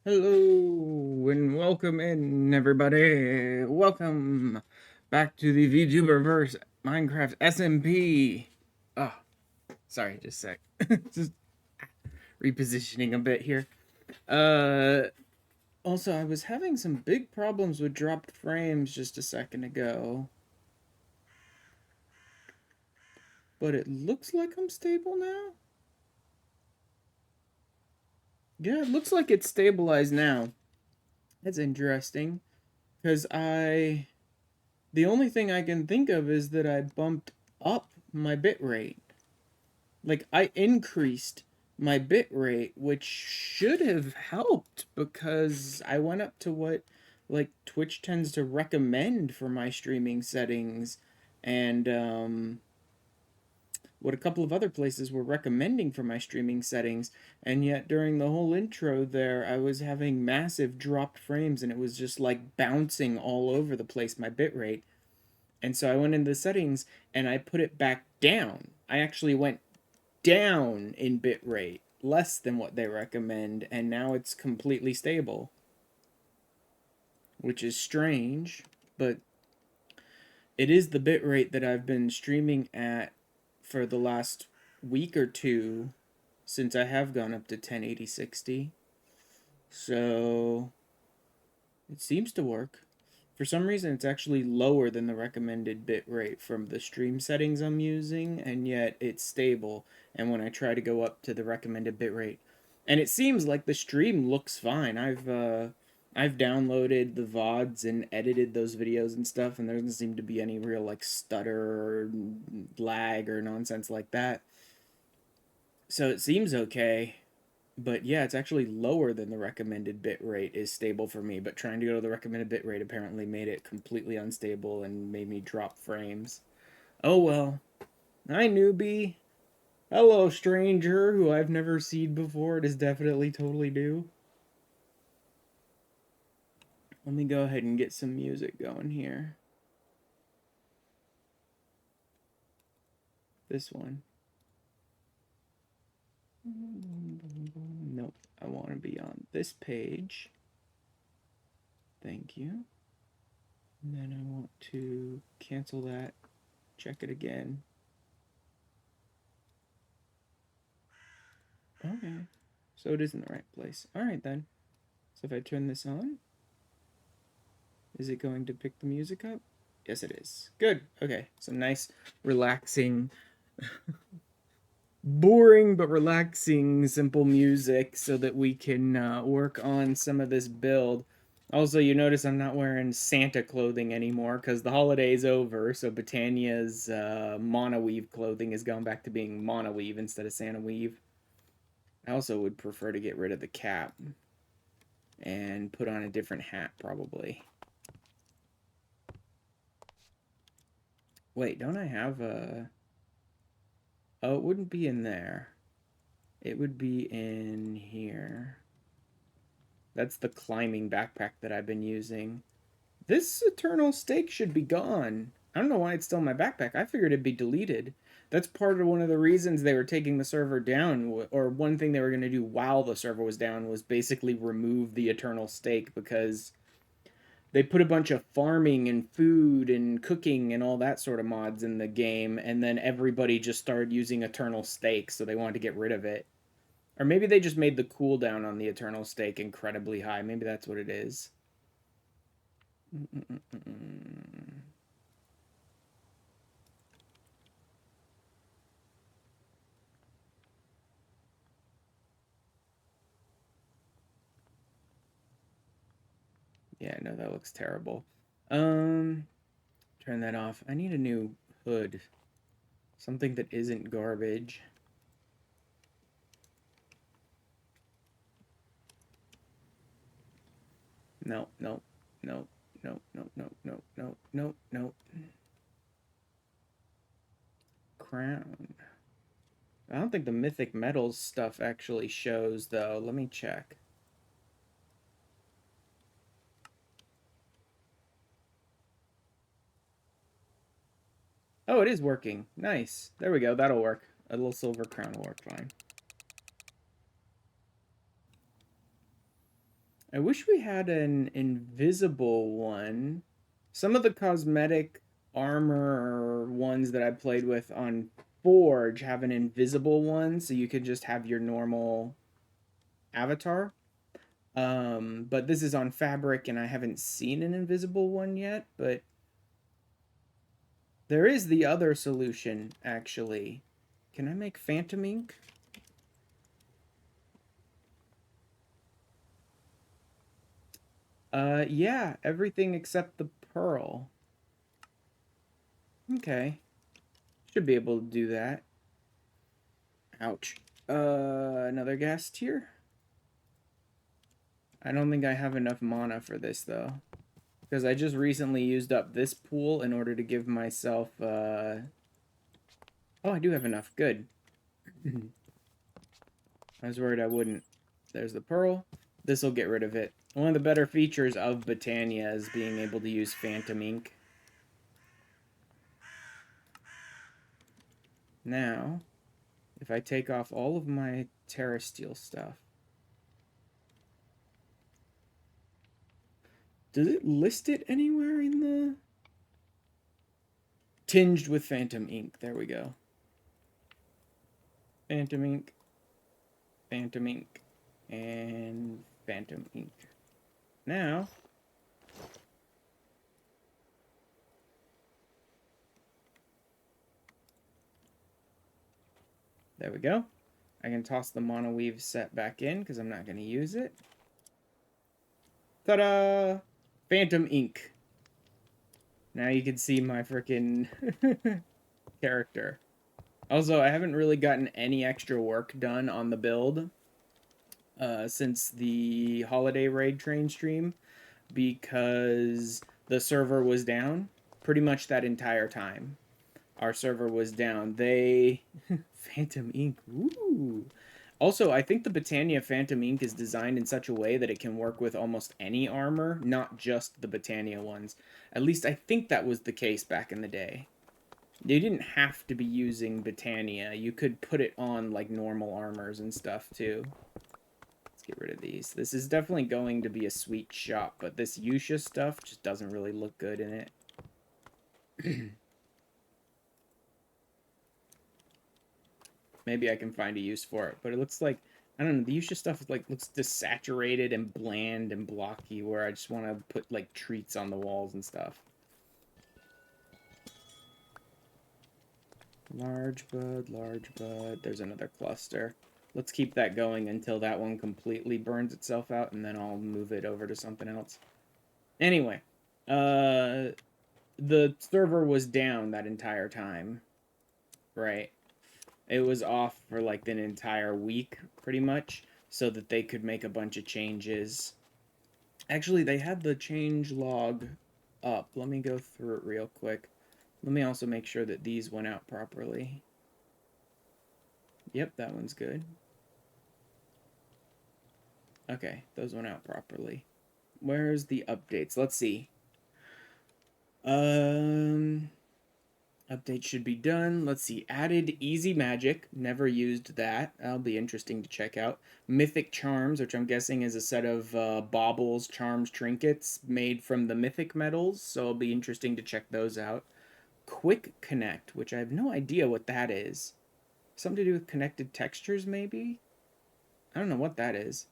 Hello and welcome in, everybody. Welcome back to the VTuberVerse Minecraft SMP. Oh, sorry, just a sec. Just repositioning a bit here. Also, I was having some big problems with dropped frames just a second ago, but it looks like I'm stable now. Yeah, it looks like it's stabilized now. That's interesting, because the only thing I can think of is that I bumped up my bitrate. Like, I increased my bitrate, which should have helped because I went up to what, like, Twitch tends to recommend for my streaming settings, and, what a couple of other places were recommending for my streaming settings, and yet during the whole intro there, I was having massive dropped frames, and it was just, like, bouncing all over the place, my bitrate. And so I went into the settings and I put it back down. I actually went down in bitrate, less than what they recommend, and now it's completely stable. Which is strange, but it is the bitrate that I've been streaming at for the last week or two since I have gone up to 1080-60. So it seems to work. For some reason, it's actually lower than the recommended bitrate from the stream settings I'm using, and yet it's stable. And when I try to go up to the recommended bitrate, and it seems like the stream looks fine. I've downloaded the VODs and edited those videos and stuff, and there doesn't seem to be any real like stutter or lag or nonsense like that. So it seems okay. But yeah, it's actually lower than the recommended bit rate is stable for me, but trying to go to the recommended bit rate apparently made it completely unstable and made me drop frames. Oh well. Hi, newbie. Hello, stranger, who I've never seen before. It is definitely totally new. Let me go ahead and get some music going here. This one. Nope, I want to be on this page. Thank you. And then I want to cancel that, check it again. Okay, so it is in the right place. Alright then. So if I turn this on, is it going to pick the music up? Yes, it is. Good. Okay, some nice, relaxing, boring but relaxing, simple music so that we can work on some of this build. Also, you notice I'm not wearing Santa clothing anymore because the holiday's over, so Britannia's monoweave clothing has gone back to being monoweave instead of Santa weave. I also would prefer to get rid of the cap and put on a different hat, probably. Wait, don't I have a... Oh, it wouldn't be in there. It would be in here. That's the climbing backpack that I've been using. This eternal stake should be gone. I don't know why it's still in my backpack. I figured it'd be deleted. That's part of one of the reasons they were taking the server down, or one thing they were going to do while the server was down was basically remove the eternal stake because they put a bunch of farming and food and cooking and all that sort of mods in the game, and then everybody just started using eternal stake, so they wanted to get rid of it. Or maybe they just made the cooldown on the eternal stake incredibly high. Maybe that's what it is. Yeah, no, that looks terrible. Turn that off. I need a new hood. Something that isn't garbage. No, no, no, no, no, no, no, no, no, no. Crown. I don't think the Mythic Metals stuff actually shows, though. Let me check. Oh, it is working. Nice. There we go. That'll work. A little silver crown will work fine. I wish we had an invisible one. Some of the cosmetic armor ones that I played with on Forge have an invisible one, so you could just have your normal avatar. But this is on Fabric, and I haven't seen an invisible one yet, but there is the other solution, actually. Can I make Phantom Ink? Yeah, everything except the pearl. Okay. Should be able to do that. Ouch. Another gas tier? I don't think I have enough mana for this, though. Because I just recently used up this pool in order to give myself, Oh, I do have enough. Good. I was worried I wouldn't. There's the pearl. This will get rid of it. One of the better features of Botania is being able to use Phantom Ink. Now, if I take off all of my Terra Steel stuff, does it list it anywhere in the... Tinged with Phantom Ink. There we go. Phantom Ink. Phantom Ink. And Phantom Ink. Now, there we go. I can toss the Mono Weave set back in because I'm not going to use it. Ta-da! Phantom Ink. Now you can see my freaking character. Also, I haven't really gotten any extra work done on the build since the holiday raid train stream because the server was down pretty much that entire time. Our server was down. They... Phantom Ink. Ooh. Also, I think the Botania Phantom Ink is designed in such a way that it can work with almost any armor, not just the Botania ones. At least I think that was the case back in the day. You didn't have to be using Botania. You could put it on, like, normal armors and stuff, too. Let's get rid of these. This is definitely going to be a sweet shop, but this Yusha stuff just doesn't really look good in it. Maybe I can find a use for it, but it looks like... I don't know, the Yusha stuff like looks desaturated and bland and blocky, where I just want to put, like, treats on the walls and stuff. Large bud, large bud. There's another cluster. Let's keep that going until that one completely burns itself out, and then I'll move it over to something else. Anyway, the server was down that entire time, right? It was off for like an entire week, pretty much, so that they could make a bunch of changes. Actually, they had the change log up. Let me go through it real quick. Let me also make sure that these went out properly. Yep, that one's good. Okay, those went out properly. Where's the updates? Let's see. Update should be done. Let's see. Added Easy Magic. Never used that. That'll be interesting to check out. Mythic Charms, which I'm guessing is a set of baubles, charms, trinkets made from the Mythic metals. So it'll be interesting to check those out. Quick Connect, which I have no idea what that is. Something to do with connected textures, maybe? I don't know what that is.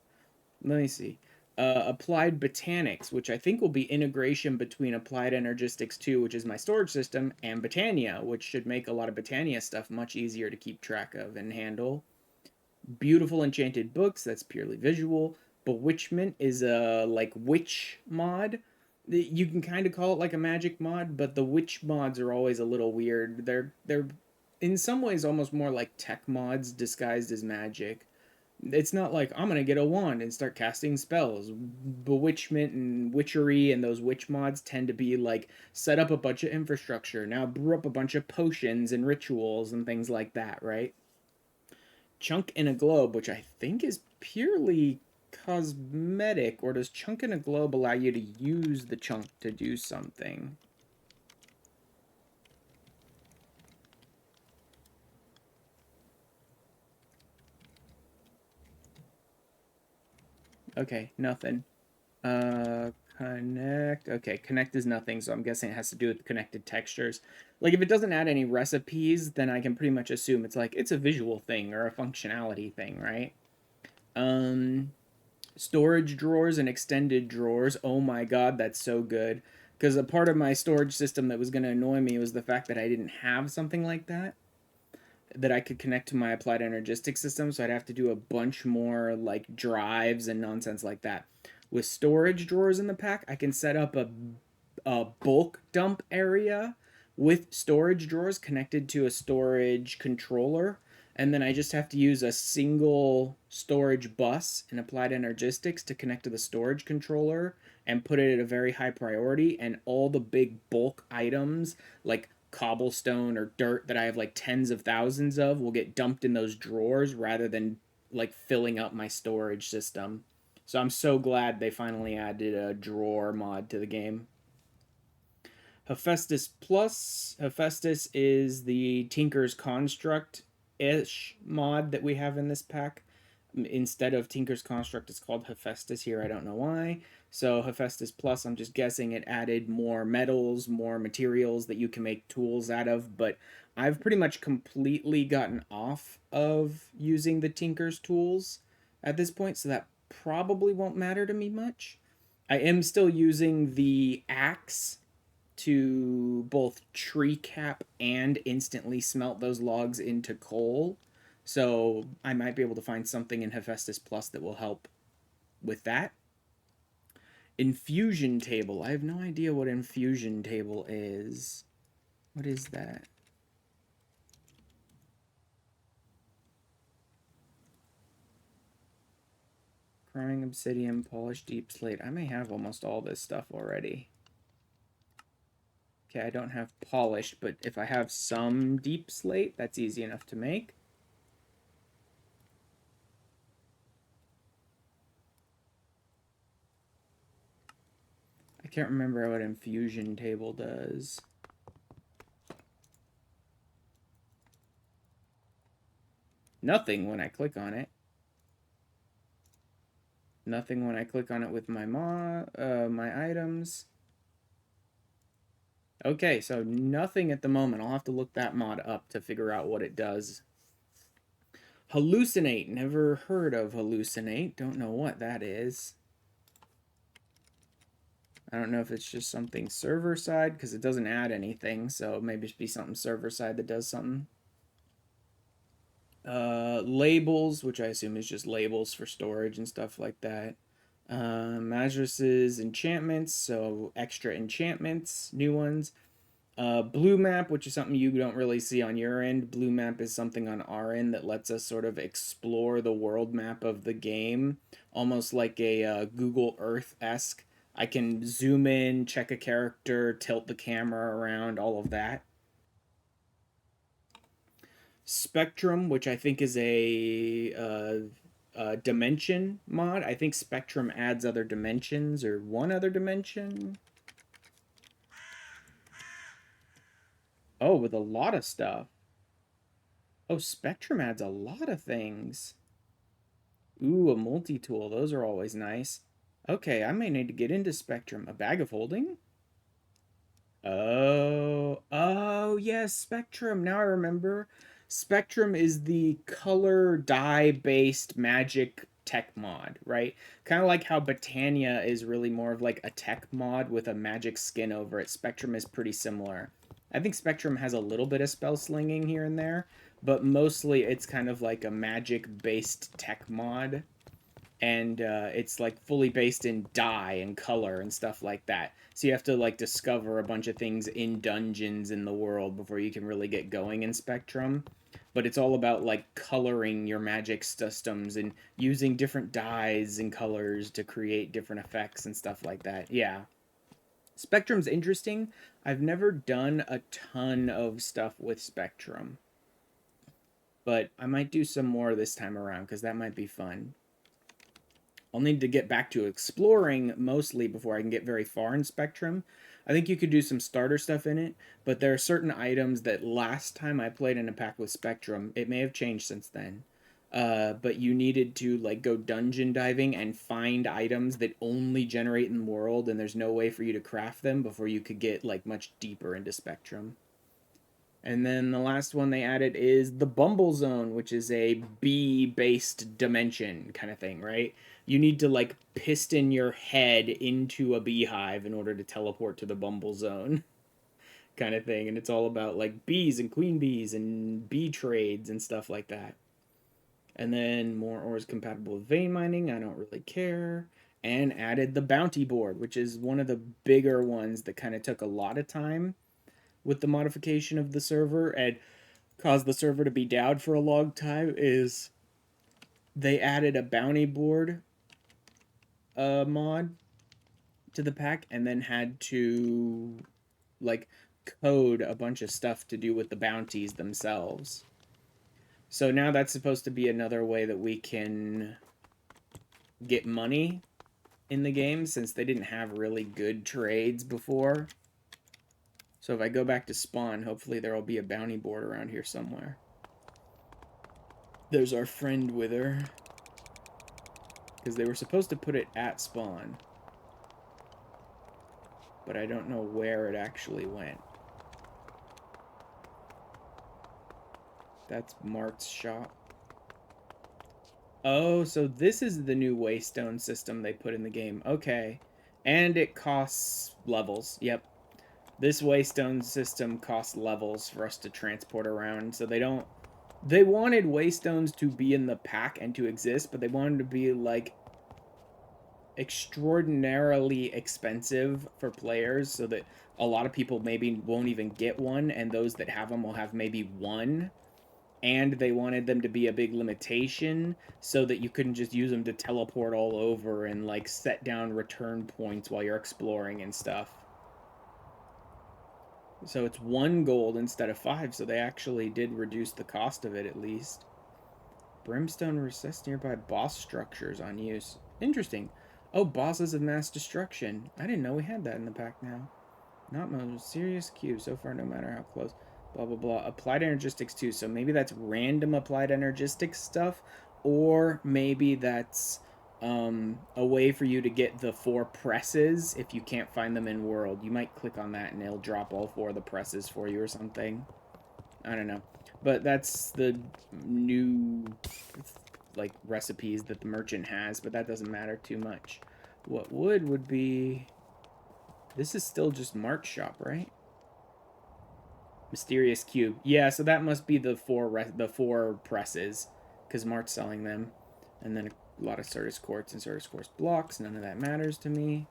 Let me see. Applied Botanics, which I think will be integration between Applied Energistics 2, which is my storage system, and Botania, which should make a lot of Botania stuff much easier to keep track of and handle. Beautiful Enchanted Books, that's purely visual. Bewitchment is a, like, witch mod. You can kind of call it like a magic mod, but the witch mods are always a little weird. They're in some ways almost more like tech mods disguised as magic. It's not like I'm gonna get a wand and start casting spells. Bewitchment and witchery and those witch mods tend to be like set up a bunch of infrastructure, now brew up a bunch of potions and rituals and things like that, right? Chunk in a Globe, which I think is purely cosmetic, or does Chunk in a Globe allow you to use the chunk to do something? Okay, nothing. Connect. Okay, connect is nothing, so I'm guessing it has to do with connected textures. Like, if it doesn't add any recipes, then I can pretty much assume it's like, it's a visual thing or a functionality thing, right? Um, Storage drawers and extended drawers. Oh my god, that's so good. Because a part of my storage system that was going to annoy me was the fact that I didn't have something like that I could connect to my applied energistic system, so I'd have to do a bunch more like drives and nonsense like that. With storage drawers in the pack, I can set up a bulk dump area with storage drawers connected to a storage controller, and then I just have to use a single storage bus in applied energistics to connect to the storage controller and put it at a very high priority, and all the big bulk items like cobblestone or dirt that I have like tens of thousands of will get dumped in those drawers rather than like filling up my storage system. So I'm so glad they finally added a drawer mod to the game. Hephaestus Plus. Hephaestus is the Tinker's Construct ish mod that we have in this pack. Instead of Tinker's Construct, it's called Hephaestus here. I don't know why. So Hephaestus Plus, I'm just guessing it added more metals, more materials that you can make tools out of. But I've pretty much completely gotten off of using the Tinker's tools at this point, so that probably won't matter to me much. I am still using the axe to both tree cap and instantly smelt those logs into coal. So I might be able to find something in Hephaestus Plus that will help with that. Infusion table. I have no idea what infusion table is. What is that? Crying obsidian, polished deep slate. I may have almost all this stuff already. Okay, I don't have polished, but if I have some deep slate, that's easy enough to make. I can't remember what infusion table does. Nothing when I click on it. Nothing when I click on it with my my items. Okay, so nothing at the moment. I'll have to look that mod up to figure out what it does. Hallucinate. Never heard of hallucinate. Don't know what that is. I don't know if it's just something server side because it doesn't add anything. So maybe it should be something server side that does something. Labels, which I assume is just labels for storage and stuff like that. Majoresses, enchantments, so extra enchantments, new ones. Blue map, which is something you don't really see on your end. Blue map is something on our end that lets us sort of explore the world map of the game, almost like a Google Earth esque. I can zoom in, check a character, tilt the camera around, all of that. Spectrum, which I think is a dimension mod. I think Spectrum adds other dimensions or one other dimension. Oh, with a lot of stuff. Oh, Spectrum adds a lot of things. Ooh, a multi-tool. Those are always nice. Okay, I may need to get into Spectrum. A bag of holding? Oh, yes, Spectrum. Now I remember. Spectrum is the color dye-based magic tech mod, right? Kind of like how Botania is really more of like a tech mod with a magic skin over it. Spectrum is pretty similar. I think Spectrum has a little bit of spell slinging here and there, but mostly it's kind of like a magic-based tech mod, and it's like fully based in dye and color and stuff like that. So you have to like discover a bunch of things in dungeons in the world before you can really get going in Spectrum. But it's all about like coloring your magic systems and using different dyes and colors to create different effects and stuff like that. Yeah. Spectrum's interesting. I've never done a ton of stuff with Spectrum, but I might do some more this time around because that might be fun. I'll need to get back to exploring mostly before I can get very far in Spectrum. I think you could do some starter stuff in it, but there are certain items that last time I played in a pack with Spectrum, it may have changed since then. but you needed to like go dungeon diving and find items that only generate in the world, and there's no way for you to craft them before you could get like much deeper into Spectrum. And then the last one they added is the Bumble Zone, which is a bee based dimension kind of thing, right? You need to like piston your head into a beehive in order to teleport to the Bumble Zone kind of thing. And it's all about like bees and queen bees and bee trades and stuff like that. And then more ores compatible with vein mining. I don't really care. And added the bounty board, which is one of the bigger ones that kind of took a lot of time with the modification of the server and caused the server to be down for a long time. Is they added a bounty board mod to the pack and then had to like code a bunch of stuff to do with the bounties themselves. So now that's supposed to be another way that we can get money in the game, since they didn't have really good trades before. So if I go back to spawn, hopefully there will be a bounty board around here somewhere. There's our friend Wither. Because they were supposed to put it at spawn. But I don't know where it actually went. That's Mart's shop. Oh, so this is the new waystone system they put in the game. Okay. And it costs levels. Yep. This waystone system costs levels for us to transport around. So they don't... They wanted waystones to be in the pack and to exist, but they wanted to be, like, extraordinarily expensive for players so that a lot of people maybe won't even get one, and those that have them will have maybe one. And they wanted them to be a big limitation so that you couldn't just use them to teleport all over and like set down return points while you're exploring and stuff. So it's 1 gold instead of 5, so they actually did reduce the cost of it at least. Brimstone recess nearby boss structures on use. Interesting. Oh, bosses of mass destruction. I didn't know we had that in the pack now. Not most serious cube so far, no matter how close. Blah, blah, blah. Applied energistics too. So maybe that's random applied energistics stuff. Or maybe that's a way for you to get the 4 presses if you can't find them in world. You might click on that and it'll drop all 4 of the presses for you or something. I don't know. But that's the new like recipes that the merchant has, but that doesn't matter too much. What would be... This is still just Mart's shop, right? Mysterious cube. Yeah, so that must be the 4 presses, because Mart's selling them. And then a lot of Certus quartz and Certus quartz blocks. None of that matters to me.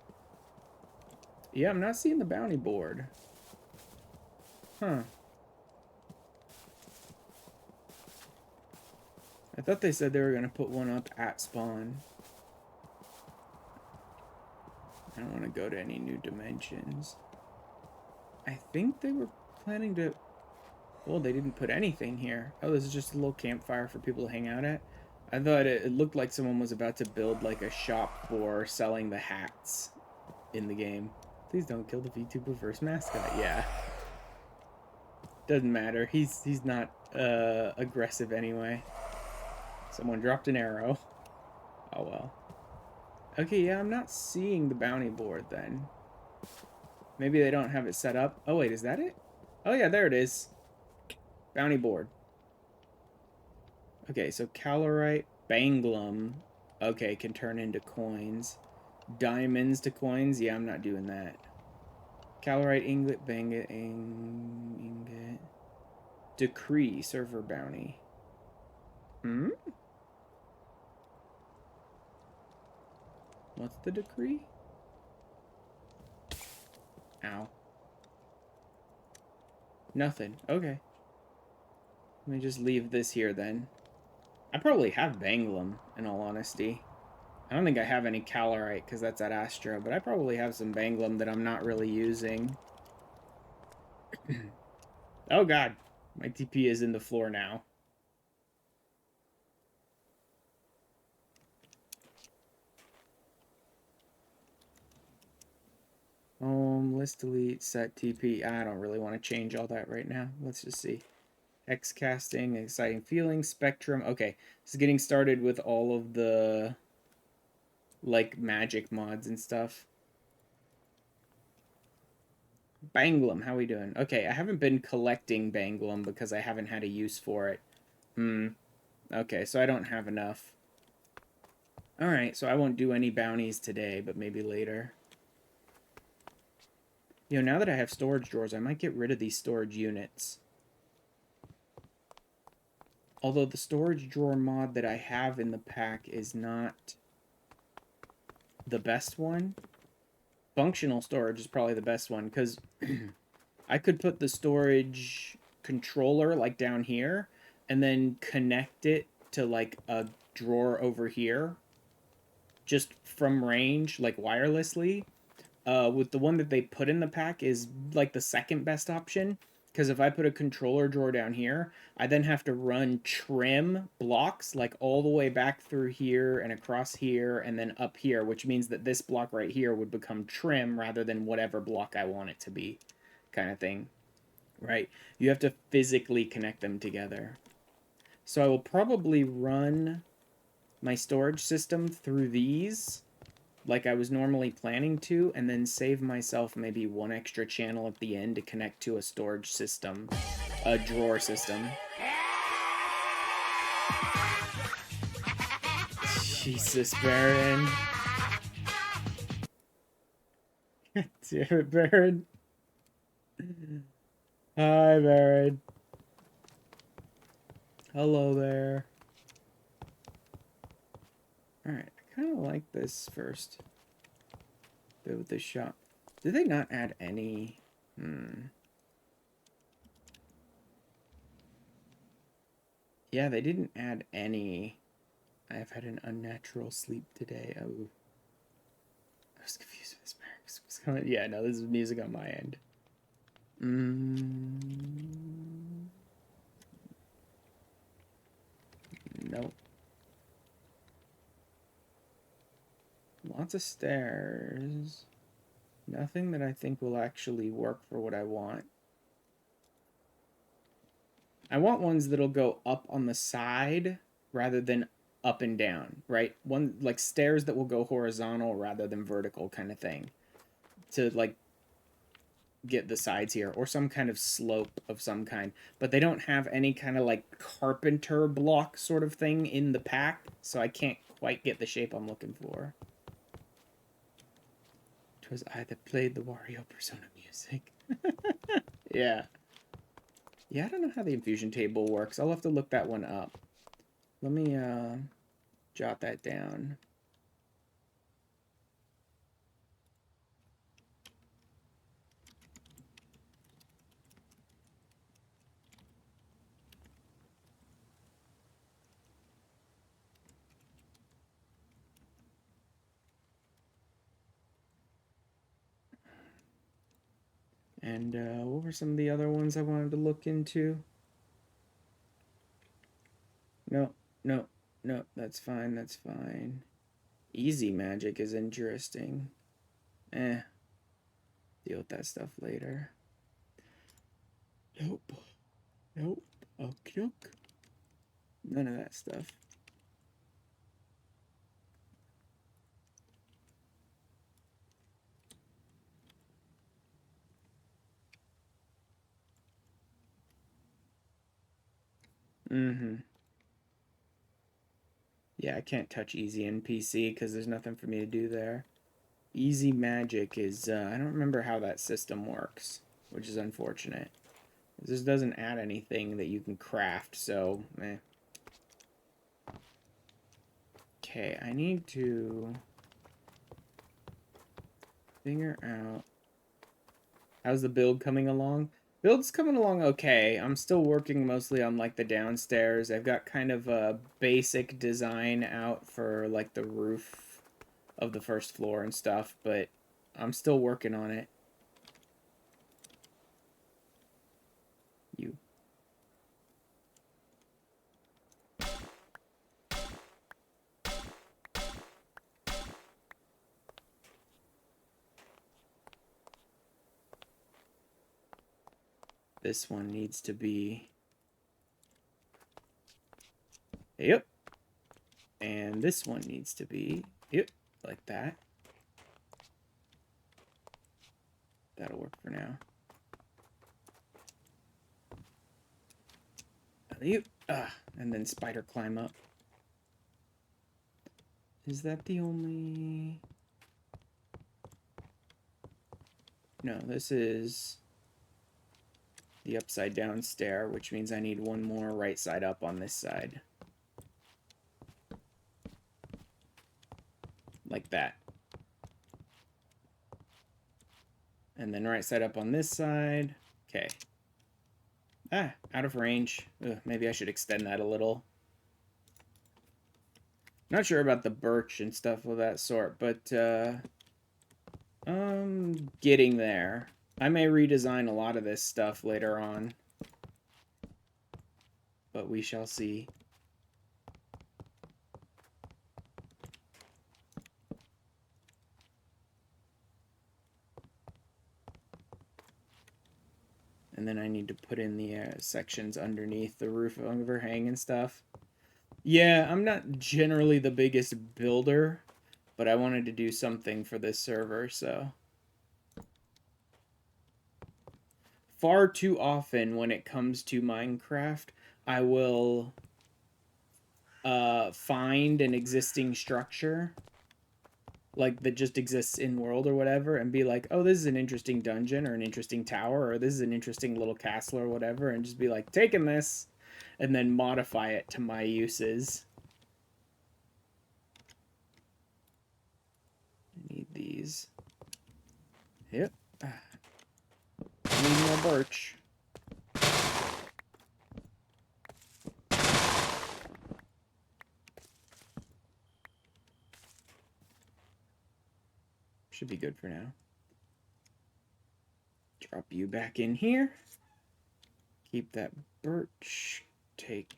Yeah, I'm not seeing the bounty board. Huh. I thought they said they were going to put one up at spawn. I don't want to go to any new dimensions. I think they were planning to... Well, they didn't put anything here. Oh, this is just a little campfire for people to hang out at. I thought it looked like someone was about to build like a shop for selling the hats in the game. Please don't kill the VTuberVerse mascot. Yeah. Doesn't matter. He's not aggressive anyway. Someone dropped an arrow. Oh well. Okay, yeah, I'm not seeing the bounty board then. Maybe they don't have it set up. Oh wait, is that it? Oh yeah, there it is. Bounty board. Okay, so calorite, banglum, okay, can turn into coins. Diamonds to coins, yeah, I'm not doing that. Calorite, ingot, banget, ingot. Decree, server bounty. Hmm? What's the decree? Ow. Nothing. Okay. Let me just leave this here then. I probably have banglum, in all honesty. I don't think I have any calorite because that's at Astra, but I probably have some banglum that I'm not really using. Oh god, my TP is in the floor now. List delete, set TP. I don't really want to change all that right now. Let's just see. X casting, exciting feeling, spectrum. Okay, this is getting started with all of the like magic mods and stuff. Banglum, how we doing? Okay, I haven't been collecting Banglum because I haven't had a use for it. Okay, so I don't have enough. Alright, so I won't do any bounties today, but maybe later. You know, now that I have storage drawers, I might get rid of these storage units. Although the storage drawer mod that I have in the pack is not the best one. Functional storage is probably the best one, because I could put the storage controller, like, down here, and then connect it to, like, a drawer over here, just from range, like, wirelessly. With the one that they put in the pack is, like, the second best option, because if I put a controller drawer down here, I then have to run trim blocks, like, all the way back through here and across here and then up here, which means that this block right here would become trim rather than whatever block I want it to be, kind of thing. Right? You have to physically connect them together. So I will probably run my storage system through these like I was normally planning to, and then save myself maybe one extra channel at the end to connect to a storage system, a drawer system. Jesus, Baron. Damn it, Baron. Hi, Baron. Hello there. Alright, I kind of like this first bit with the shop. Did they not add any? Yeah, they didn't add any. I have had an unnatural sleep today. Oh. I was confused with this. Yeah, no, this is music on my end. Nope. Lots of stairs. Nothing that I think will actually work for what I want. I want ones that'll go up on the side rather than up and down, right? One like stairs that will go horizontal rather than vertical kind of thing. To like get the sides here, or some kind of slope of some kind, but they don't have any kind of like carpenter block sort of thing in the pack, so I can't quite get the shape I'm looking for. 'Twas I that played the Wario Persona music. Yeah, I don't know how the infusion table works. I'll have to look that one up. Let me jot that down. And what were some of the other ones I wanted to look into? No, no, no, that's fine, that's fine. Easy magic is interesting. Deal with that stuff later. Nope. Nope. Okay. None of that stuff. Yeah, I can't touch easy NPC because there's nothing for me to do there. Easy magic is, I don't remember how that system works, which is unfortunate. This doesn't add anything that you can craft, so, eh. Okay, I need to figure out... How's the build coming along? Build's coming along okay. I'm still working mostly on, like, the downstairs. I've got kind of a basic design out for, like, the roof of the first floor and stuff, but I'm still working on it. You. This one needs to be then this one needs to be, yep, like that. That'll work for now. Yep. And then spider climb up. Is that the only... No, this is the upside down stair, which means I need one more right side up on this side. Like that. And then right side up on this side. Okay. Out of range. Ugh, maybe I should extend that a little. Not sure about the birch and stuff of that sort, but getting there. I may redesign a lot of this stuff later on, but we shall see. And then I need to put in the sections underneath the roof overhang and stuff. Yeah, I'm not generally the biggest builder, but I wanted to do something for this server, so. Far too often when it comes to Minecraft, I will find an existing structure, like that just exists in world or whatever, and be like, oh, this is an interesting dungeon or an interesting tower, or this is an interesting little castle or whatever, and just be like, taking this, and then modify it to my uses. I need these. Yep. I need more birch. Should be good for now. Drop you back in here. Keep that birch. Take...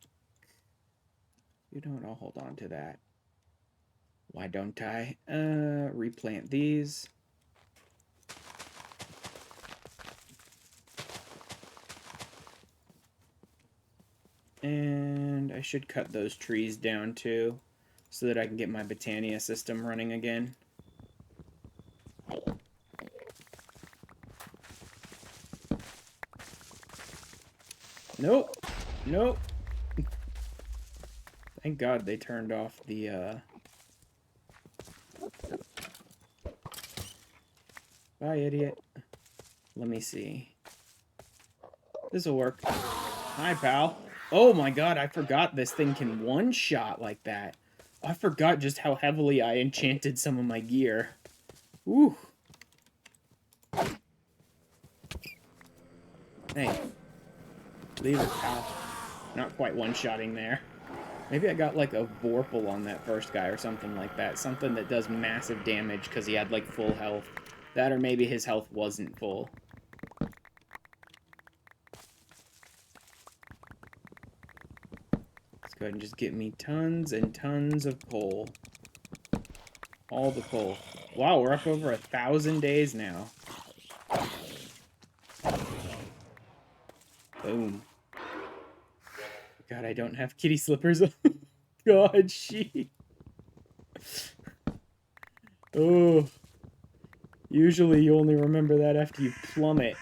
You know what? I'll hold on to that. Why don't I? Replant these. And I should cut those trees down too, so that I can get my Botania system running again. Nope. Nope. Thank God they turned off the, Bye, idiot. Let me see. This'll work. Hi, pal. Oh my God, I forgot this thing can one-shot like that. I forgot just how heavily I enchanted some of my gear. Ooh. Hey. Leave it, pal. Not quite one-shotting there. Maybe I got like a Vorpal on that first guy or something like that. Something that does massive damage because he had like full health. That or maybe his health wasn't full. Let's go ahead and just get me tons and tons of coal. All the coal. Wow, we're up over 1,000 days now. Boom. God, I don't have kitty slippers. God, she. Oh. Usually you only remember that after you plummet.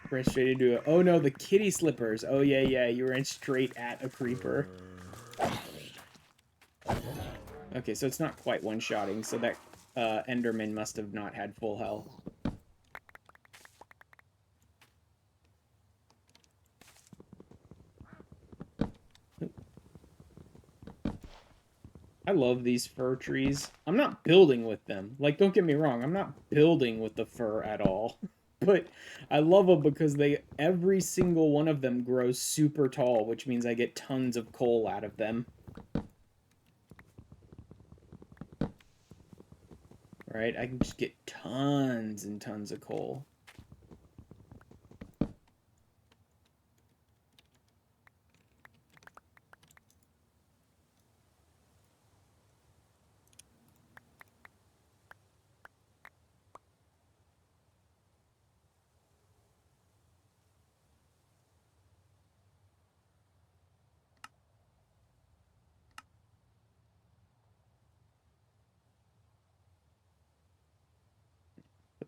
Ran straight into it. Oh no, the kitty slippers. Oh yeah, you ran straight at a creeper. Okay, so it's not quite one-shotting, so that Enderman must have not had full health. I love these fir trees. I'm not building with them. Like, don't get me wrong, I'm not building with the fir at all. But I love them because every single one of them grows super tall, which means I get tons of coal out of them. Right? I can just get tons and tons of coal.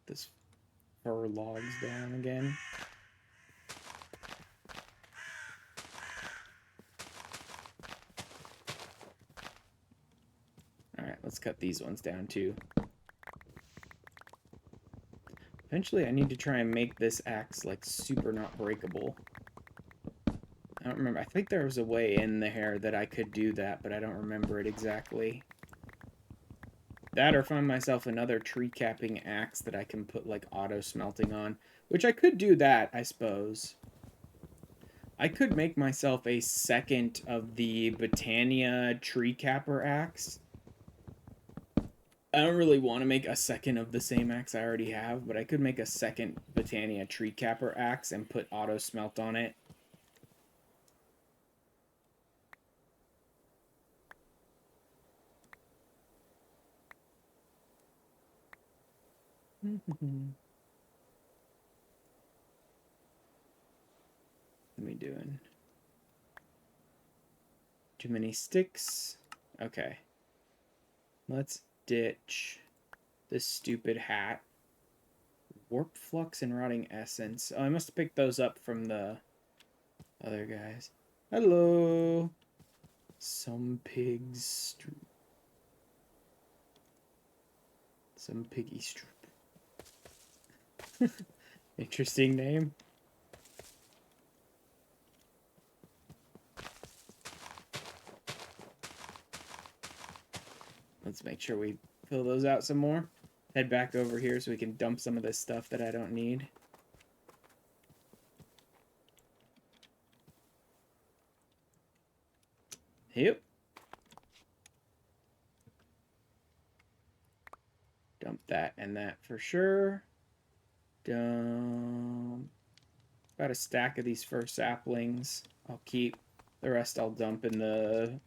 put this fur logs down again. Alright, let's cut these ones down too. Eventually I need to try and make this axe like super not breakable. I don't remember. I think there was a way in there that I could do that, but I don't remember it exactly. That or find myself another tree capping axe that I can put like auto smelting on. Which I could do that, I suppose. I could make myself a second of the Botania tree capper axe. I don't really want to make a second of the same axe I already have, but I could make a second Botania tree capper axe and put auto smelt on it. What are we doing? Too many sticks? Okay. Let's ditch this stupid hat. Warp flux and rotting essence. Oh, I must have picked those up from the other guys. Hello. Some pigs. Some piggy stroop. Interesting name. Let's make sure we fill those out some more. Head back over here so we can dump some of this stuff that I don't need. Yep. Dump that and that for sure. Dump about a stack of these first saplings. I'll keep. The rest I'll dump in the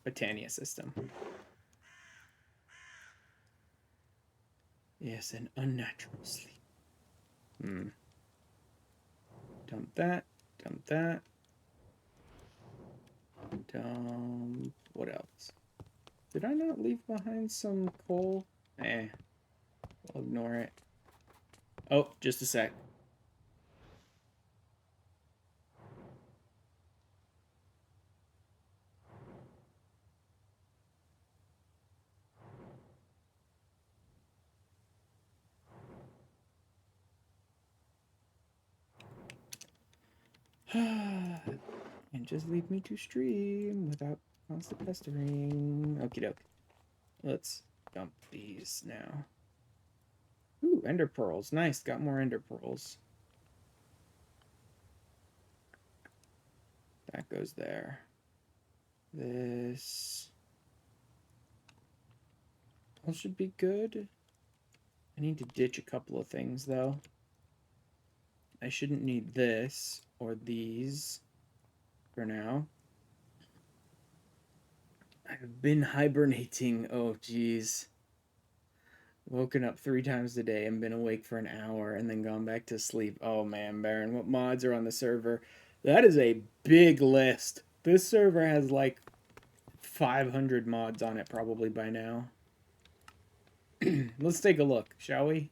Botania system. Yes, an unnatural sleep. Dump that. Dump that. Dump. What else? Did I not leave behind some coal? Eh. I'll ignore it. Oh, just a sec. And just leave me to stream without constant pestering. Okie doke. Let's dump these now. Ooh, ender pearls. Nice, got more ender pearls. That goes there. This all should be good. I need to ditch a couple of things, though. I shouldn't need this or these for now. I've been hibernating. Oh, jeez. Woken up 3 times a day and been awake for an hour and then gone back to sleep. Oh, man, Baron, what mods are on the server? That is a big list. This server has like 500 mods on it probably by now. Let's take a look, shall we?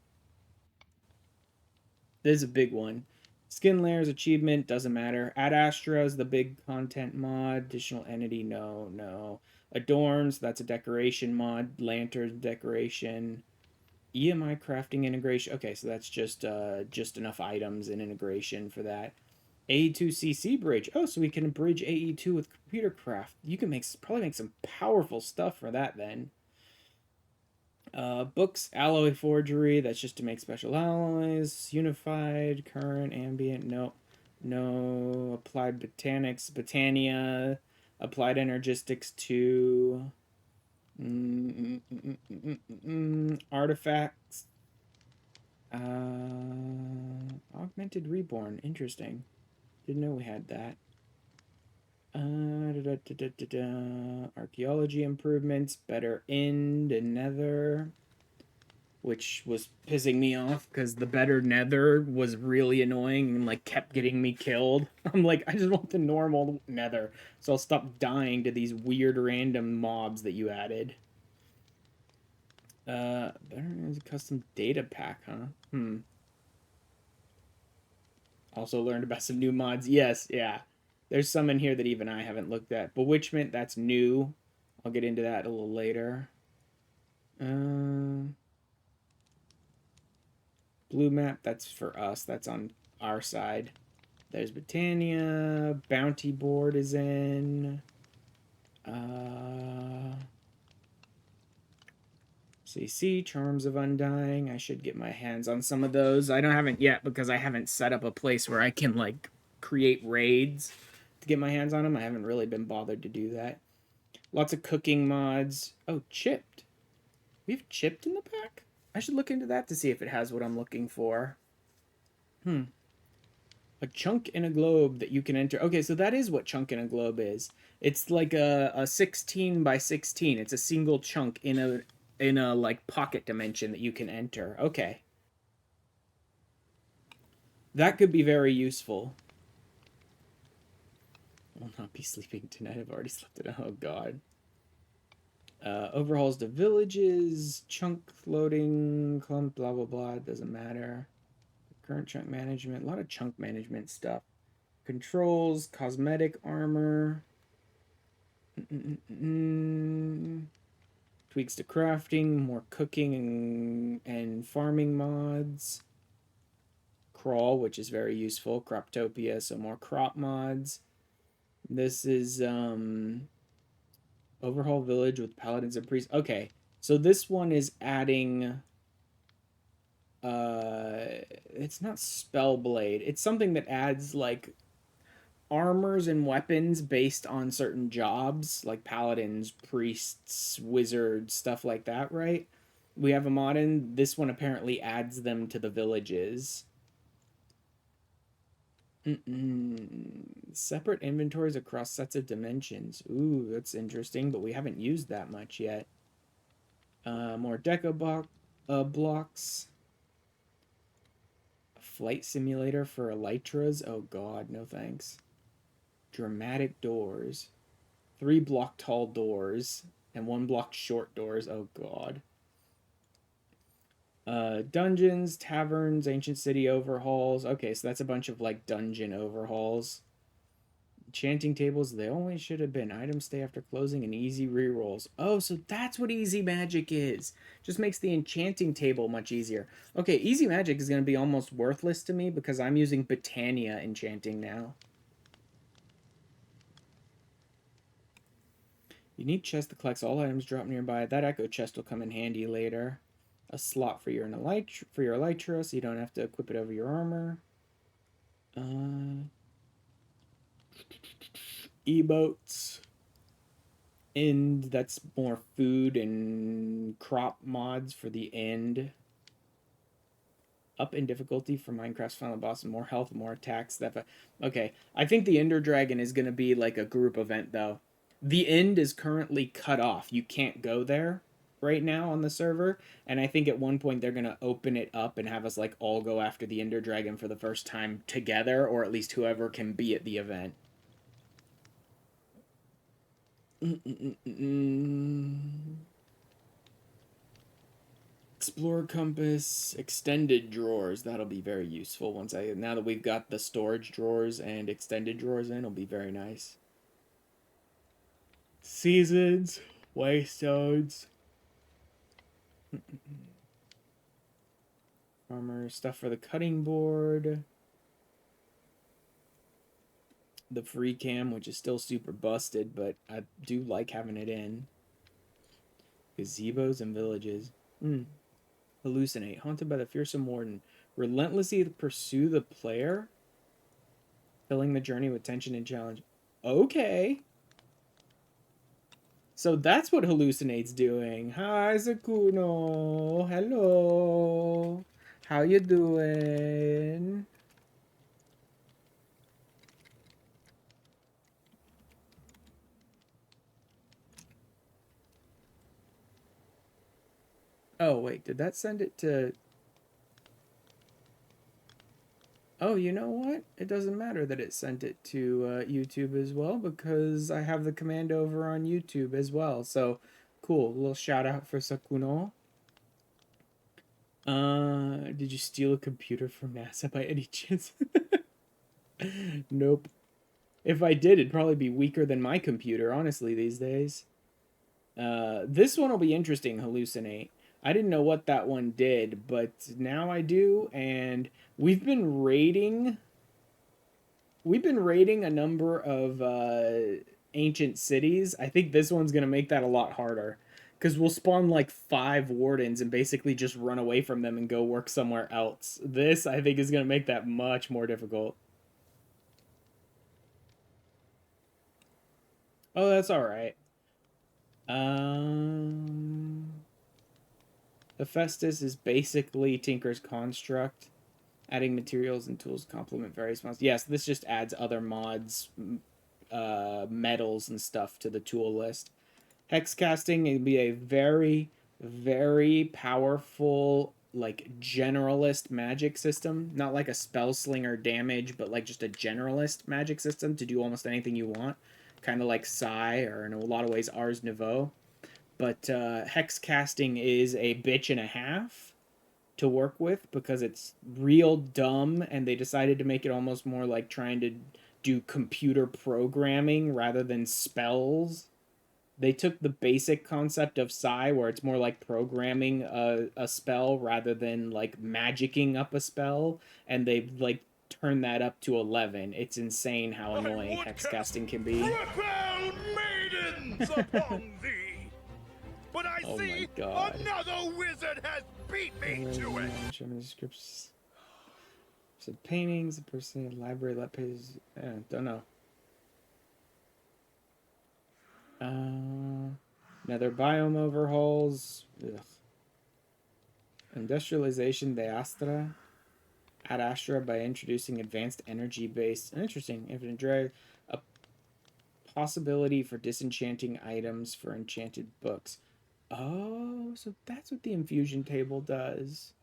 This is a big one. Skin layers achievement, doesn't matter. Ad Astra is the big content mod. Additional entity, no. Adorns, that's a decoration mod. Lantern decoration. EMI crafting integration. Okay, so that's just enough items and integration for that. AE2CC bridge. Oh, so we can bridge AE2 with computer craft. You can probably make some powerful stuff for that then. Books, alloy forgery, that's just to make special alloys. Unified, current, ambient, no. Applied botanics, Botania, applied energistics 2. Artifacts. Augmented reborn, interesting. Didn't know we had that. Archaeology improvements, better end and nether, which was pissing me off because the better nether was really annoying and like kept getting me killed. I'm like, I just want the normal nether, so I'll stop dying to these weird random mobs that you added. Better custom data pack, huh? Also learned about some new mods. Yes, yeah. There's some in here that even I haven't looked at. Bewitchment, that's new. I'll get into that a little later. Blue map, that's for us. That's on our side. There's Britannia. Bounty board is in. CC, Charms of Undying. I should get my hands on some of those. I haven't yet because I haven't set up a place where I can like create raids to get my hands on them. I haven't really been bothered to do that. Lots of cooking mods. Oh, chipped. We have chipped in the pack? I should look into that to see if it has what I'm looking for. A chunk in a globe that you can enter. Okay, so that is what chunk in a globe is. It's like a 16 by 16. It's a single chunk in a like pocket dimension that you can enter. Okay. That could be very useful. I'll not be sleeping tonight. I've already slept it. Oh god. Overhauls to villages, chunk loading, clump, blah blah blah. It doesn't matter. Current chunk management, a lot of chunk management stuff. Controls, cosmetic armor. Tweaks to crafting, more cooking and farming mods. Crawl, which is very useful. Croptopia, so more crop mods. This is overhaul village with paladins and priests. Okay, so this one is adding it's not Spellblade. It's something that adds like armors and weapons based on certain jobs, like paladins, priests, wizards, stuff like that, right? We have a mod in. This one apparently adds them to the villages. Separate inventories across sets of dimensions. Ooh, that's interesting, but we haven't used that much yet. More deco blocks. A flight simulator for elytras. Oh god, no thanks. Dramatic doors. 3 block tall doors and 1 block short doors. Oh god. Dungeons, taverns, ancient city overhauls. Okay, so that's a bunch of like dungeon overhauls. Enchanting tables, they only should have been items stay after closing and easy rerolls. Oh, so that's what easy magic is. Just makes the enchanting table much easier. Okay, easy magic is going to be almost worthless to me because I'm using Britannia enchanting now. Unique chest that collects all items dropped nearby. That echo chest will come in handy later. A slot for your elytra, so you don't have to equip it over your armor. E-boats. And that's more food and crop mods for the end. Up in difficulty for Minecraft's final boss, and more health, more attacks. Okay, I think the Ender Dragon is going to be like a group event, though. The end is currently cut off. You can't go there right now on the server, and I think at one point they're going to open it up and have us like all go after the Ender Dragon for the first time together, or at least whoever can be at the event. Explorer compass, extended drawers. That'll be very useful now that we've got the storage drawers and extended drawers in, it'll be very nice. Seasons, waystones. Armor, stuff for the cutting board. The free cam, which is still super busted, but I do like having it in. Gazebos and villages. Hallucinate. Haunted by the fearsome warden. Relentlessly pursue the player. Filling the journey with tension and challenge. Okay. So that's what Hallucinate's doing. Hi, Zakuno. Hello. How you doing? Oh, wait. Did that send it to... Oh, you know what? It doesn't matter that it sent it to YouTube as well because I have the command over on YouTube as well. So, cool. A little shout out for Sakuno. Did you steal a computer from NASA by any chance? Nope. If I did, it'd probably be weaker than my computer, honestly, these days. This one will be interesting, Hallucinate. I didn't know what that one did, but now I do, and we've been raiding a number of ancient cities. I think this one's gonna make that a lot harder. Because we'll spawn like 5 wardens and basically just run away from them and go work somewhere else. This, I think, is going to make that much more difficult. Oh, that's alright. Hephaestus is basically Tinker's Construct. Adding materials and tools to complement various mods. Yes, this just adds other mods, metals and stuff to the tool list. Hex casting would be a very, very powerful, like, generalist magic system. Not like a spell slinger damage, but like just a generalist magic system to do almost anything you want. Kind of like Psy, or in a lot of ways Ars Nouveau. But hex casting is a bitch and a half to work with because it's real dumb, and they decided to make it almost more like trying to do computer programming rather than spells. They took the basic concept of Psy, where it's more like programming a spell rather than like magicking up a spell, and they've like turned that up to 11. It's insane how annoying hex casting can be. Maidens upon thee. But I see another wizard has beat me to it. Scripts, some paintings, a person, library, let pages. Don't know. Nether biome overhauls. Ugh. Industrialization de Astra. Ad Astra by introducing advanced energy based. Interesting. Infinite a possibility for disenchanting items for enchanted books. Oh, so that's what the infusion table does.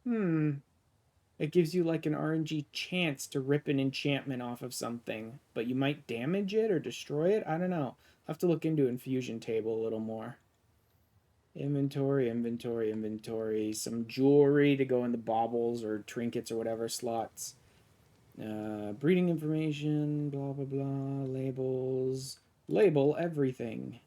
It gives you like an RNG chance to rip an enchantment off of something, but you might damage it or destroy it. I don't know. I'll have to look into infusion table a little more. Inventory. Some jewelry to go in the baubles or trinkets or whatever slots. Breeding information, blah, blah, blah. Labels. Label everything.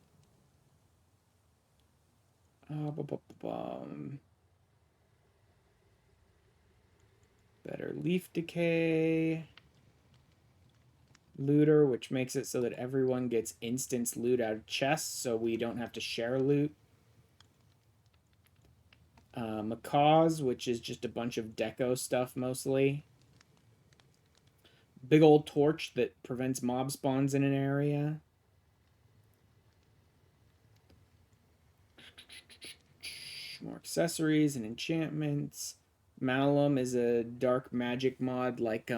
Better leaf decay. Looter, which makes it so that everyone gets instance loot out of chests, so we don't have to share loot. Macaws, which is just a bunch of deco stuff mostly. Big old torch that prevents mob spawns in an area. More accessories and enchantments. Malum is a dark magic mod like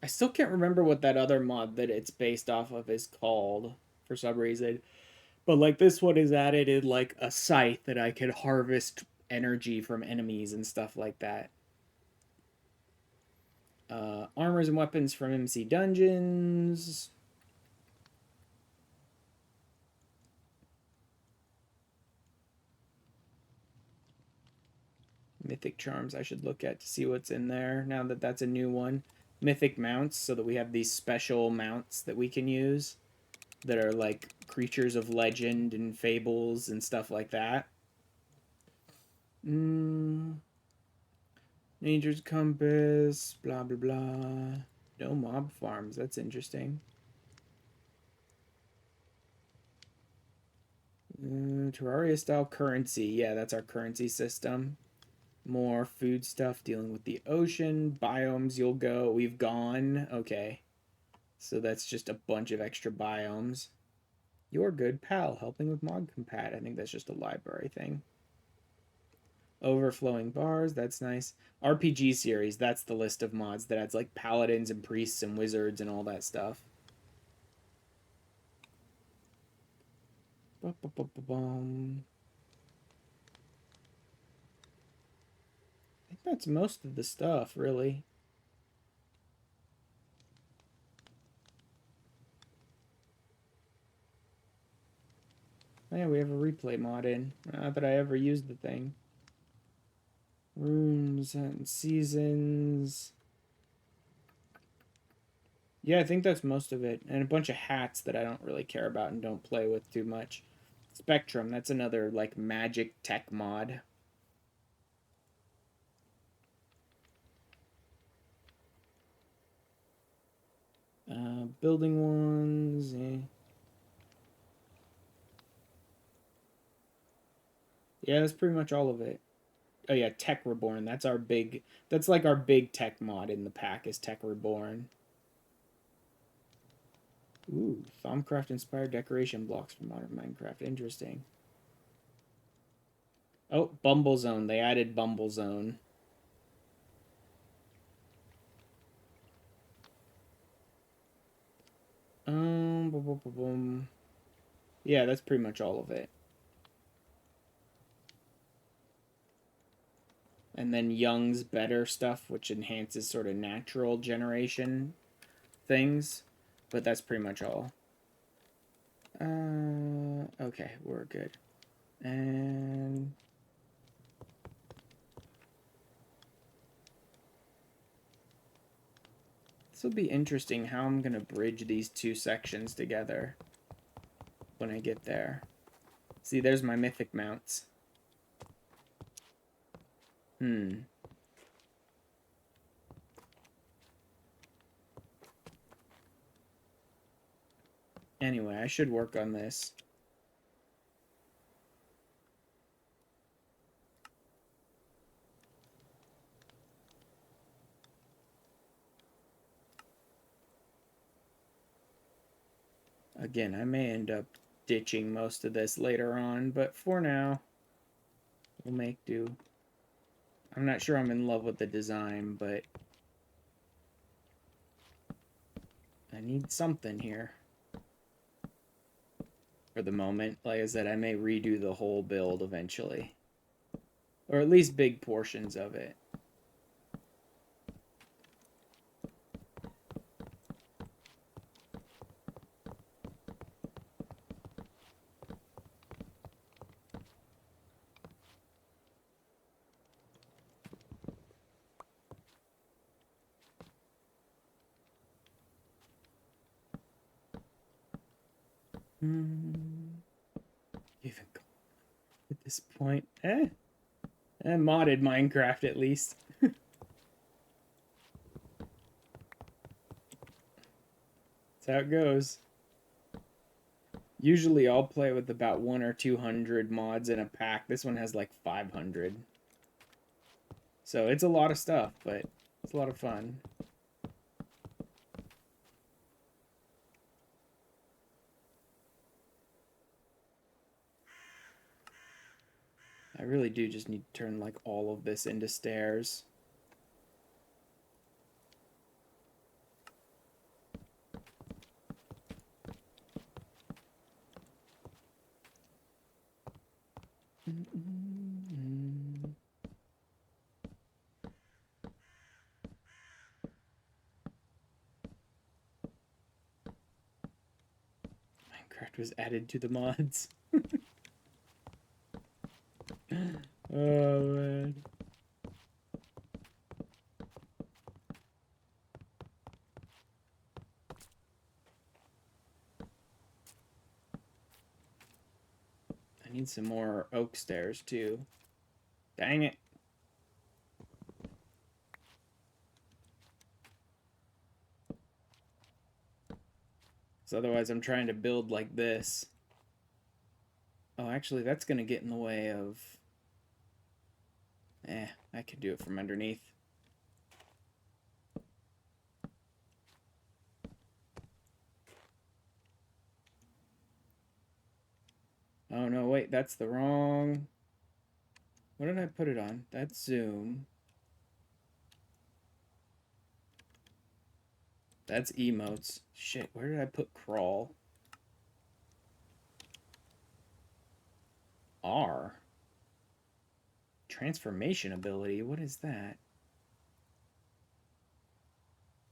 I still can't remember what that other mod that it's based off of is called for some reason. But like this one is added in like a scythe that I could harvest energy from enemies and stuff like that. Armors and weapons from MC Dungeons. Mythic charms I should look at to see what's in there now that that's a new one. Mythic mounts, so that we have these special mounts that we can use that are like creatures of legend and fables and stuff like that. Nature's compass, blah blah blah. No mob farms, that's interesting. Terraria style currency, yeah, that's our currency system. More food stuff dealing with the ocean. Biomes you'll go. We've gone. Okay. So that's just a bunch of extra biomes. Your good pal helping with mod compat. I think that's just a library thing. Overflowing bars. That's nice. RPG series. That's the list of mods that adds like paladins and priests and wizards and all that stuff. I think that's most of the stuff, really. Oh, yeah, we have a replay mod in. Not that I ever used the thing. Rooms and seasons. Yeah, I think that's most of it. And a bunch of hats that I don't really care about and don't play with too much. Spectrum, that's another, like, magic tech mod. Building ones, Yeah, that's pretty much all of it. Oh yeah, Tech Reborn. That's like our big tech mod in the pack is Tech Reborn. Ooh, Thaumcraft inspired decoration blocks for modern Minecraft. Interesting. Oh, Bumble Zone. They added Bumble Zone. Boom, boom, boom, boom. Yeah, that's pretty much all of it. And then Young's Better stuff, which enhances sort of natural generation things. But that's pretty much all. Okay, we're good. And this will be interesting how I'm going to bridge these two sections together when I get there. See, there's my mythic mounts. Anyway, I should work on this. Again, I may end up ditching most of this later on, but for now, we'll make do. I'm not sure I'm in love with the design, but I need something here. For the moment, like I said, I may redo the whole build eventually. Or at least big portions of it. Even at this point, modded Minecraft at least. That's how it goes. Usually I'll play with about 1 or 200 mods in a pack. This one has like 500. So it's a lot of stuff, but it's a lot of fun. I really do just need to turn like all of this into stairs. Minecraft was added to the mods. Oh man. I need some more oak stairs too. Dang it. So otherwise I'm trying to build like this. Oh, actually that's going to get in the way of... I can do it from underneath. Oh no, wait, that's the wrong... What did I put it on? That's zoom. That's emotes. Shit, where did I put crawl? R. Transformation ability? What is that?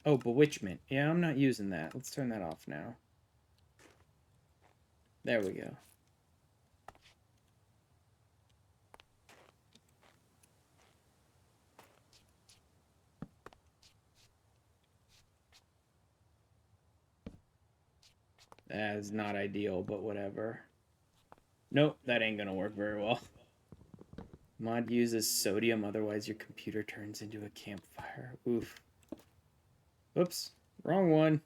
Oh, bewitchment. Yeah, I'm not using that. Let's turn that off now. There we go. as not ideal, but whatever. Nope, that ain't gonna work very well. Mod uses sodium, otherwise your computer turns into a campfire. Oof. Oops, wrong one.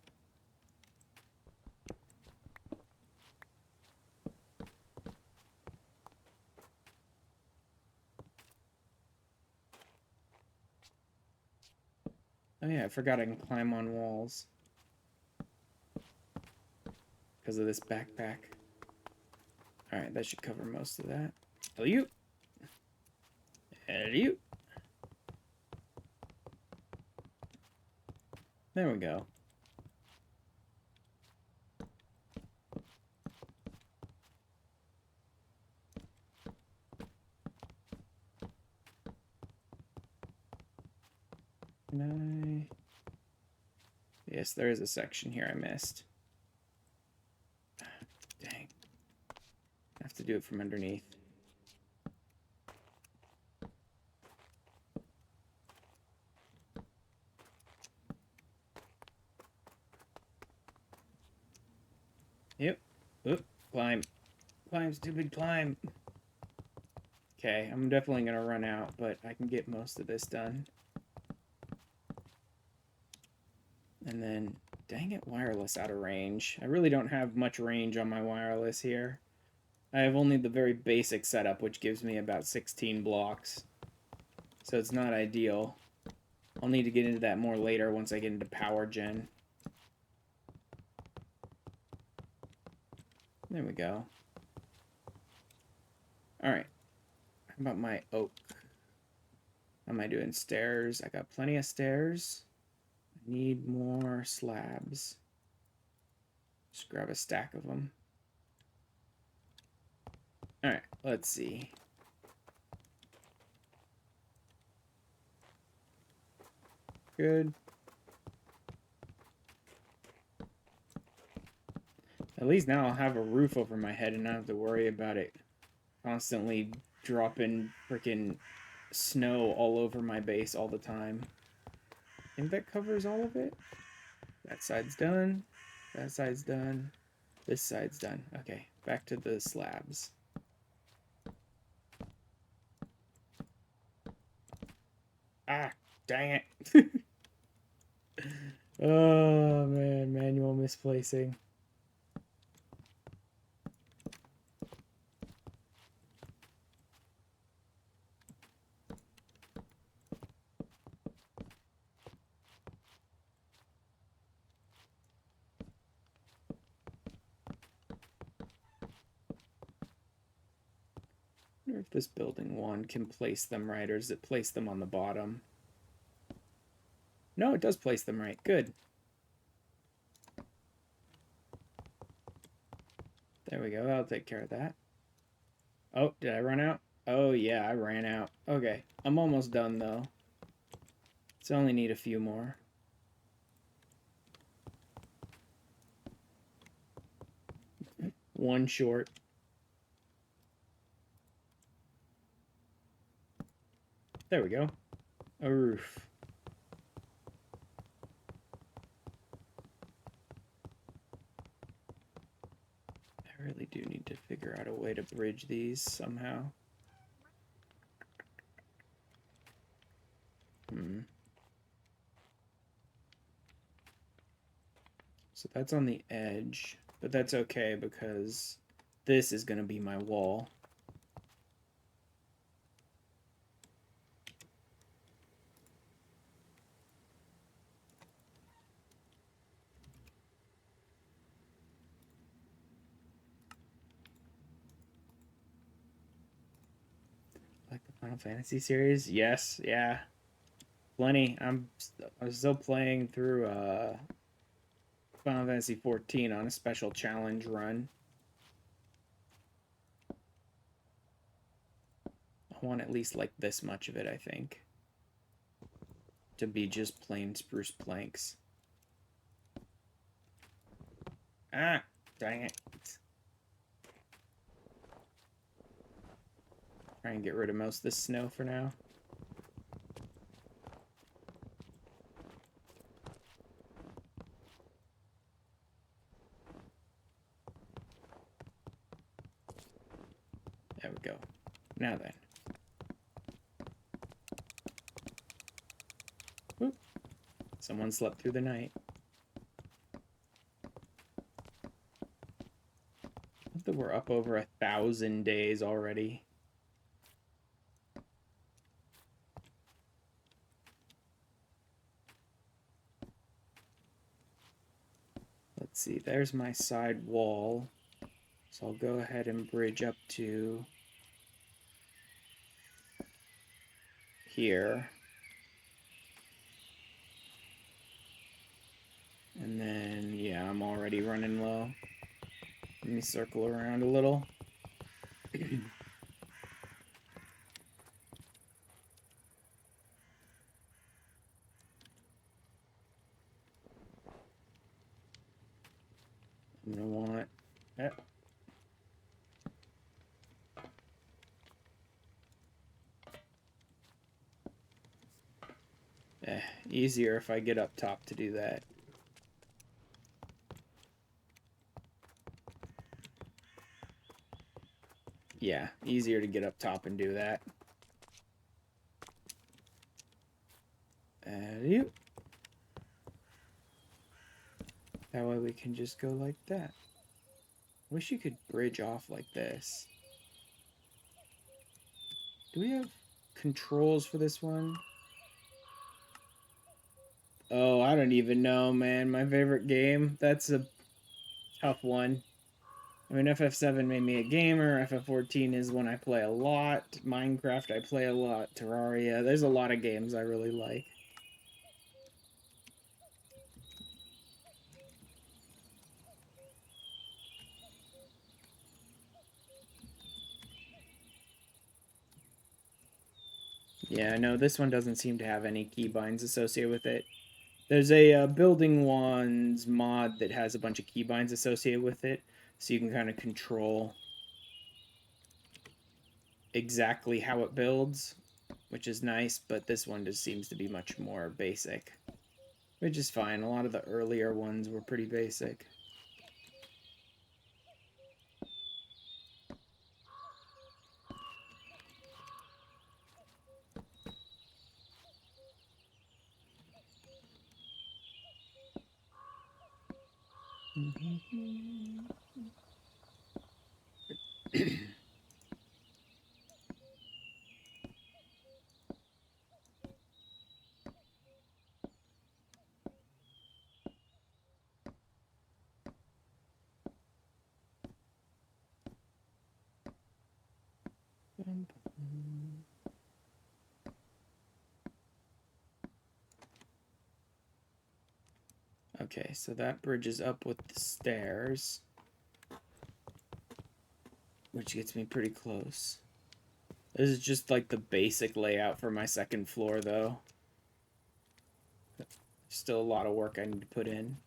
Oh yeah, I forgot I can climb on walls. Because of this backpack. Alright, that should cover most of that. Hello. Hello. There we go. Can I... Yes, there is a section here I missed. Dang. I have to do it from underneath. Yep. Oop. Climb. Climb, stupid, climb. Okay, I'm definitely gonna run out, but I can get most of this done. And then, dang it, wireless out of range. I really don't have much range on my wireless here. I have only the very basic setup, which gives me about 16 blocks. So it's not ideal. I'll need to get into that more later once I get into power gen. There we go. Alright. How about my oak? How am I doing? Stairs. I got plenty of stairs. I need more slabs. Just grab a stack of them. Alright, let's see. Good. At least now I'll have a roof over my head and not have to worry about it constantly dropping freaking snow all over my base all the time. I think that covers all of it. That side's done. That side's done. This side's done. Okay, back to the slabs. Ah, dang it. Oh, man, manual misplacing. I wonder if this building one can place them right, or does it place them on the bottom? No, it does place them right. Good. There we go. That'll take care of that. Oh, did I run out? Oh, yeah, I ran out. Okay, I'm almost done, though. So I only need a few more. One short. There we go. A roof. I really do need to figure out a way to bridge these somehow. So that's on the edge, but that's okay because this is going to be my wall. Like the Final Fantasy series? Yes, yeah. Plenty. I'm still playing through Final Fantasy 14 on a special challenge run. I want at least like this much of it, I think. To be just plain spruce planks. Ah, dang it. Try and get rid of most of this snow for now. we go. Now then. Whoop. Someone slept through the night. I think we're up over 1,000 days already. Let's see, there's my side wall. So I'll go ahead and bridge up to here. And then, yeah, I'm already running low. Let me circle around a little. I'm gonna want... easier if I get up top to do that. Yeah, easier to get up top and do that. That way we can just go like that. Wish you could bridge off like this. Do we have controls for this one? Oh, I don't even know, man. My favorite game? That's a tough one. I mean, FF7 made me a gamer. FF14 is one I play a lot. Minecraft I play a lot. Terraria. There's a lot of games I really like. Yeah, no, this one doesn't seem to have any keybinds associated with it. There's a Building Wands mod that has a bunch of keybinds associated with it, so you can kind of control exactly how it builds, which is nice, but this one just seems to be much more basic, which is fine. A lot of the earlier ones were pretty basic. Okay, so that bridges up with the stairs, which gets me pretty close. This is just like the basic layout for my second floor, though. Still a lot of work I need to put in.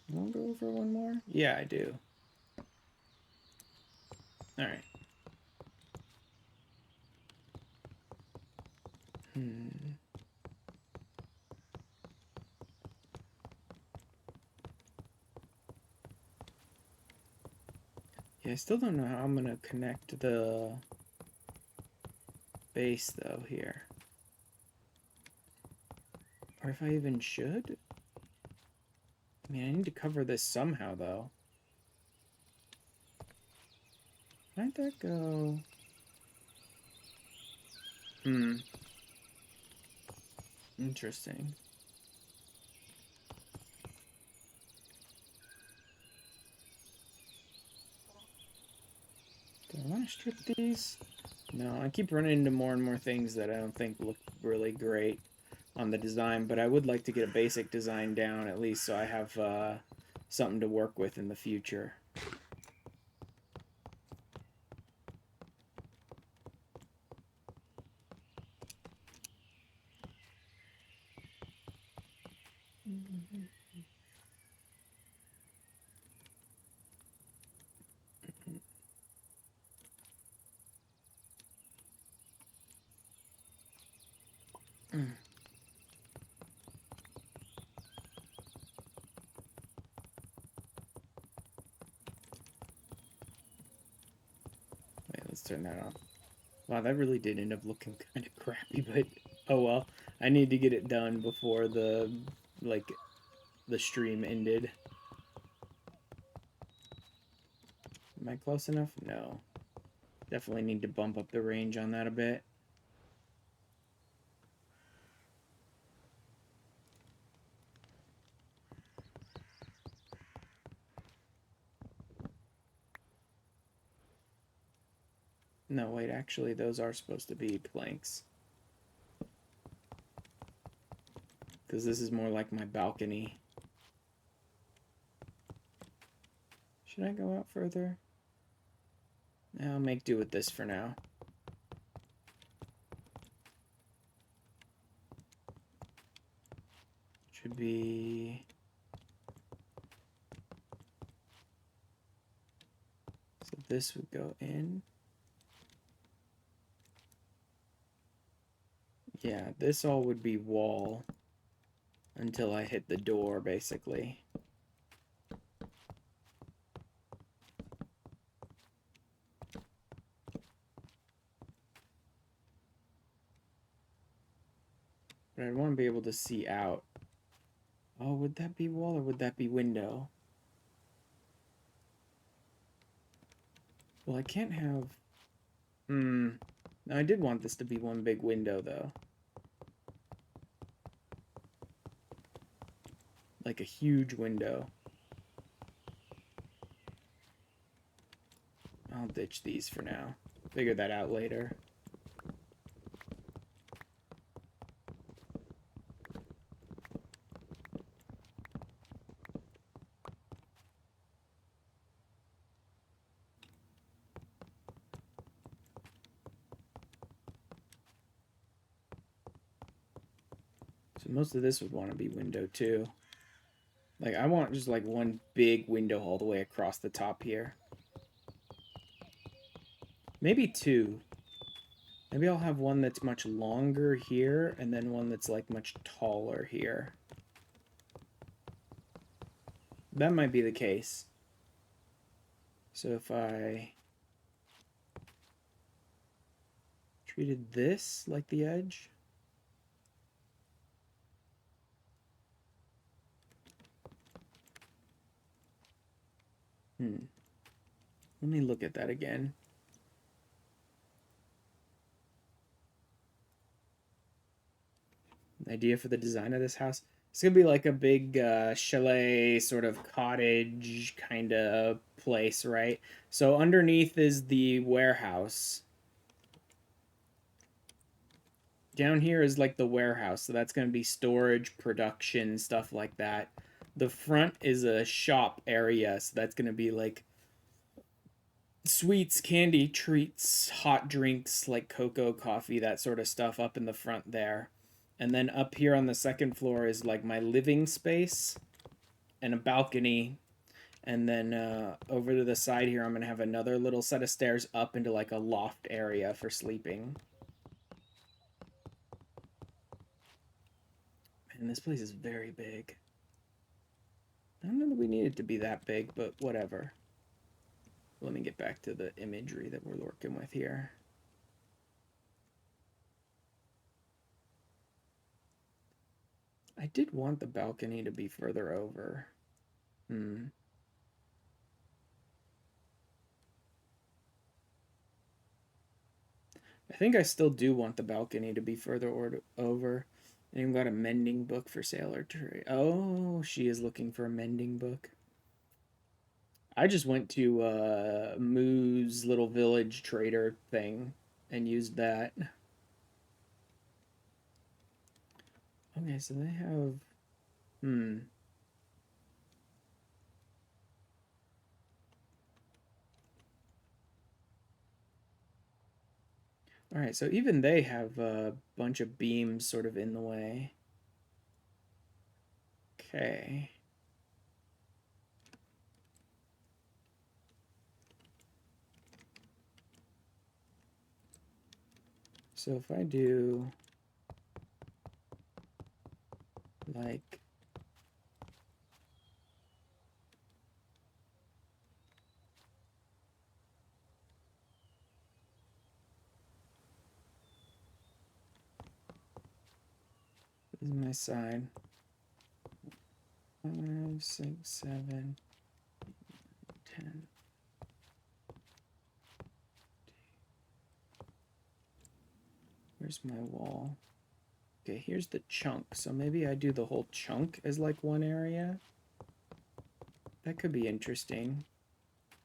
Want to go over one more? Yeah, I do. Alright. Yeah, I still don't know how I'm gonna connect the base, though, here. Or if I even should? I mean, I need to cover this somehow, though. Might that go... Interesting. Do I want to strip these? No, I keep running into more and more things that I don't think look really great on the design, but I would like to get a basic design down at least so I have something to work with in the future. turn that off. Wow, that really did end up looking kind of crappy, but oh well. I need to get it done before the stream ended. Am I close enough? No. Definitely need to bump up the range on that a bit. No, wait, actually, those are supposed to be planks. Because this is more like my balcony. Should I go out further? I'll make do with this for now. Should be... So this would go in. Yeah, this all would be wall until I hit the door, basically. But I'd want to be able to see out. Oh, would that be wall or would that be window? Well, I can't have... No, I did want this to be one big window, though. Like a huge window. I'll ditch these for now. Figure that out later. So most of this would want to be window too. Like, I want just like one big window all the way across the top here. Maybe two. Maybe I'll have one that's much longer here, and then one that's like much taller here. That might be the case. So if I treated this like the edge. Let me look at that again. Idea for the design of this house. It's gonna be like a big chalet sort of cottage kind of place, right? So underneath is the warehouse. Down here is like the warehouse, so that's gonna be storage, production, stuff like that. The front is a shop area, so that's gonna be like sweets, candy, treats, hot drinks like cocoa, coffee, that sort of stuff up in the front there. And then up here on the second floor is like my living space and a balcony. And then over to the side here, I'm going to have another little set of stairs up into like a loft area for sleeping. Man, this place is very big. I don't know that we need it to be that big, but whatever. Let me get back to the imagery that we're working with here. I did want the balcony to be further over. I think I still do want the balcony to be further over. And you've got a mending book for sale or trade. Oh, she is looking for a mending book. I just went to Moo's little village trader thing and used that. Okay, so they have... Alright, so even they have a bunch of beams sort of in the way. Okay. So if I do like This is my side. 5, 6, 7, 10. Where's my wall? Okay, here's the chunk. So maybe I do the whole chunk as like one area. That could be interesting.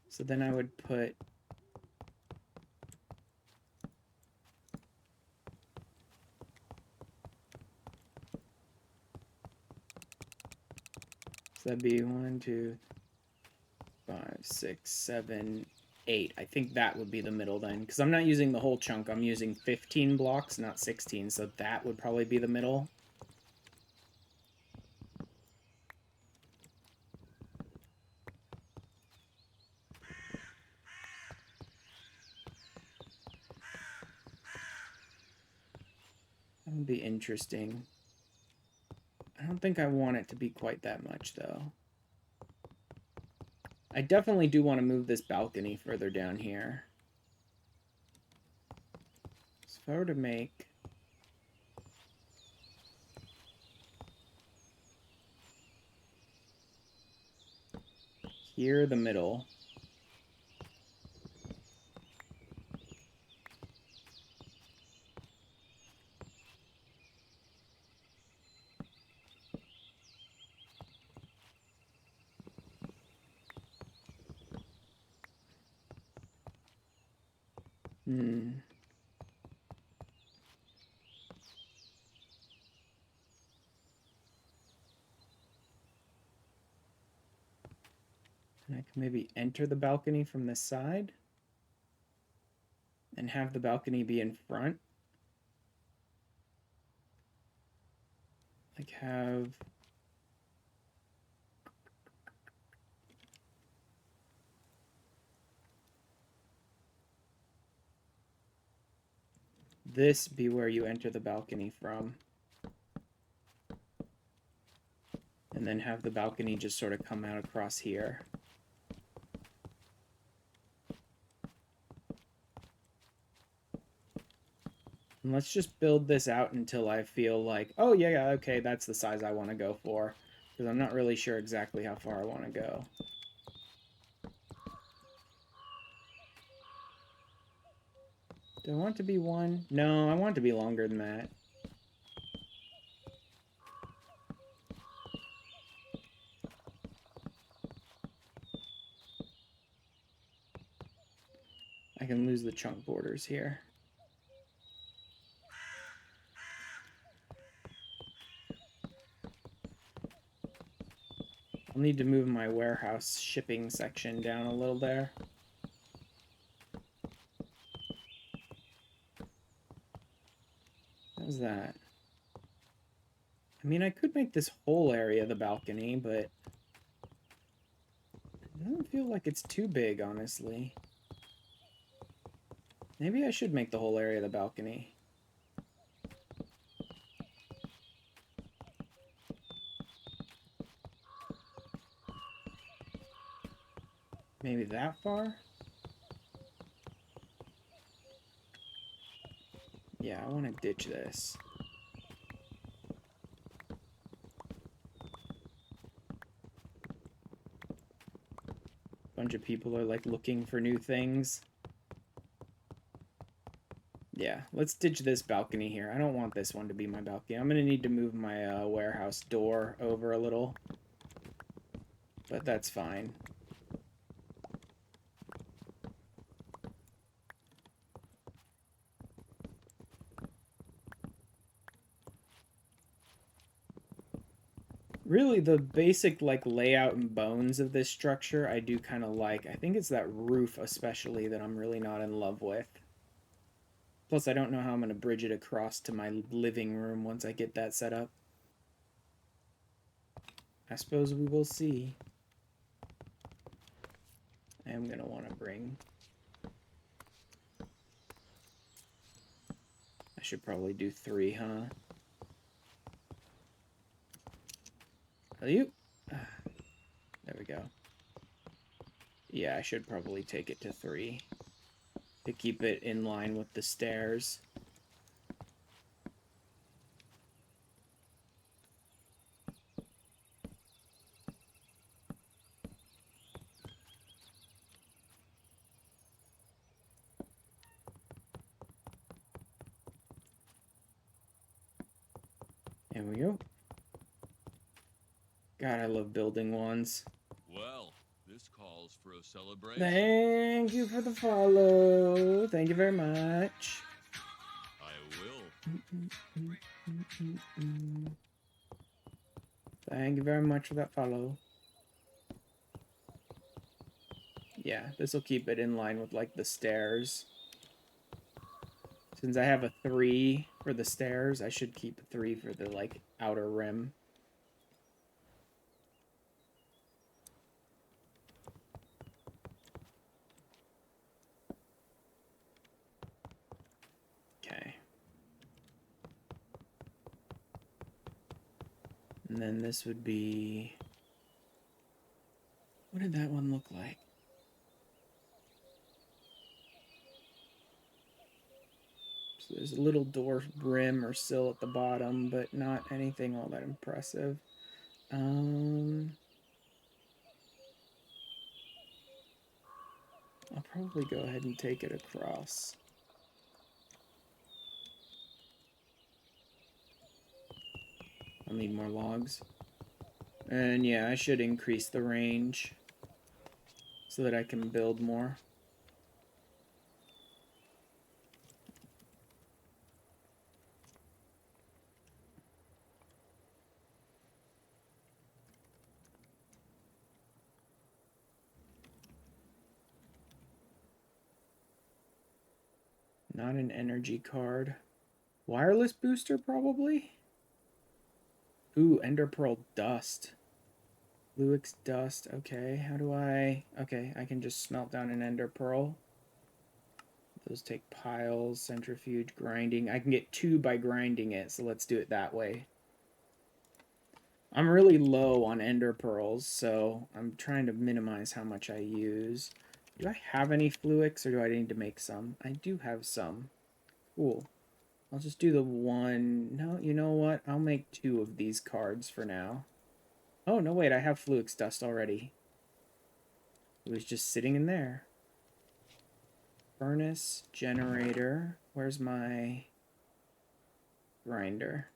So then I would put so that'd be 1, 2, 5, 6, 7, 8. I think that would be the middle then, because I'm not using the whole chunk. I'm using 15 blocks, not 16. So that would probably be the middle. That would be interesting. I don't think I want it to be quite that much, though. I definitely do want to move this balcony further down here. So if I were to make... here, the middle. And I can maybe enter the balcony from this side and have the balcony be in front. Like have... this be where you enter the balcony from. And then have the balcony just sort of come out across here. And let's just build this out until I feel like, oh yeah, okay, that's the size I want to go for. Because I'm not really sure exactly how far I want to go. Do I want it to be 1? No, I want it to be longer than that. I can lose the chunk borders here. I'll need to move my warehouse shipping section down a little there. How's that? I mean, I could make this whole area the balcony, but it doesn't feel like it's too big, honestly. Maybe I should make the whole area the balcony. Maybe that far? Yeah, I want to ditch this. Bunch of people are like looking for new things. Yeah, let's ditch this balcony here. I don't want this one to be my balcony. I'm gonna need to move my warehouse door over a little. But that's fine. Really, the basic like layout and bones of this structure I do kind of like. I think it's that roof especially that I'm really not in love with. Plus, I don't know how I'm going to bridge it across to my living room once I get that set up. I suppose we will see. I am going to want to bring... I should probably do 3, huh? There we go. Yeah, I should probably take it to 3 to keep it in line with the stairs. There we go. God, I love building ones. Well, this calls for a celebration. Thank you for the follow. Thank you very much. I will. Thank you very much for that follow. Yeah, this will keep it in line with like the stairs. Since I have a 3 for the stairs, I should keep a 3 for the like outer rim. Okay. And then this would be... What did that one look like? So there's a little dwarf rim or sill at the bottom, but not anything all that impressive. I'll probably go ahead and take it across. I'll need more logs. And yeah, I should increase the range so that I can build more. Not an energy card. Wireless booster, probably? Ooh, Ender Pearl dust. Fluix dust. Okay, how do I... Okay, I can just smelt down an Ender Pearl. Those take piles, centrifuge, grinding. I can get 2 by grinding it, so let's do it that way. I'm really low on Ender Pearls, so I'm trying to minimize how much I use. Do I have any Fluix, or do I need to make some? I do have some. Cool. I'll just do the 1. No, you know what? I'll make 2 of these cards for now. Oh, no, wait. I have Fluix dust already. It was just sitting in there. Furnace, generator. Where's my grinder?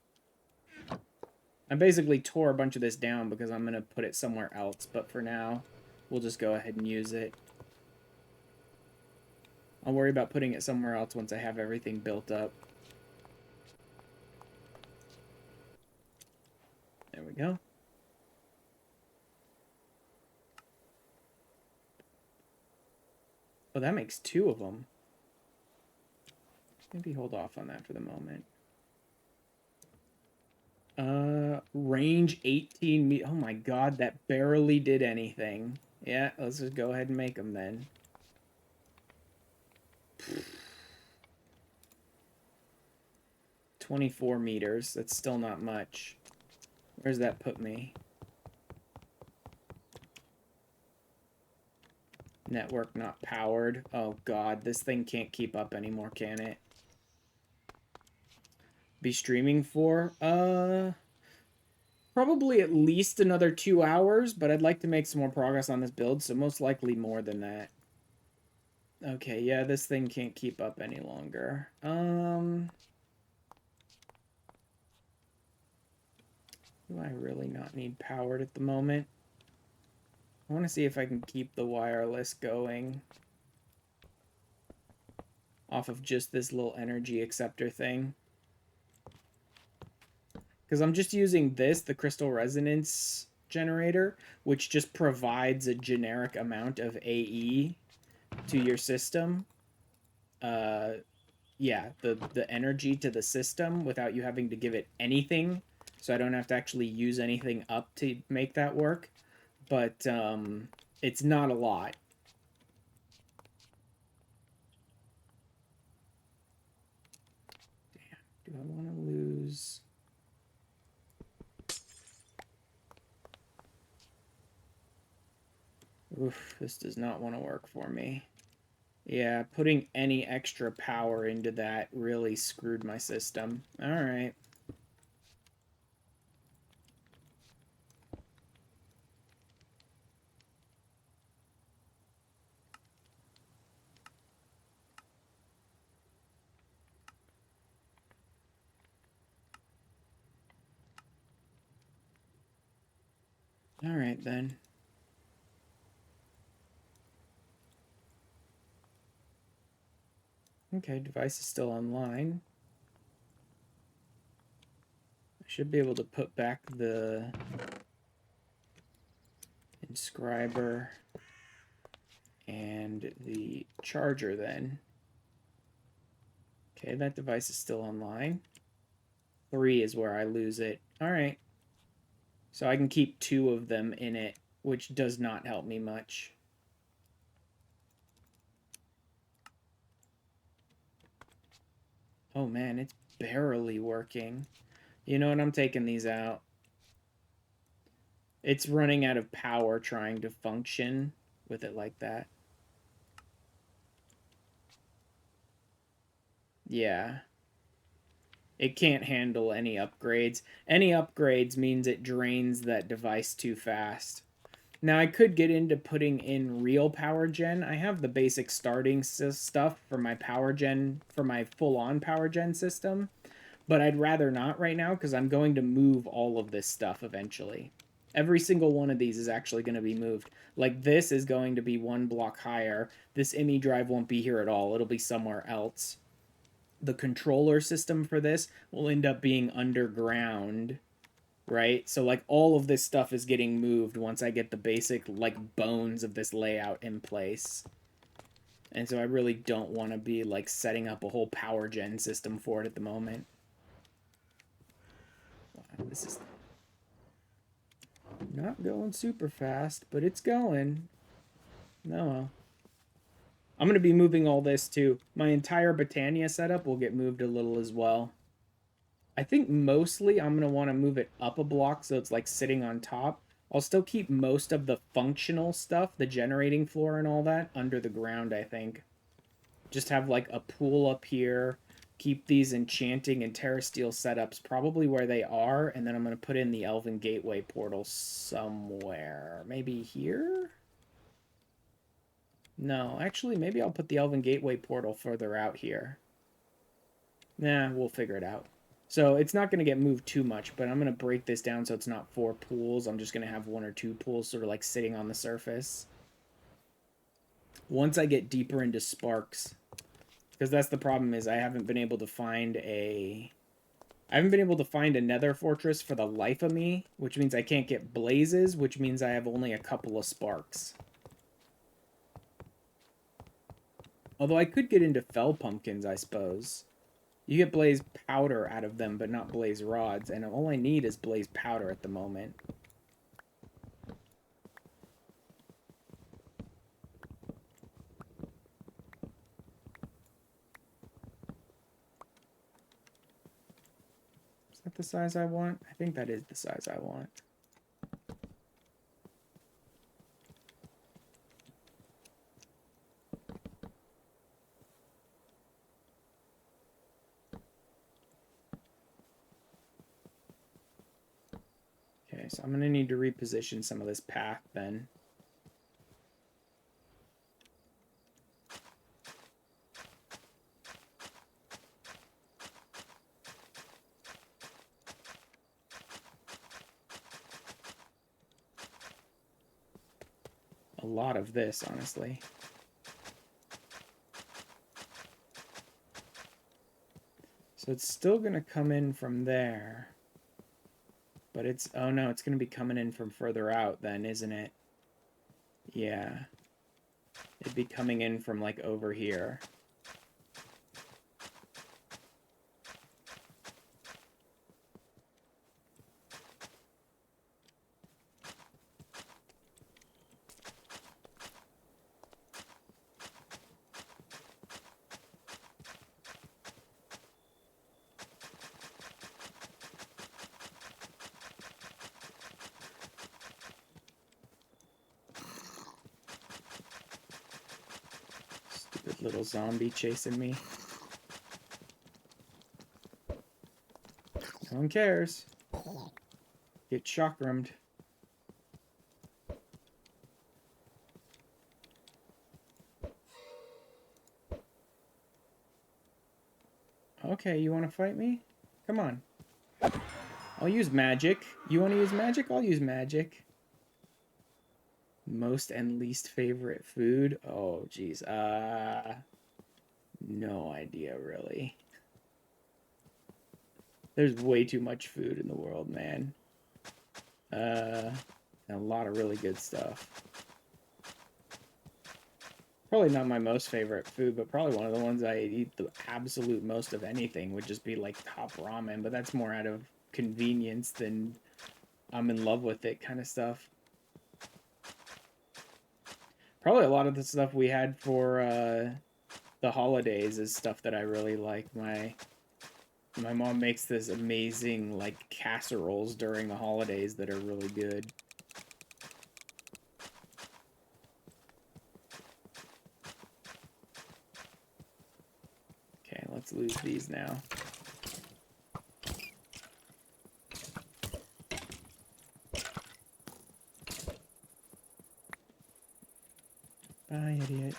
I basically tore a bunch of this down because I'm going to put it somewhere else. But for now, we'll just go ahead and use it. I'll worry about putting it somewhere else once I have everything built up. There we go. Oh, that makes 2 of them. Maybe hold off on that for the moment. Range 18 meters. Oh my god, that barely did anything. Yeah, let's just go ahead and make them then. $24 meters. That's still not much. Where's that put me? Network not powered. Oh god, this thing can't keep up anymore, can it? Be streaming for? Probably at least another 2 hours, but I'd like to make some more progress on this build, so most likely more than that. Okay, yeah, this thing can't keep up any longer. Do I really not need powered at the moment? I want to see if I can keep the wireless going off of just this little energy acceptor thing. Because I'm just using this, the crystal resonance generator, which just provides a generic amount of AE to your system. Yeah, the energy to the system without you having to give it anything. So I don't have to actually use anything up to make that work. But it's not a lot. Damn, do I want to lose... Oof, this does not want to work for me. Yeah, putting any extra power into that really screwed my system. Alright. Alright then. Okay, device is still online. I should be able to put back the inscriber and the charger then. Okay, that device is still online. 3 is where I lose it. Alright. So I can keep 2 of them in it, which does not help me much. Oh man, it's barely working. You know what? I'm taking these out. It's running out of power trying to function with it like that. Yeah. It can't handle any upgrades. Any upgrades means it drains that device too fast. Now, I could get into putting in real power gen. I have the basic starting stuff for my power gen, for my full-on power gen system. But I'd rather not right now because I'm going to move all of this stuff eventually. Every single one of these is actually going to be moved. Like this is going to be 1 block higher. This IME drive won't be here at all. It'll be somewhere else. The controller system for this will end up being underground, right? So like all of this stuff is getting moved once I get the basic like bones of this layout in place. And so I really don't want to be like setting up a whole power gen system for it at the moment. Wow, this is not going super fast, but it's going. No. I'm going to be moving all this too. My entire Britannia setup will get moved a little as well. I think mostly I'm going to want to move it up a block so it's like sitting on top. I'll still keep most of the functional stuff, the generating floor and all that, under the ground, I think. Just have like a pool up here. Keep these enchanting and terrasteel setups probably where they are, and then I'm going to put in the Elven Gateway portal somewhere. Maybe here? No, actually, maybe I'll put the Elven Gateway portal further out here. Nah, we'll figure it out. So it's not going to get moved too much, but I'm going to break this down so it's not 4 pools. I'm just going to have 1 or 2 pools sort of like sitting on the surface. Once I get deeper into sparks, because that's the problem is I haven't been able to find a... I haven't been able to find a nether fortress for the life of me, which means I can't get blazes, which means I have only a couple of sparks. Although I could get into fell pumpkins, I suppose. You get blaze powder out of them, but not blaze rods, and all I need is blaze powder at the moment. Is that the size I want? I think that is the size I want. Okay, so I'm going to need to reposition some of this path then. A lot of this, honestly. So it's still going to come in from there. But it's... Oh no, it's going to be coming in from further out then, isn't it? Yeah. It'd be coming in from like over here. Little zombie chasing me. No one cares. Get chakrammed. Okay, you want to fight me? Come on. I'll use magic. You want to use magic? I'll use magic. Most and least favorite food? Oh, geez. No idea, really. There's way too much food in the world, man. A lot of really good stuff. Probably not my most favorite food, but probably one of the ones I eat the absolute most of anything would just be like top ramen, but that's more out of convenience than I'm in love with it kind of stuff. Probably a lot of the stuff we had for the holidays is stuff that I really like. My mom makes this amazing like casseroles during the holidays that are really good. Okay, let's lose these now. Bye, idiot.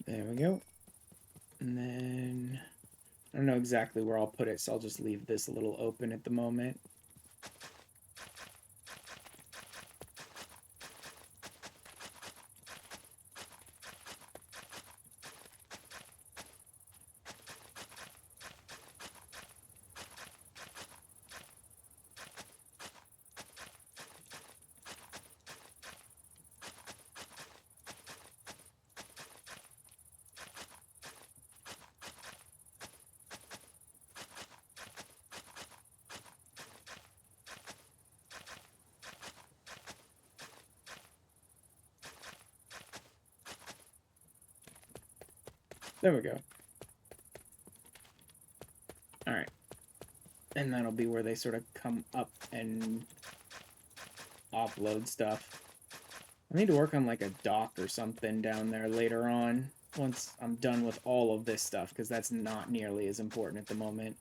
There we go. And then I don't know exactly where I'll put it, so I'll just leave this a little open at the moment. There we go. Alright. And that'll be where they sort of come up and offload stuff. I need to work on like a dock or something down there later on, once I'm done with all of this stuff, because that's not nearly as important at the moment.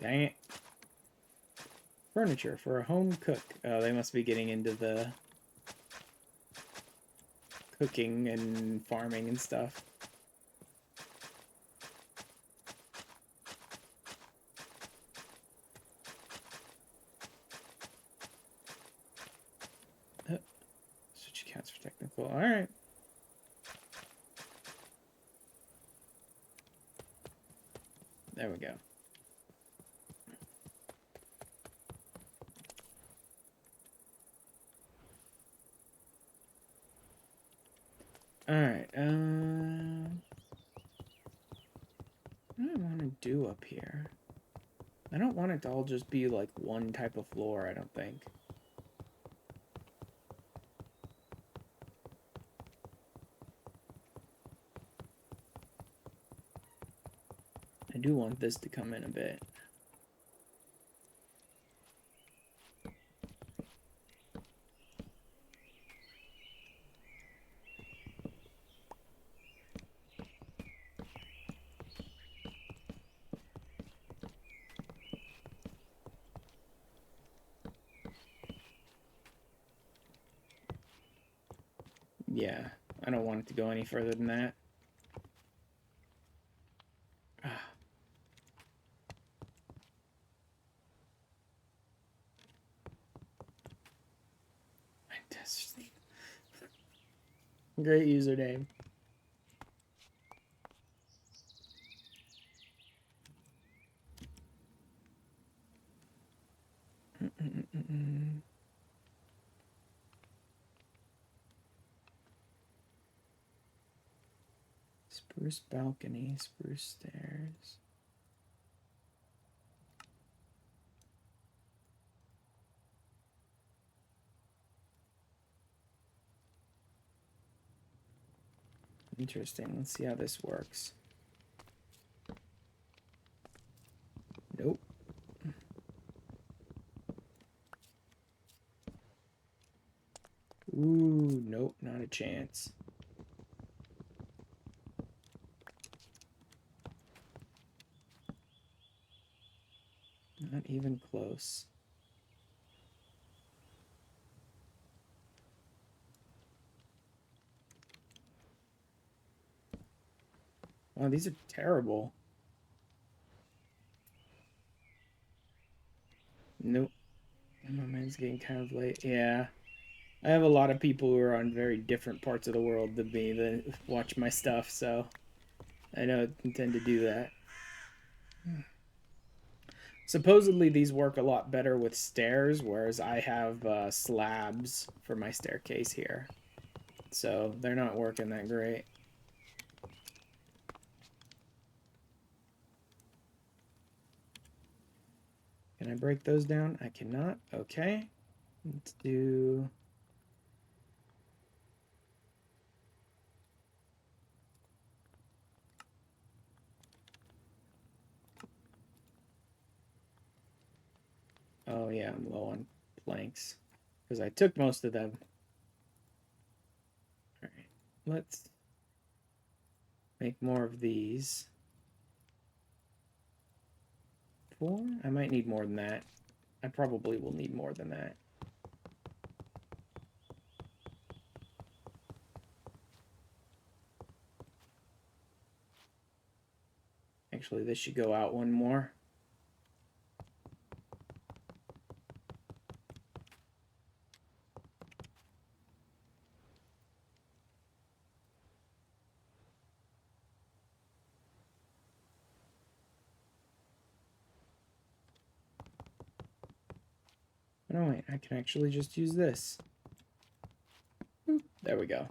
Dang it. Furniture for a home cook. Oh, they must be getting into the cooking and farming and stuff. Switch accounts for technical. Alright. There we go. Alright, what do I want to do up here? I don't want it to all just be like one type of floor, I don't think. I do want this to come in a bit. Yeah, I don't want it to go any further than that. Great username. Spruce balcony, spruce stairs. Interesting. Let's see how this works. Nope. Ooh, nope, not a chance. Not even close. Wow, these are terrible. Nope. My man's getting kind of late. Yeah. I have a lot of people who are on very different parts of the world than me that watch my stuff, so I don't intend to do that. Supposedly these work a lot better with stairs, whereas I have slabs for my staircase here. So they're not working that great. Can I break those down? I cannot. Okay. Let's do... Oh yeah, I'm low on planks. Because I took most of them. Alright, let's make more of these. 4? I might need more than that. I probably will need more than that. Actually, this should go out one more. Oh wait, I can actually just use this. There we go.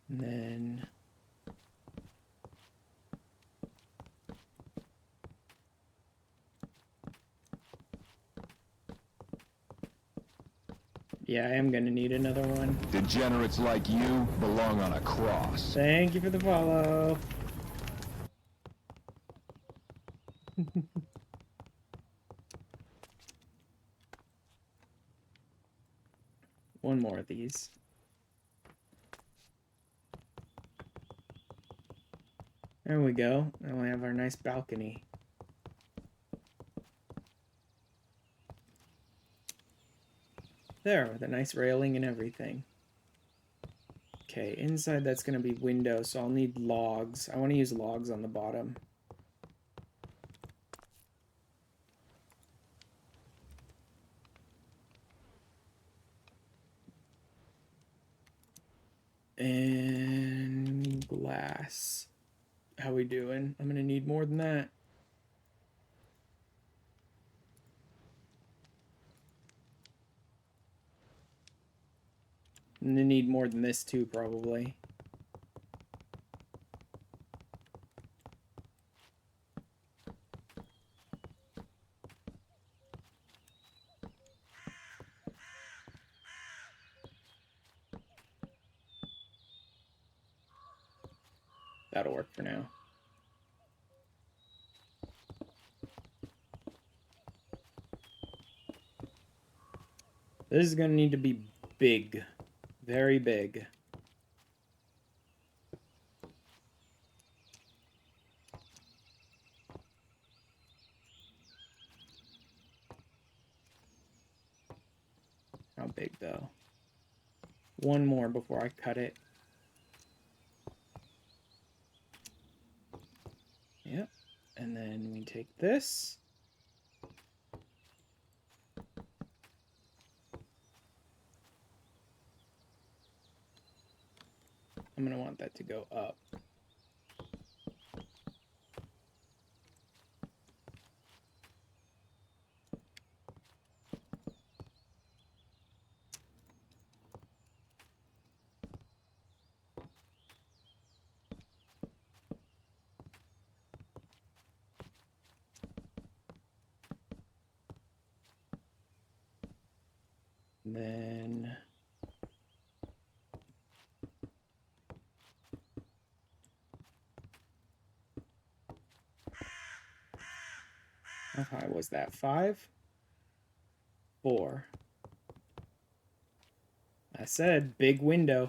And then... yeah, I am gonna need another one. Degenerates like you belong on a cross. Thank you for the follow. One more of these. There we go. Now we have our nice balcony. There, with a nice railing and everything. Okay, inside that's going to be windows, so I'll need logs. I want to use logs on the bottom. And glass. How we doing? I'm going to need more than that. I'm going to need more than this too, probably. That'll work for now. This is going to need to be big. Very big. How big, though? One more before I cut it. Yep. And then we take this. I'm going to want that to go up. Then how high was that? 5? 4. I said big window.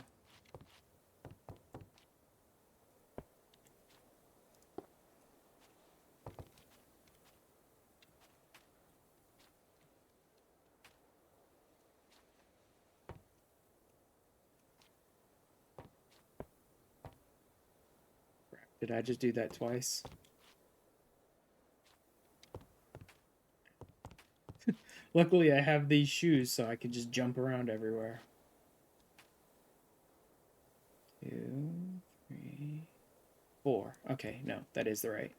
Did I just do that twice? Luckily, I have these shoes, so I can just jump around everywhere. 2, 3, 4. Okay, no, that is the right.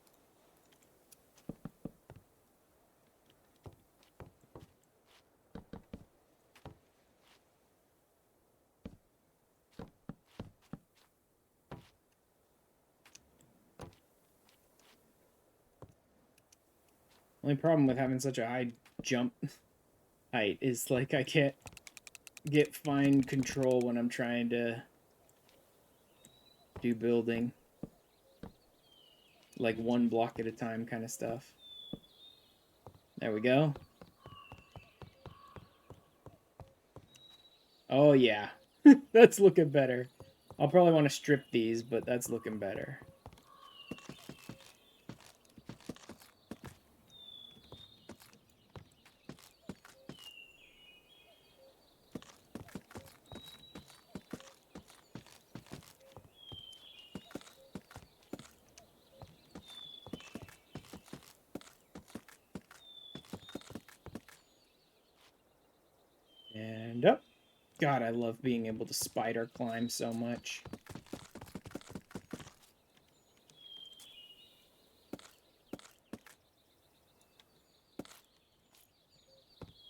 Only problem with having such a high jump height is, like, I can't get fine control when I'm trying to do building. Like, one block at a time kind of stuff. There we go. Oh, yeah. That's looking better. I'll probably want to strip these, but that's looking better. And up. God, I love being able to spider climb so much.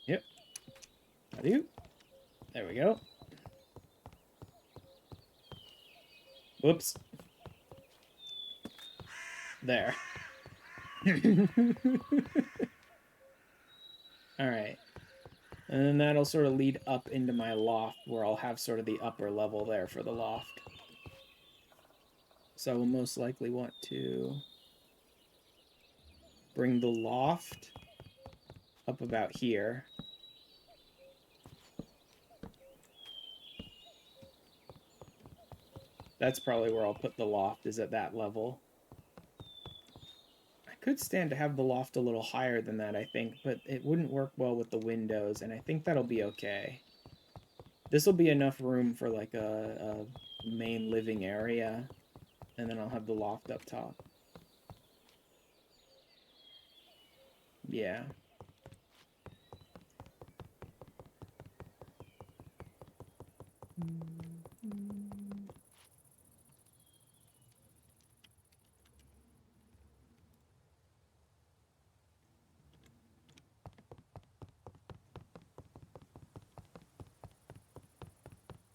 Yep. I do. There we go. Whoops. There. Alright. And then that'll sort of lead up into my loft, where I'll have sort of the upper level there for the loft. So I will most likely want to bring the loft up about here. That's probably where I'll put the loft, is at that level. I could stand to have the loft a little higher than that, I think, but it wouldn't work well with the windows, and I think that'll be okay. This will be enough room for, like, a main living area, and then I'll have the loft up top. Yeah.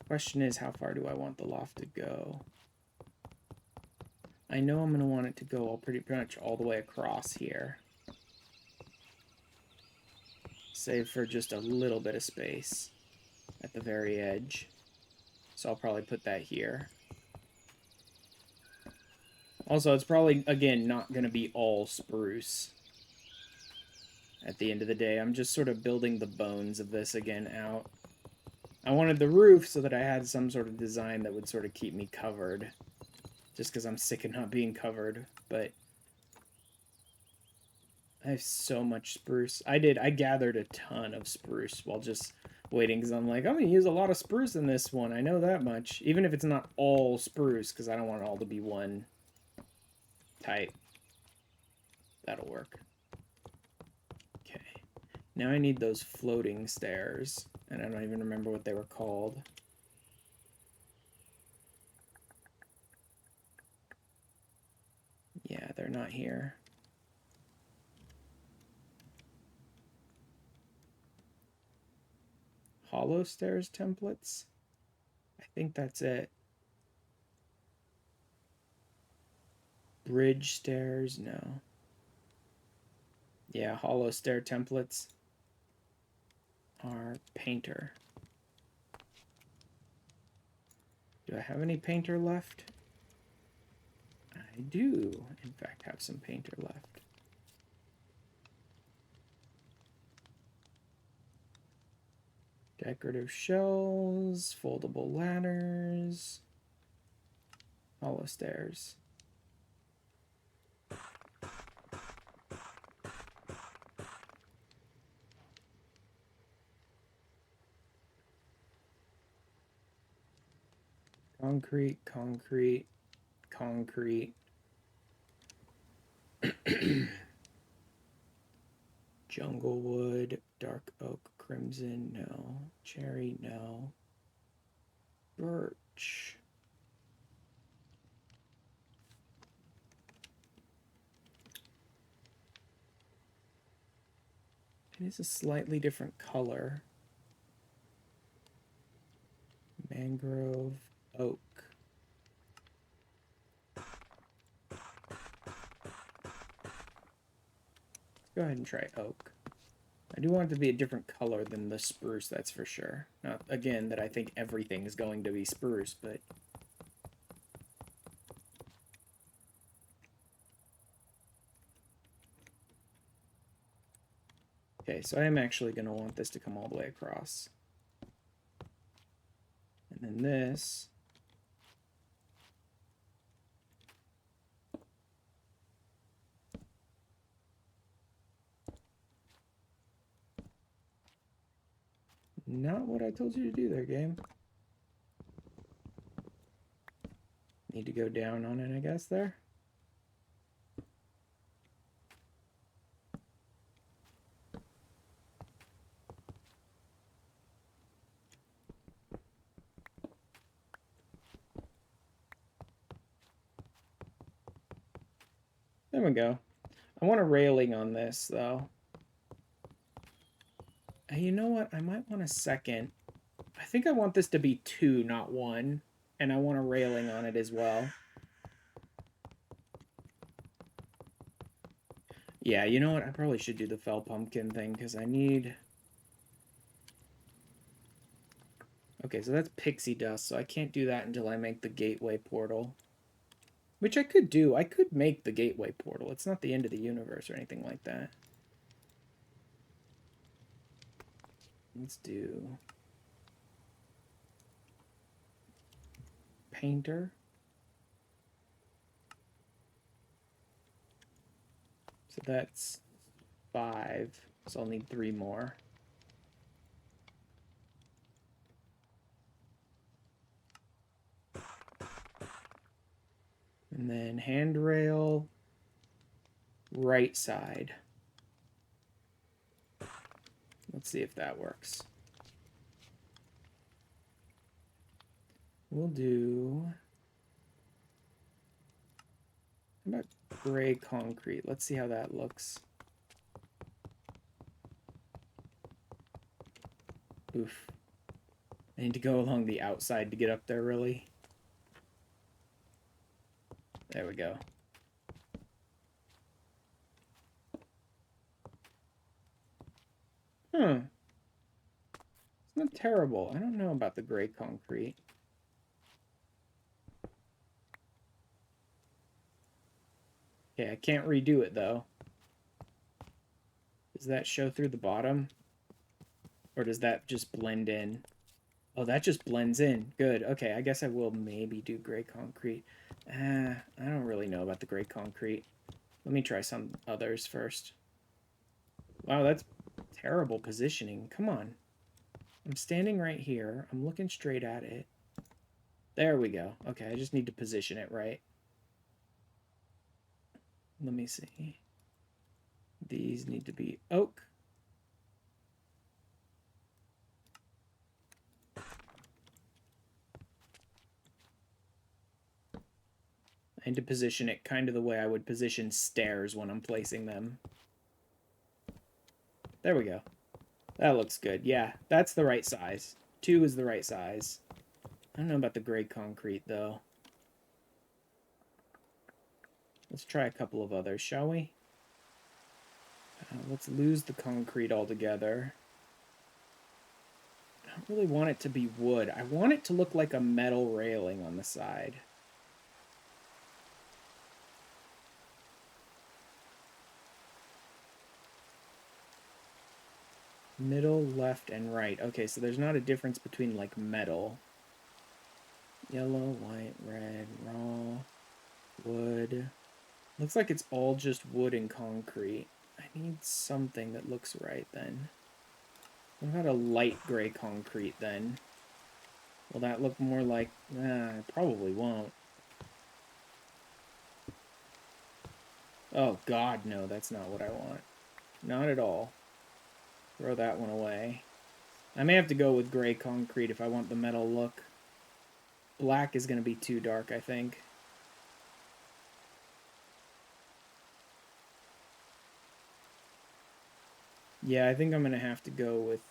Question is, how far do I want the loft to go? I know I'm going to want it to go pretty much all the way across here. Save for just a little bit of space at the very edge. So I'll probably put that here. Also, it's probably, again, not going to be all spruce. At the end of the day, I'm just sort of building the bones of this again out. I wanted the roof so that I had some sort of design that would sort of keep me covered. Just because I'm sick of not being covered, but I have so much spruce. I gathered a ton of spruce while just waiting, because I'm like, I'm going to use a lot of spruce in this one. I know that much. Even if it's not all spruce, because I don't want it all to be one type. That'll work. Okay. Now I need those floating stairs, and I don't even remember what they were called. Yeah, they're not here. Hollow stairs templates? I think that's it. Bridge stairs? No. Yeah, hollow stair templates are painter. Do I have any painter left? I do, in fact, have some painter left. Decorative shells, foldable ladders, hollow stairs. Concrete, concrete, concrete. Jungle wood, dark oak, crimson, no. Cherry, no. Birch. It is a slightly different color. Mangrove, oak. Go ahead and try oak. I do want it to be a different color than the spruce, that's for sure. Not, again, that I think everything is going to be spruce, but... Okay, so I am actually going to want this to come all the way across. And then this... Not what I told you to do there, game. Need to go down on it, I guess, there. There we go. I want a railing on this, though. You know what? I might want a second. I think I want this to be 2, not 1. And I want a railing on it as well. Yeah, you know what? I probably should do the fell pumpkin thing, because I need... Okay, so that's pixie dust, so I can't do that until I make the gateway portal. Which I could do. I could make the gateway portal. It's not the end of the universe or anything like that. Let's do... Painter. So that's 5. So I'll need 3 more. And then handrail, right side. Let's see if that works. We'll do... How about gray concrete? Let's see how that looks. Oof. I need to go along the outside to get up there, really. There we go. Huh. It's not terrible. I don't know about the gray concrete. Okay, I can't redo it, though. Does that show through the bottom? Or does that just blend in? Oh, that just blends in. Good. Okay, I guess I will maybe do gray concrete. I don't really know about the gray concrete. Let me try some others first. Wow, that's terrible positioning. Come on. I'm standing right here. I'm looking straight at it. There we go. Okay, I just need to position it right. Let me see. These need to be oak. I need to position it kind of the way I would position stairs when I'm placing them. There we go. That looks good. Yeah, that's the right size. 2 is the right size. I don't know about the gray concrete, though. Let's try a couple of others, shall we? Let's lose the concrete altogether. I don't really want it to be wood. I want it to look like a metal railing on the side. Middle, left, and right. Okay, so there's not a difference between, like, metal. Yellow, white, red, raw, wood. Looks like it's all just wood and concrete. I need something that looks right, then. What about a light gray concrete, then? Will that look more like... it probably won't. Oh, God, no, that's not what I want. Not at all. Throw that one away. I may have to go with gray concrete if I want the metal look. Black is going to be too dark, I think. Yeah, I think I'm going to have to go with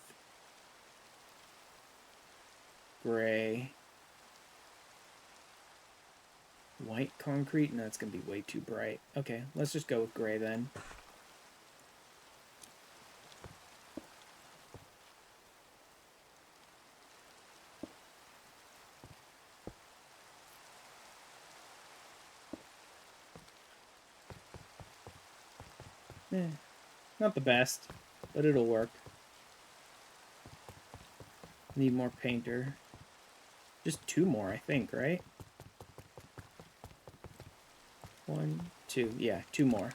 gray. White concrete? No, it's going to be way too bright. Okay, let's just go with gray then. Not the best, but it'll work. Need more painter. Just 2 more, I think, right? 1, 2. Yeah, 2 more.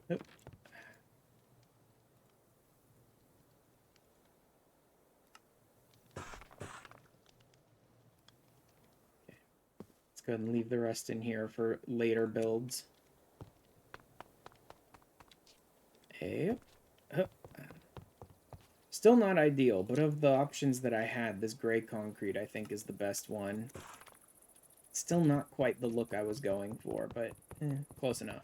Nope. Let's go ahead and leave the rest in here for later builds. Yep. Still not ideal, but of the options that I had, this gray concrete I think is the best one. Still not quite the look I was going for, but close enough.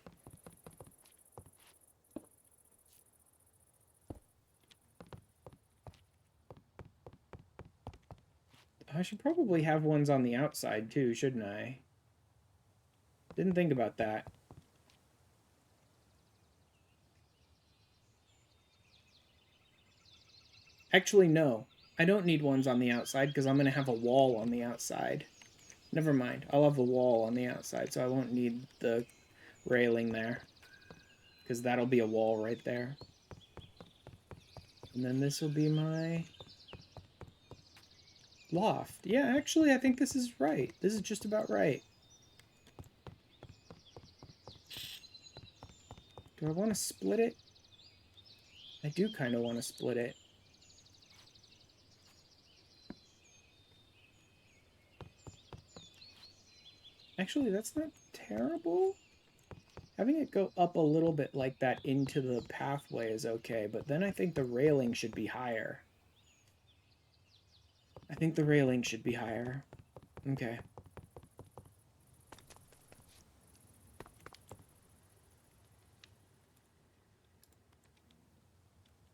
I should probably have ones on the outside too, shouldn't I? Didn't think about that. Actually, no. I don't need ones on the outside because I'm going to have a wall on the outside. Never mind. I'll have the wall on the outside, so I won't need the railing there. Because that'll be a wall right there. And then this will be my loft. Yeah, actually, I think this is right. This is just about right. Do I want to split it? I do kind of want to split it. Actually, that's not terrible. Having it go up a little bit like that into the pathway is okay, but then I think the railing should be higher. I think the railing should be higher. Okay.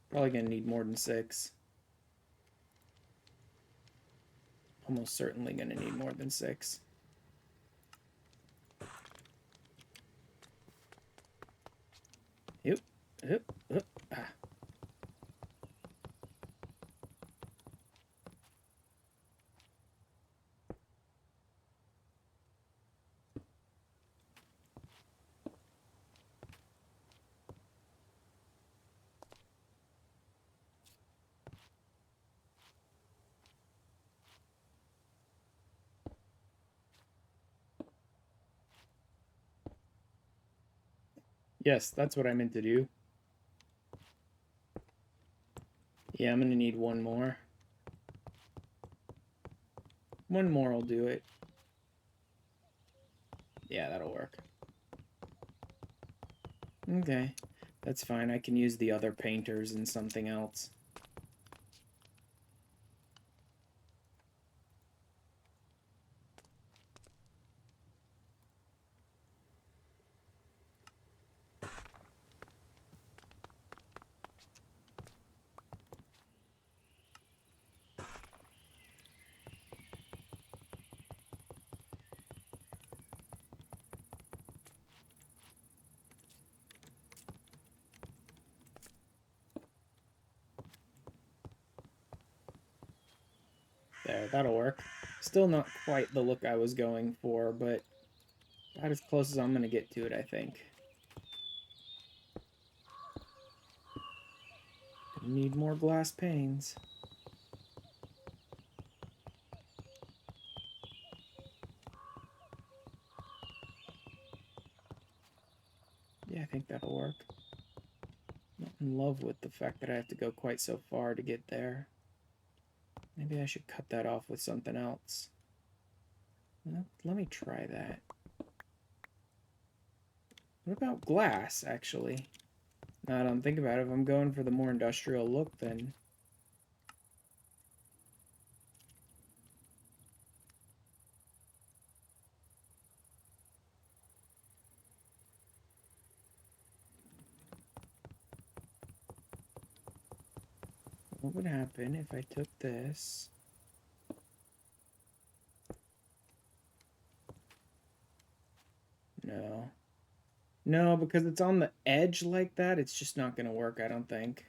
Probably gonna need more than 6. Almost certainly gonna need more than 6. Yep. Yep. Yep. Ah. Yes, that's what I meant to do. Yeah, I'm gonna need one more. One more will do it. Yeah, that'll work. Okay, that's fine. I can use the other painters in something else. There, that'll work. Still not quite the look I was going for, but about as close as I'm gonna get to it, I think. Need more glass panes. Yeah, I think that'll work. Not in love with the fact that I have to go quite so far to get there. Maybe I should cut that off with something else. Well, let me try that. What about glass, actually? Now I don't think about it. If I'm going for the more industrial look, then... what would happen if I took this... No. No, because it's on the edge like that, it's just not going to work, I don't think.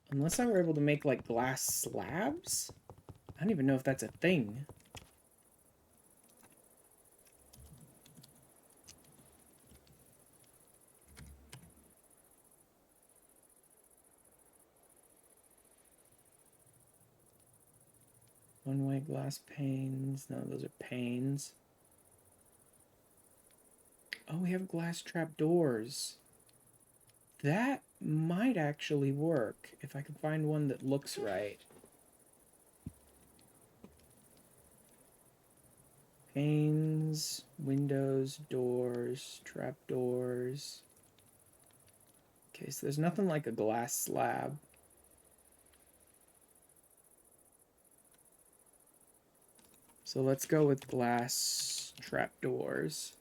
Unless I were able to make, like, glass slabs? I don't even know if that's a thing. One-way glass panes. No, those are panes. Oh, we have glass trapdoors. That might actually work if I could find one that looks right. Panes, windows, doors, trapdoors. Okay, so there's nothing like a glass slab. So let's go with glass trapdoors.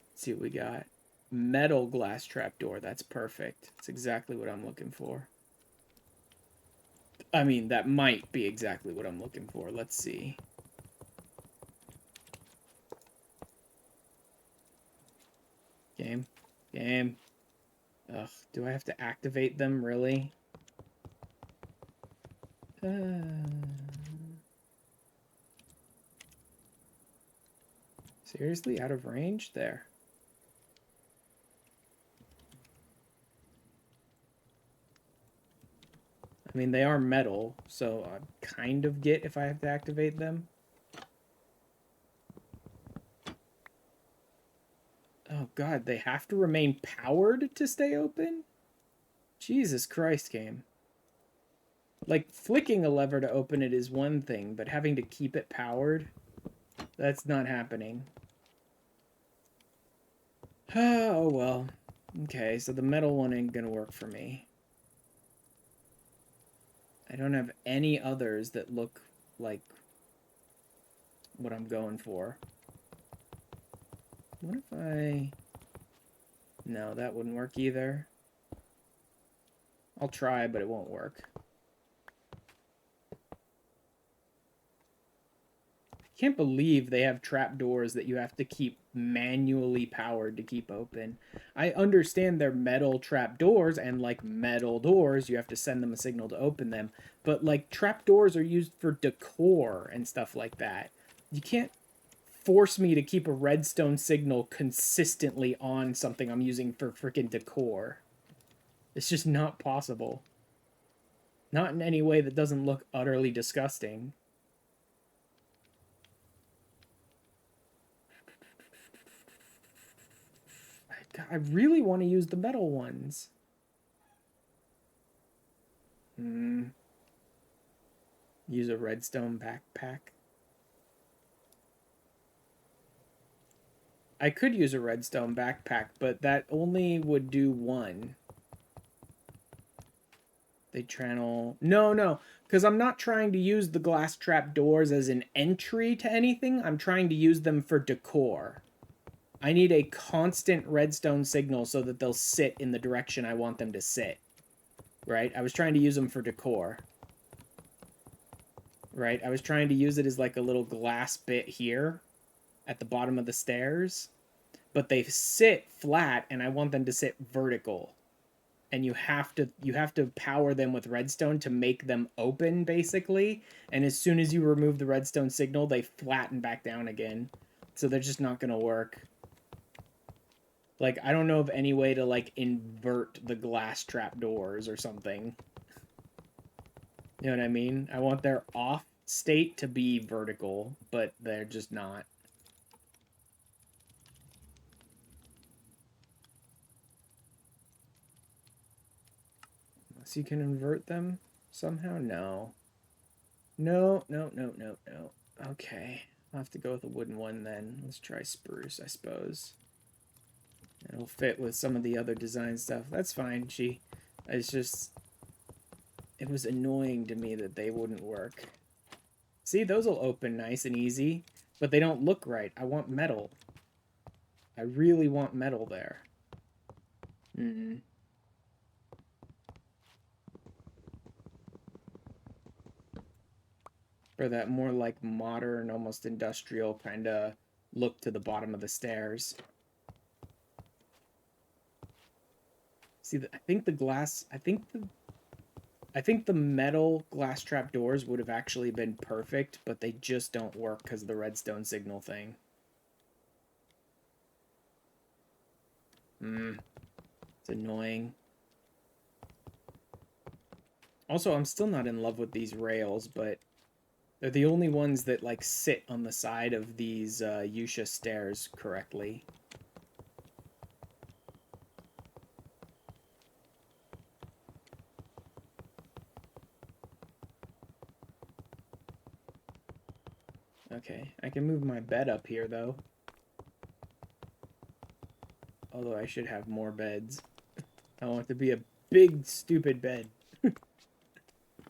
Let's see what we got. Metal glass trapdoor. That's perfect. That's exactly what I'm looking for. I mean, that might be exactly what I'm looking for. Let's see. Game. Game. Ugh, do I have to activate them, really? Seriously? Out of range? There. I mean, they are metal, so I kind of get if I have to activate them. Oh god, they have to remain powered to stay open? Jesus Christ, game. Like, flicking a lever to open it is one thing, but having to keep it powered? That's not happening. Oh, well. Okay, so the metal one ain't gonna work for me. I don't have any others that look like what I'm going for. What if I... No, that wouldn't work either. I'll try, but it won't work. I can't believe they have trapdoors that you have to keep manually powered to keep open. I understand they're metal trapdoors, and like metal doors, you have to send them a signal to open them. But like trapdoors are used for decor and stuff like that. You can't force me to keep a redstone signal consistently on something I'm using for freaking decor. It's just not possible. Not in any way that doesn't look utterly disgusting. I really want to use the metal ones. Use a redstone backpack. I could use a redstone backpack, but that only would do one. They channel... No, because I'm not trying to use the glass trap doors as an entry to anything. I'm trying to use them for decor. I need a constant redstone signal so that they'll sit in the direction I want them to sit. Right? I was trying to use them for decor. Right? I was trying to use it as like a little glass bit here at the bottom of the stairs. But they sit flat, and I want them to sit vertical. And you have to power them with redstone to make them open, basically. And as soon as you remove the redstone signal, they flatten back down again. So they're just not going to work. Like, I don't know of any way to, like, invert the glass trap doors or something. You know what I mean? I want their off state to be vertical, but they're just not. So you can invert them somehow? No. No. Okay. I'll have to go with a wooden one then. Let's try spruce, I suppose. It'll fit with some of the other design stuff. That's fine. It's just... It was annoying to me that they wouldn't work. See, those will open nice and easy, but they don't look right. I want metal. I really want metal there. For that more like modern, almost industrial kind of look to the bottom of the stairs. See, I think the glass, I think the metal glass trap doors would have actually been perfect, but they just don't work because of the redstone signal thing. It's annoying. Also, I'm still not in love with these rails, but they're the only ones that, like, sit on the side of these Yusha stairs correctly. Okay, I can move my bed up here, though. Although I should have more beds. I want it to be a big, stupid bed.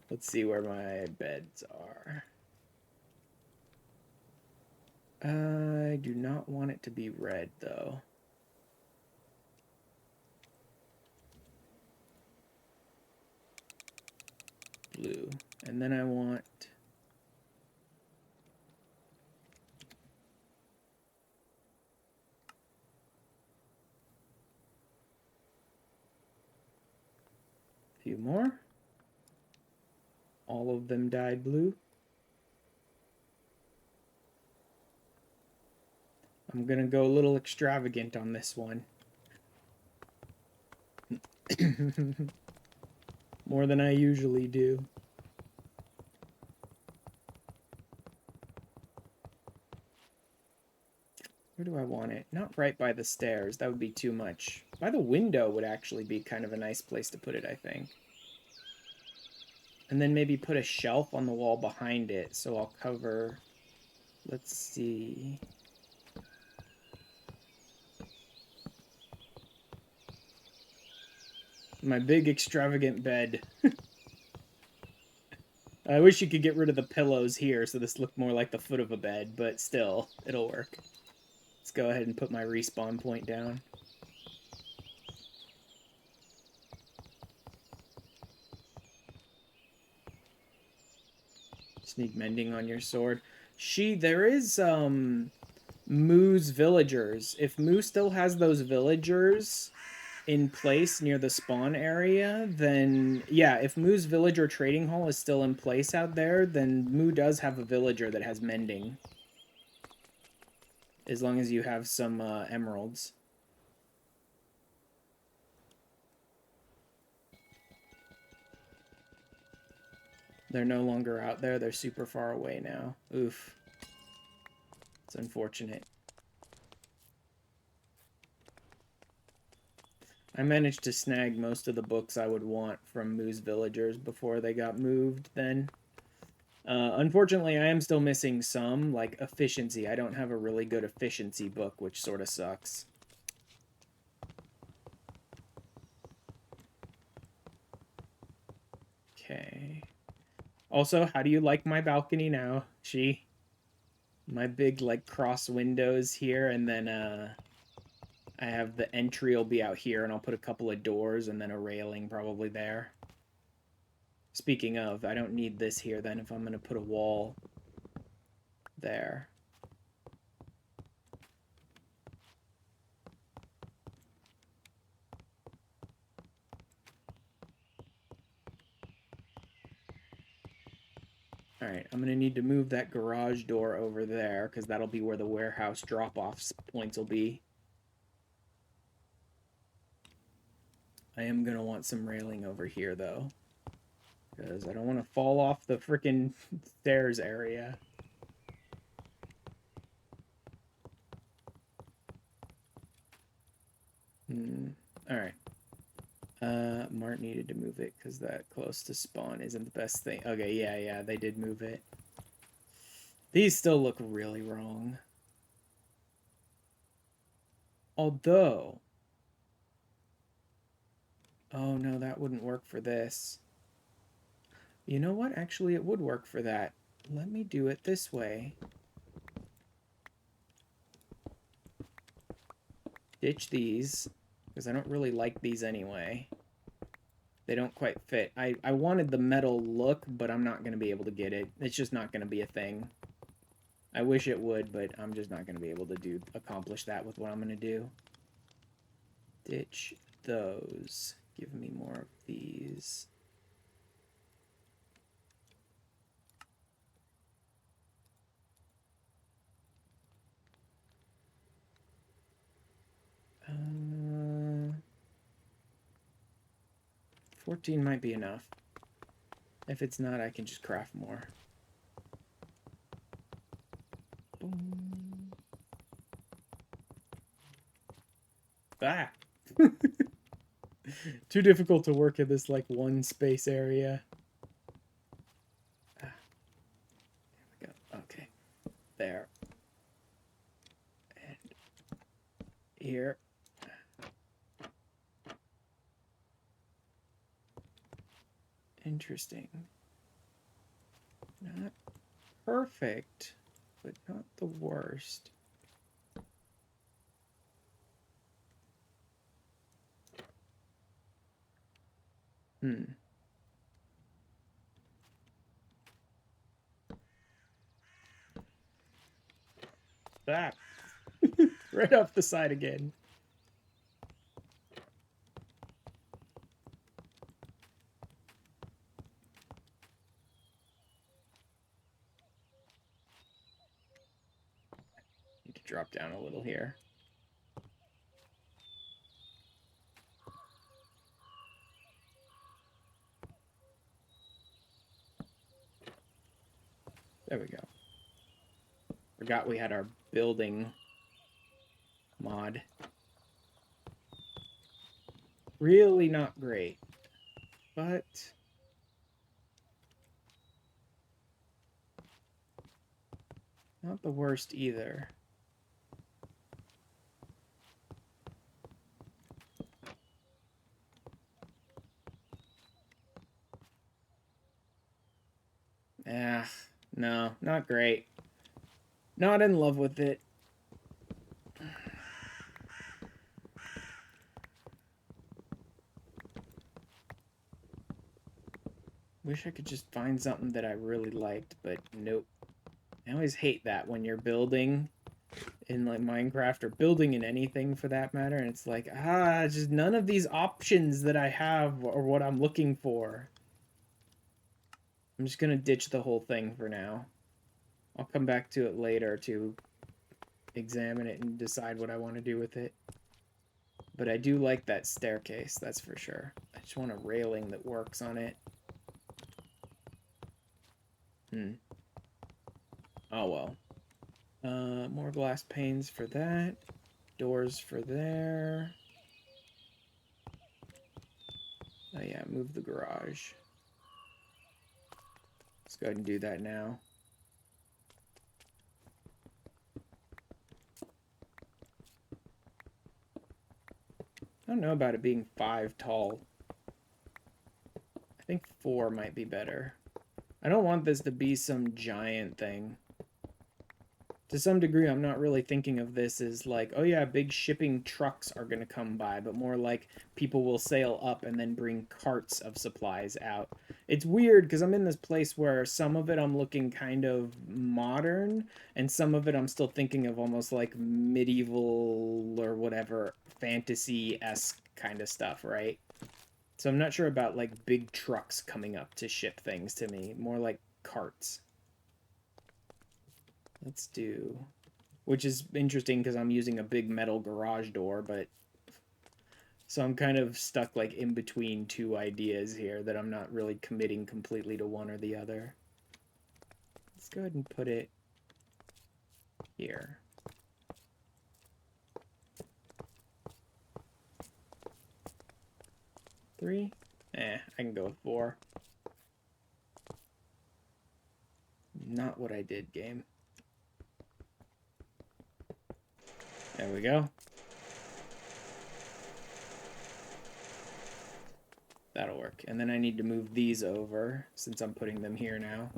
Let's see where my beds are. I do not want it to be red, though. Blue. And then I want... a few more. All of them dyed blue. I'm gonna go a little extravagant on this one. More than I usually do. Where do I want it? Not right by the stairs. That would be too much. By the window would actually be kind of a nice place to put it, I think. And then maybe put a shelf on the wall behind it, so I'll cover... Let's see... My big extravagant bed. I wish you could get rid of the pillows here so this looked more like the foot of a bed, but still, it'll work. Let's go ahead and put my respawn point down. Just need mending on your sword. There is, Moo's villagers. If Moo still has those villagers in place near the spawn area, then yeah, if Moo's villager trading hall is still in place out there, then Moo does have a villager that has mending. As long as you have some emeralds. They're no longer out there, they're super far away now. Oof. It's unfortunate. I managed to snag most of the books I would want from Moo's villagers before they got moved then. Unfortunately, I am still missing some, like, efficiency. I don't have a really good efficiency book, which sort of sucks. Okay. Also, how do you like my balcony now? My big, like, cross windows here, and then, I have the entry will be out here, and I'll put a couple of doors and then a railing probably there. Speaking of, I don't need this here then if I'm going to put a wall there. Alright, I'm going to need to move that garage door over there, because that'll be where the warehouse drop-off points will be. I am going to want some railing over here, though. Because I don't want to fall off the frickin' stairs area. Alright. Mart needed to move it because that close to spawn isn't the best thing. Okay, yeah, they did move it. These still look really wrong. Although... Oh, no, that wouldn't work for this. You know what? Actually, it would work for that. Let me do it this way. Ditch these, because I don't really like these anyway. They don't quite fit. I wanted the metal look, but I'm not going to be able to get it. It's just not going to be a thing. I wish it would, but I'm just not going to be able to accomplish that with what I'm going to do. Ditch those. Give me more of these. Uh, 14 might be enough. If it's not, I can just craft more. Boom. Ah! Too difficult to work in this, like, one space area. Ah. There we go. Okay. There. And here. Interesting. Not perfect, but not the worst. Ah! Right off the side again. Need to drop down a little here. There we go. Forgot we had our building mod. Really not great, but not the worst either. No, not great. Not in love with it. Wish I could just find something that I really liked, but nope. I always hate that when you're building in, like, Minecraft, or building in anything for that matter, and it's like, just none of these options that I have are what I'm looking for. I'm just gonna ditch the whole thing for now. I'll come back to it later to examine it and decide what I want to do with it. But I do like that staircase, that's for sure. I just want a railing that works on it. Oh well. More glass panes for that. Doors for there. Oh yeah, move the garage. Let's go ahead and do that now. I don't know about it being 5 tall. I think 4 might be better. I don't want this to be some giant thing. To some degree, I'm not really thinking of this as like, oh yeah, big shipping trucks are going to come by, but more like people will sail up and then bring carts of supplies out. It's weird because I'm in this place where some of it I'm looking kind of modern, and some of it I'm still thinking of almost like medieval or whatever, fantasy-esque kind of stuff, right? So I'm not sure about like big trucks coming up to ship things to me, more like carts. Let's do, which is interesting because I'm using a big metal garage door, but so I'm kind of stuck like in between 2 ideas here that I'm not really committing completely to one or the other. Let's go ahead and put it here. Three? I can go with 4. Not what I did, game. There we go. That'll work. And then I need to move these over since I'm putting them here now.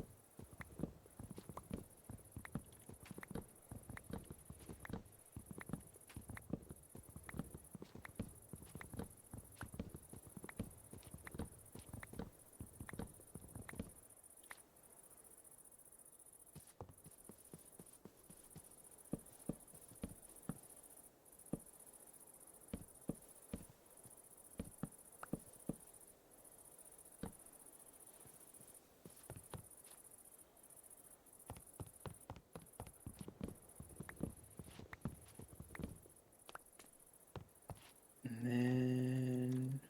And then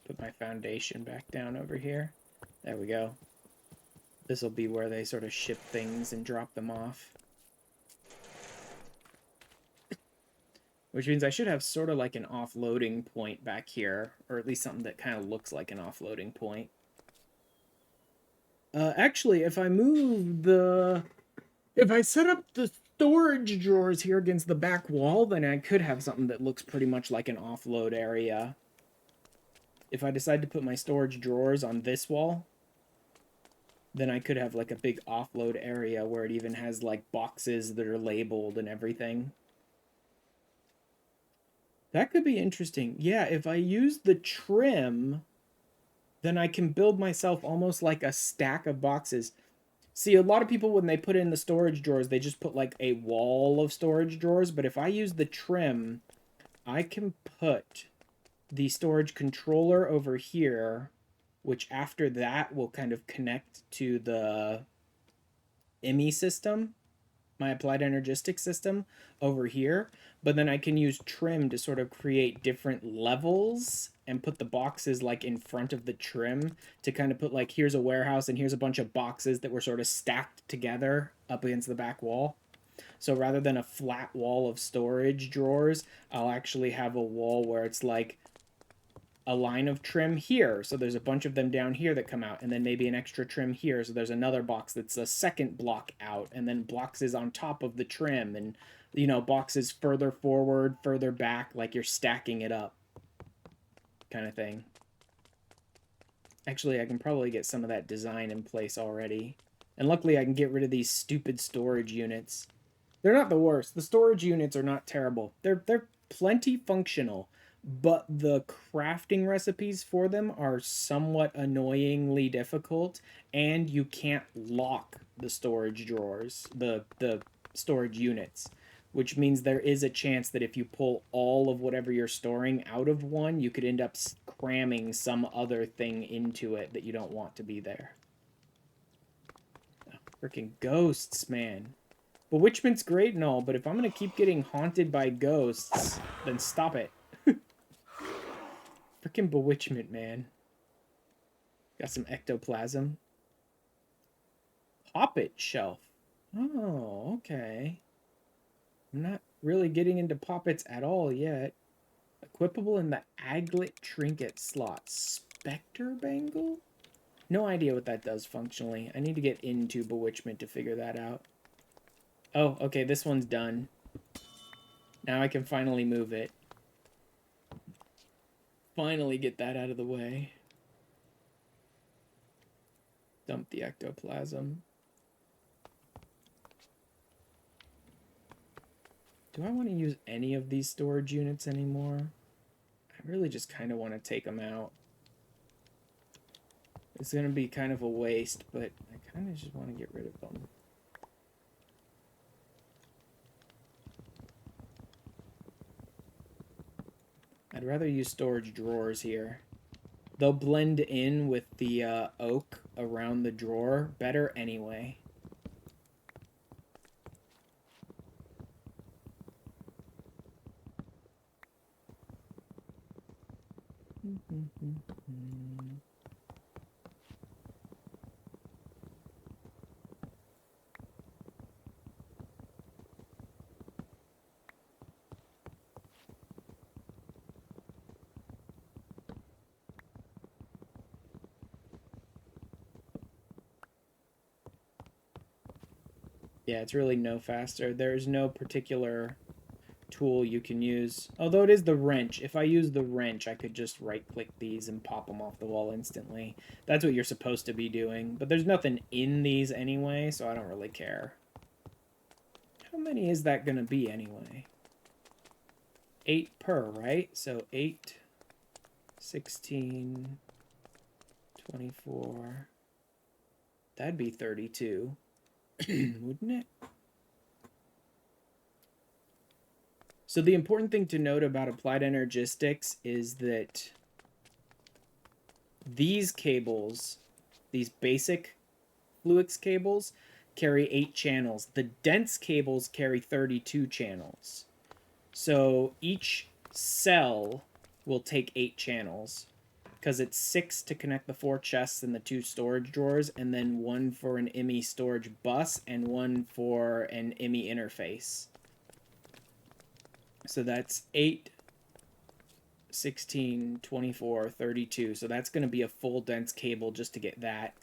put my foundation back down over here. There we go. This will be where they sort of ship things and drop them off. Which means I should have sort of like an offloading point back here, or at least something that kind of looks like an offloading point. Actually, if I move the... If I set up the storage drawers here against the back wall, then I could have something that looks pretty much like an offload area. If I decide to put my storage drawers on this wall, then I could have like a big offload area where it even has like boxes that are labeled and everything. That could be interesting. Yeah, if I use the trim, then I can build myself almost like a stack of boxes. See, a lot of people, when they put in the storage drawers, they just put like a wall of storage drawers. But if I use the trim, I can put the storage controller over here, which after that will kind of connect to the IMI system, my applied energistic system over here. But then I can use trim to sort of create different levels and put the boxes like in front of the trim to kind of put like, here's a warehouse and here's a bunch of boxes that were sort of stacked together up against the back wall. So rather than a flat wall of storage drawers, I'll actually have a wall where it's like a line of trim here. So there's a bunch of them down here that come out, and then maybe an extra trim here. So there's another box that's a second block out, and then boxes on top of the trim, and, you know, boxes further forward, further back, like you're stacking it up kind of thing. Actually, I can probably get some of that design in place already. And luckily I can get rid of these stupid storage units. They're not the worst. The storage units are not terrible. They're plenty functional, but the crafting recipes for them are somewhat annoyingly difficult, and you can't lock the storage drawers, the storage units, which means there is a chance that if you pull all of whatever you're storing out of one, you could end up cramming some other thing into it that you don't want to be there. Oh, freaking ghosts, man. Bewitchment's great and all, but if I'm going to keep getting haunted by ghosts, then stop it. Freaking bewitchment, man. Got some ectoplasm. Poppet shelf. Oh, okay. I'm not really getting into poppets at all yet. Equipable in the aglet trinket slot. Spectre bangle? No idea what that does functionally. I need to get into Bewitchment to figure that out. Oh, okay, this one's done. Now I can finally move it. Finally get that out of the way. Dump the ectoplasm. Do I want to use any of these storage units anymore? I really just kind of want to take them out. It's going to be kind of a waste, but I kind of just want to get rid of them. I'd rather use storage drawers here. They'll blend in with the oak around the drawer better anyway. Yeah, it's really no faster. There's no particular tool you can use. Although it is the wrench. If I use the wrench, I could just right-click these and pop them off the wall instantly. That's what you're supposed to be doing. But there's nothing in these anyway, so I don't really care. How many is that going to be anyway? 8 per, right? So 8, 16, 24. That'd be 32. Wouldn't it? So the important thing to note about applied energistics is that these cables, these basic Fluix cables, carry 8 channels. The dense cables carry 32 channels. So each cell will take 8 channels, because it's 6 to connect the 4 chests and the 2 storage drawers, and then 1 for an IMI storage bus and 1 for an IMI interface. So that's 8, 16, 24, 32. So that's going to be a full dense cable just to get that.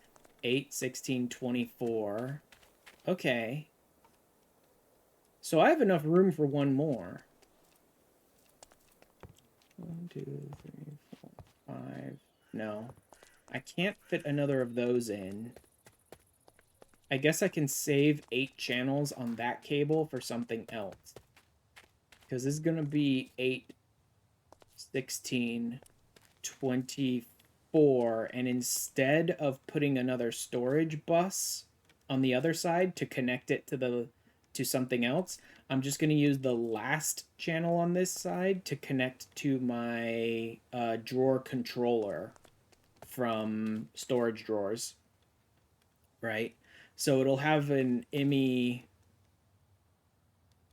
8, 16, 24. Okay. So I have enough room for one more. 1, 2, 3, 4, 5. No. I can't fit another of those in. I guess I can save 8 channels on that cable for something else. Because this is going to be 8, 16, 24. And instead of putting another storage bus on the other side to connect it to something else, I'm just going to use the last channel on this side to connect to my drawer controller from storage drawers, right? So it'll have an IMI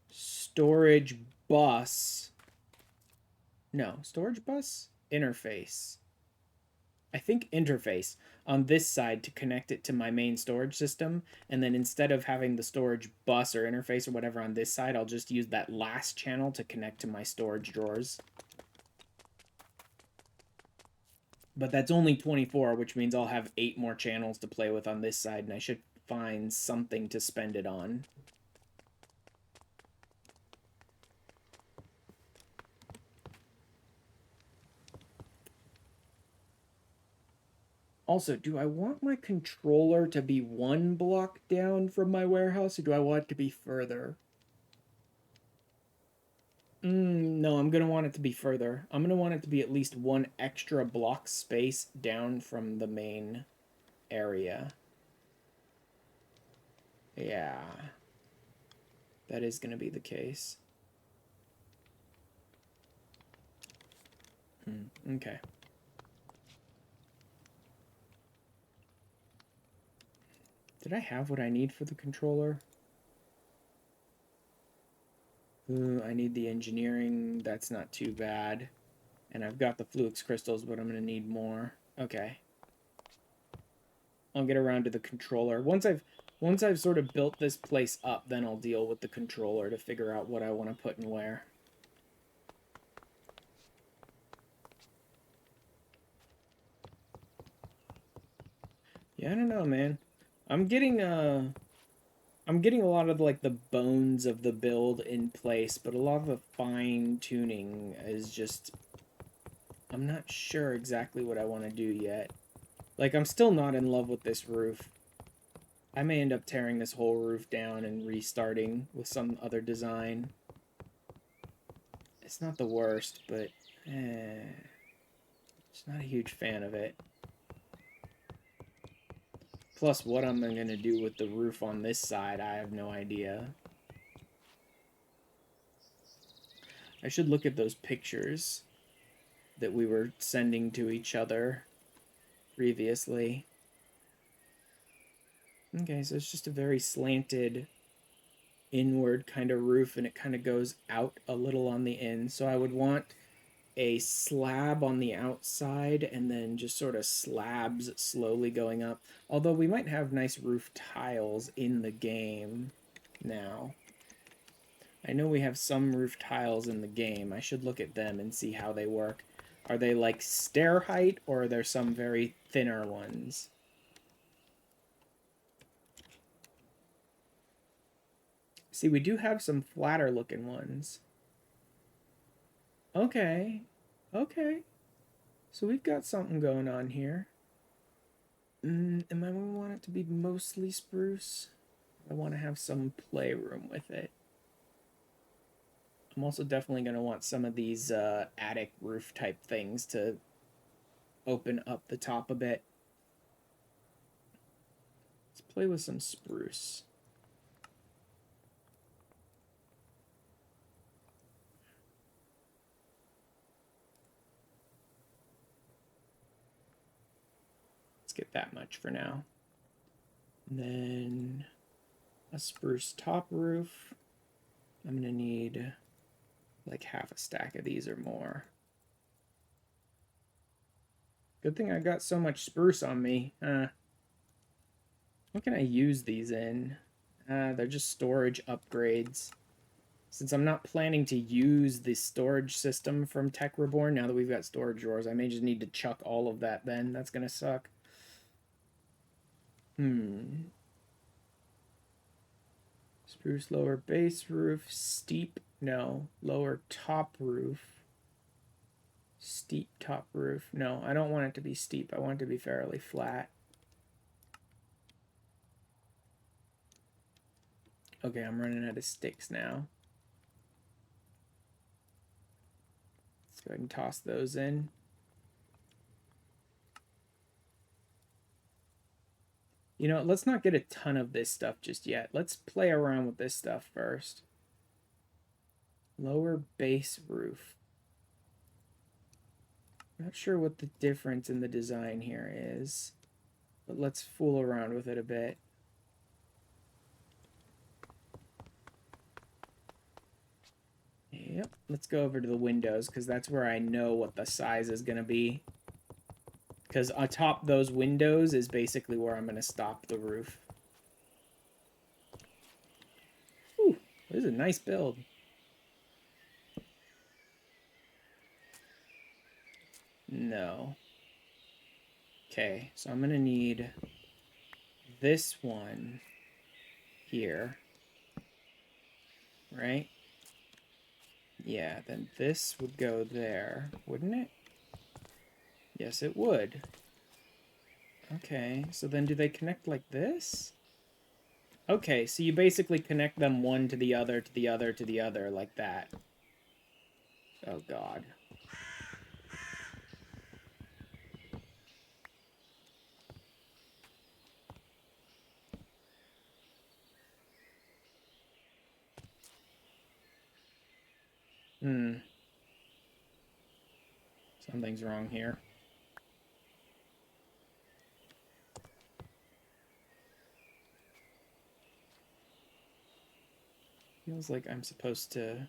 storage bus. No, storage bus? Interface. I think interface on this side to connect it to my main storage system. And then instead of having the storage bus or interface or whatever on this side, I'll just use that last channel to connect to my storage drawers. But that's only 24, which means I'll have 8 more channels to play with on this side, and I should find something to spend it on. Also, do I want my controller to be 1 block down from my warehouse, or do I want it to be further? No, I'm going to want it to be further. I'm going to want it to be at least 1 extra block space down from the main area. Yeah. That is going to be the case. Okay. Did I have what I need for the controller? I need the engineering. That's not too bad. And I've got the Fluix crystals, but I'm going to need more. Okay. I'll get around to the controller. Once I've Once I've sort of built this place up, then I'll deal with the controller to figure out what I want to put and where. Yeah, I don't know, man. I'm getting a lot of like the bones of the build in place, but a lot of the fine tuning is just, I'm not sure exactly what I want to do yet. Like, I'm still not in love with this roof. I may end up tearing this whole roof down and restarting with some other design. It's not the worst, but just not a huge fan of it. Plus, what I'm going to do with the roof on this side, I have no idea. I should look at those pictures that we were sending to each other previously. Okay, so it's just a very slanted inward kind of roof, and it kind of goes out a little on the end. So I would want a slab on the outside and then just sort of slabs slowly going up. Although we might have nice roof tiles in the game now. I know we have some roof tiles in the game. I should look at them and see how they work. Are they like stair height, or are there some very thinner ones? See, we do have some flatter looking ones. Okay. Okay. So we've got something going on here. Am I going to want it to be mostly spruce? I want to have some playroom with it. I'm also definitely going to want some of these attic roof type things to open up the top a bit. Let's play with some spruce. Let's get that much for now. And then a spruce top roof. I'm going to need like half a stack of these or more. Good thing I got so much spruce on me. What can I use these in? They're just storage upgrades. Since I'm not planning to use the storage system from Tech Reborn, now that we've got storage drawers, I may just need to chuck all of that then. That's gonna suck. Spruce lower base roof, steep, no. Lower top roof. Steep top roof. No, I don't want it to be steep. I want it to be fairly flat. Okay, I'm running out of sticks now. Let's go ahead and toss those in. You know, let's not get a ton of this stuff just yet. Let's play around with this stuff first. Lower base roof. Not sure what the difference in the design here is, but let's fool around with it a bit. Yep, let's go over to the windows, because that's where I know what the size is going to be. Because atop those windows is basically where I'm going to stop the roof. Ooh, this is a nice build. No. Okay, so I'm going to need this one here. Right? Yeah, then this would go there, wouldn't it? Yes, it would. Okay, so then do they connect like this? Okay, so you basically connect them one to the other, to the other, to the other, like that. Oh, God. Something's wrong here. Feels like I'm supposed to...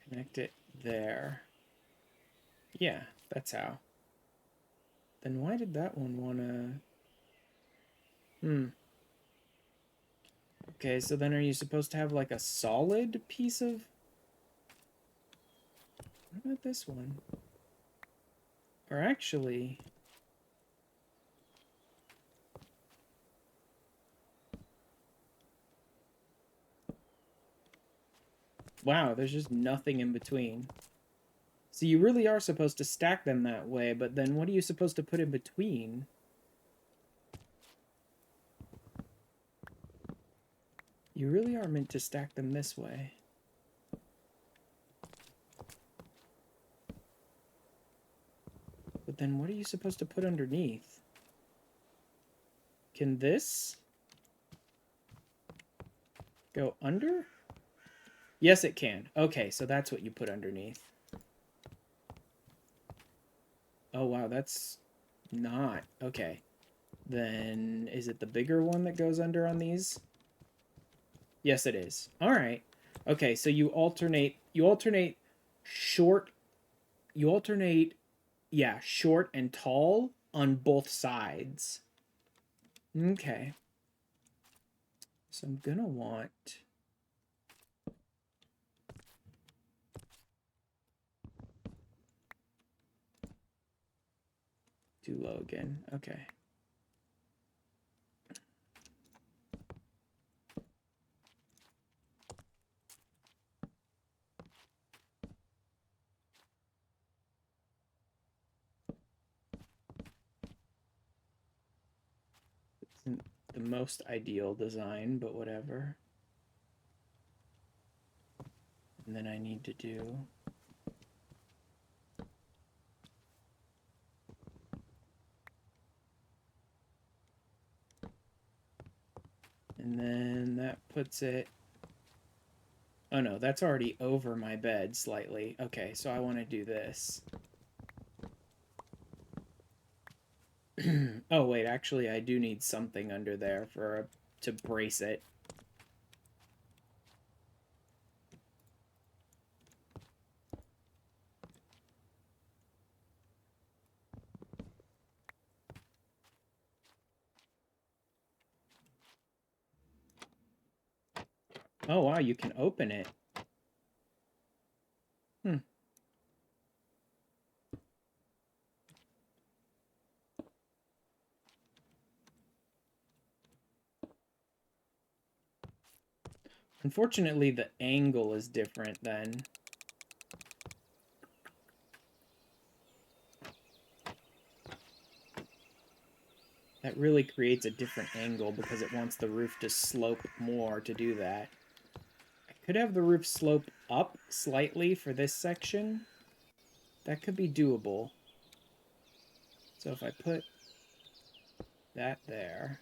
connect it there. Yeah, that's how. Then why did that one wanna... Okay, so then are you supposed to have like a solid piece of... What about this one? Or actually... Wow, there's just nothing in between. So you really are supposed to stack them that way, but then what are you supposed to put in between? You really are meant to stack them this way. But then what are you supposed to put underneath? Can this go under? Yes, it can. Okay, so that's what you put underneath. Oh, wow, that's not. Okay. Then is it the bigger one that goes under on these? Yes, it is. All right. Okay, so you alternate short, yeah, short and tall on both sides. Okay. So I'm gonna want... Too low again. Okay. Isn't the most ideal design, but whatever. And then I need to do... And then that puts it... Oh no, that's already over my bed slightly. Okay, so I want to do this. Oh wait, actually I do need something under there for to brace it. Oh wow, you can open it. Unfortunately, the angle is different then. That really creates a different angle because it wants the roof to slope more to do that. I could have the roof slope up slightly for this section. That could be doable. So if I put that there...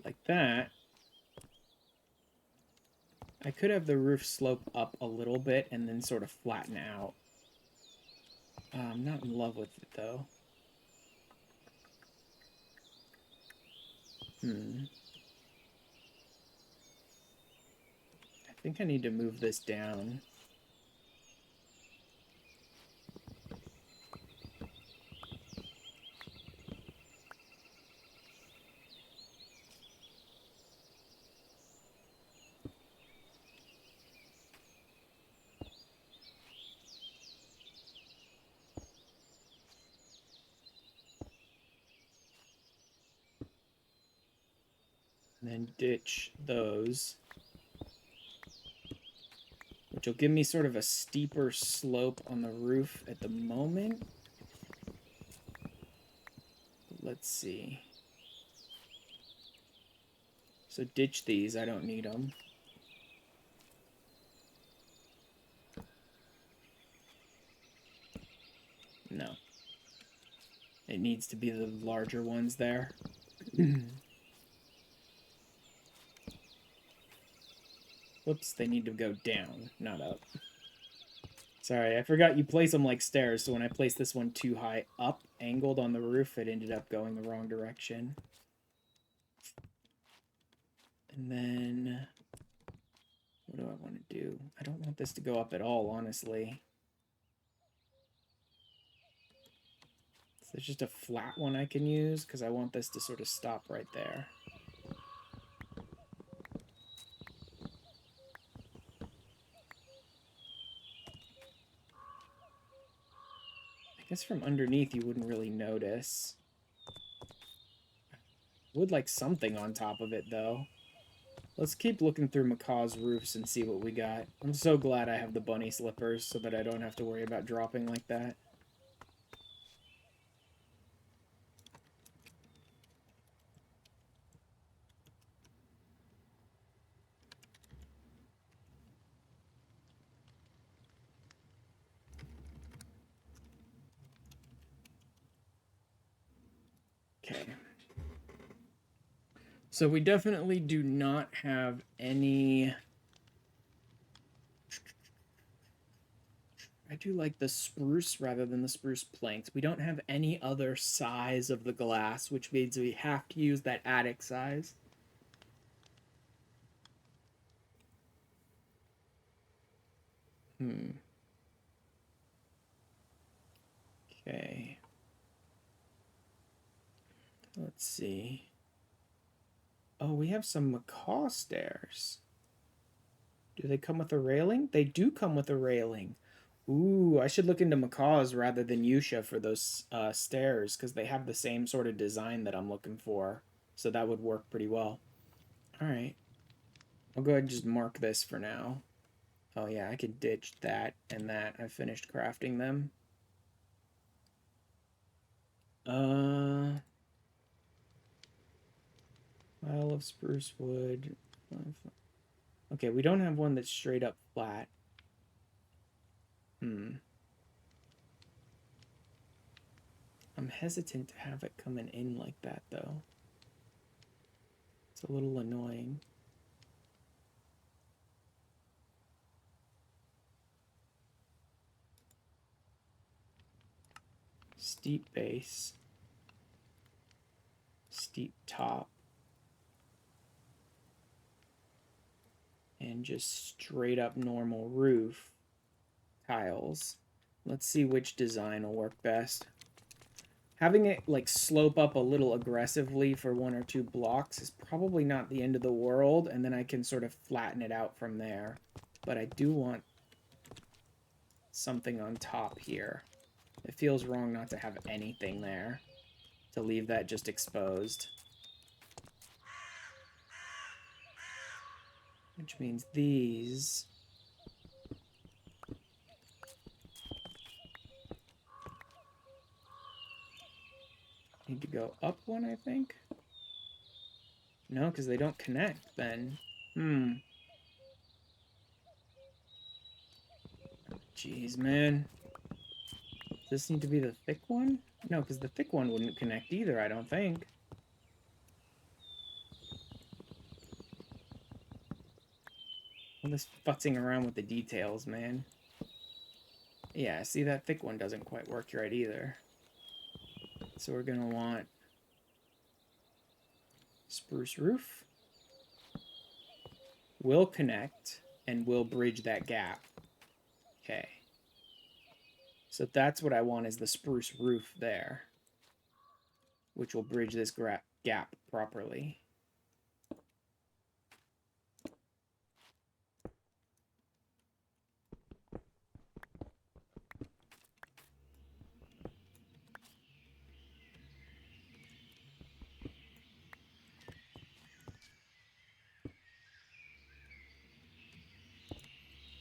like that, I could have the roof slope up a little bit and then sort of flatten out. I'm not in love with it, though. I think I need to move this down. And then ditch those, which will give me sort of a steeper slope on the roof at the moment. Let's see. So ditch these, I don't need them. No. It needs to be the larger ones there. Whoops, they need to go down, not up. Sorry, I forgot you place them like stairs, so when I placed this one too high up, angled on the roof, it ended up going the wrong direction. And then What do I want to do? I don't want this to go up at all, honestly. So there's just a flat one I can use, because I want this to sort of stop right there. I guess from underneath you wouldn't really notice. Would like something on top of it, though. Let's keep looking through Macaw's roofs and see what we got. I'm so glad I have the bunny slippers so that I don't have to worry about dropping like that. Okay. So we definitely do not have any... I do like the spruce rather than the spruce planks. We don't have any other size of the glass, which means we have to use that attic size. Okay. Let's see. Oh, we have some macaw stairs. Do they come with a railing? They do come with a railing. Ooh, I should look into macaws rather than Yusha for those stairs, because they have the same sort of design that I'm looking for. So that would work pretty well. Alright. I'll go ahead and just mark this for now. Oh yeah, I could ditch that and that. I finished crafting them. Pile of spruce wood. Okay, we don't have one that's straight up flat. I'm hesitant to have it coming in like that, though. It's a little annoying. Steep base. Steep top. And just straight up normal roof tiles. Let's see which design will work best. Having it like slope up a little aggressively for 1 or 2 blocks is probably not the end of the world, and then I can sort of flatten it out from there. But I do want something on top here. It feels wrong not to have anything there, to leave that just exposed. Which means these need to go up one, I think. No, because they don't connect then. Jeez, man. Does this need to be the thick one? No, because the thick one wouldn't connect either, I don't think. All this futzing around with the details, man. Yeah, see, that thick one doesn't quite work right either. So we're going to want spruce roof. Will connect and will bridge that gap. Okay. So that's what I want, is the spruce roof there, which will bridge this gap properly.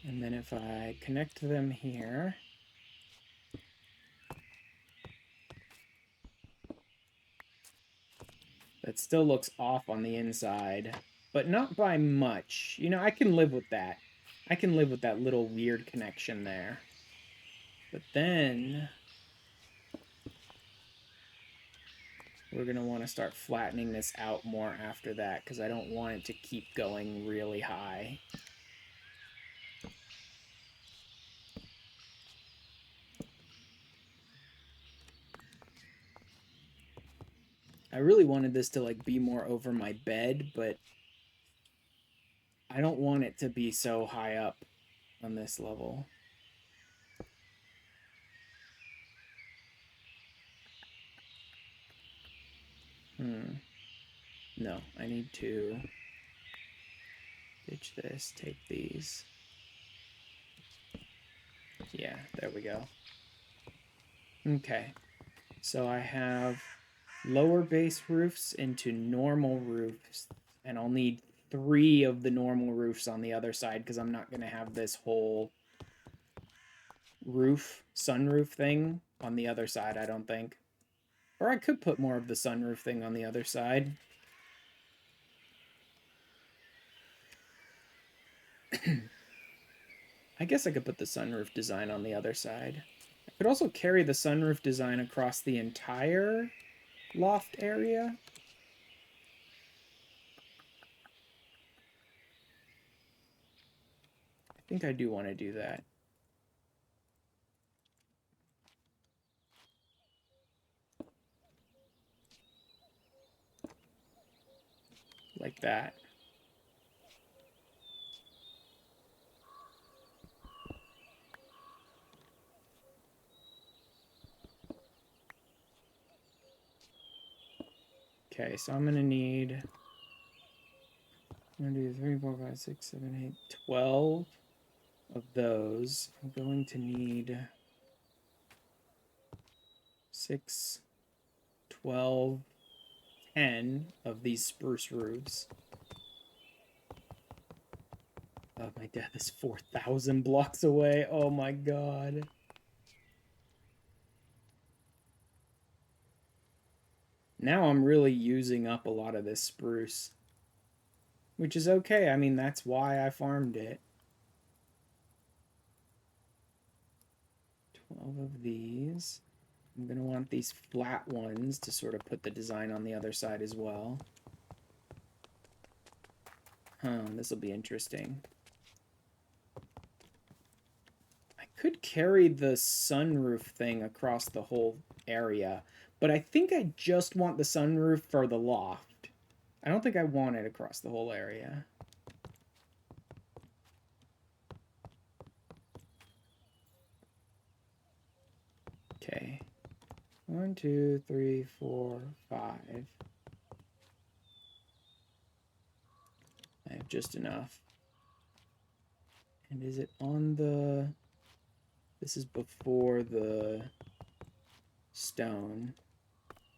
And then if I connect them here, that still looks off on the inside, but not by much. You know, I can live with that. I can live with that little weird connection there. But then we're going to want to start flattening this out more after that, because I don't want it to keep going really high. I really wanted this to like be more over my bed, but I don't want it to be so high up on this level. No, I need to ditch this, take these. Yeah, there we go. Okay, so I have lower base roofs into normal roofs, and I'll need 3 of the normal roofs on the other side because I'm not going to have this whole roof, sunroof thing on the other side, I don't think. Or I could put more of the sunroof thing on the other side. I guess I could put the sunroof design on the other side. I could also carry the sunroof design across the entire loft area. I think I do want to do that. Like that. Okay, so I'm going to need 1, 2, 3, 4, 5, 6, 7, 8, 12 of those. I'm going to need 6, 12, 10 of these spruce roofs. Oh, my death is 4,000 blocks away. Oh my god. Now I'm really using up a lot of this spruce. Which is okay. I mean, that's why I farmed it. 12 of these. I'm going to want these flat ones to sort of put the design on the other side as well. This will be interesting. I could carry the sunroof thing across the whole area, but I think I just want the sunroof for the loft. I don't think I want it across the whole area. Okay. 1, 2, 3, 4, 5. I have just enough. And is it on the... This is before the stone.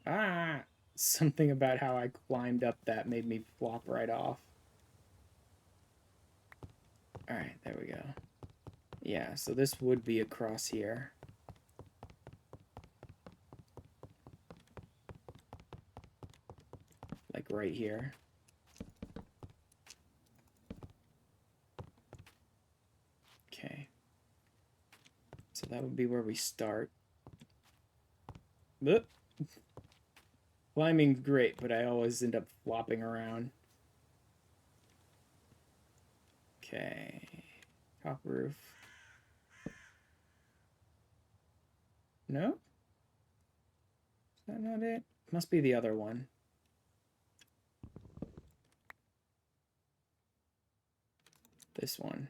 Ah! Something about how I climbed up that made me flop right off. Alright, there we go. Yeah, so this would be across here. Like right here. Okay. So that would be where we start. Oop. Climbing's great, but I always end up flopping around. Okay. Top roof. No? Is that not it? Must be the other one. This one.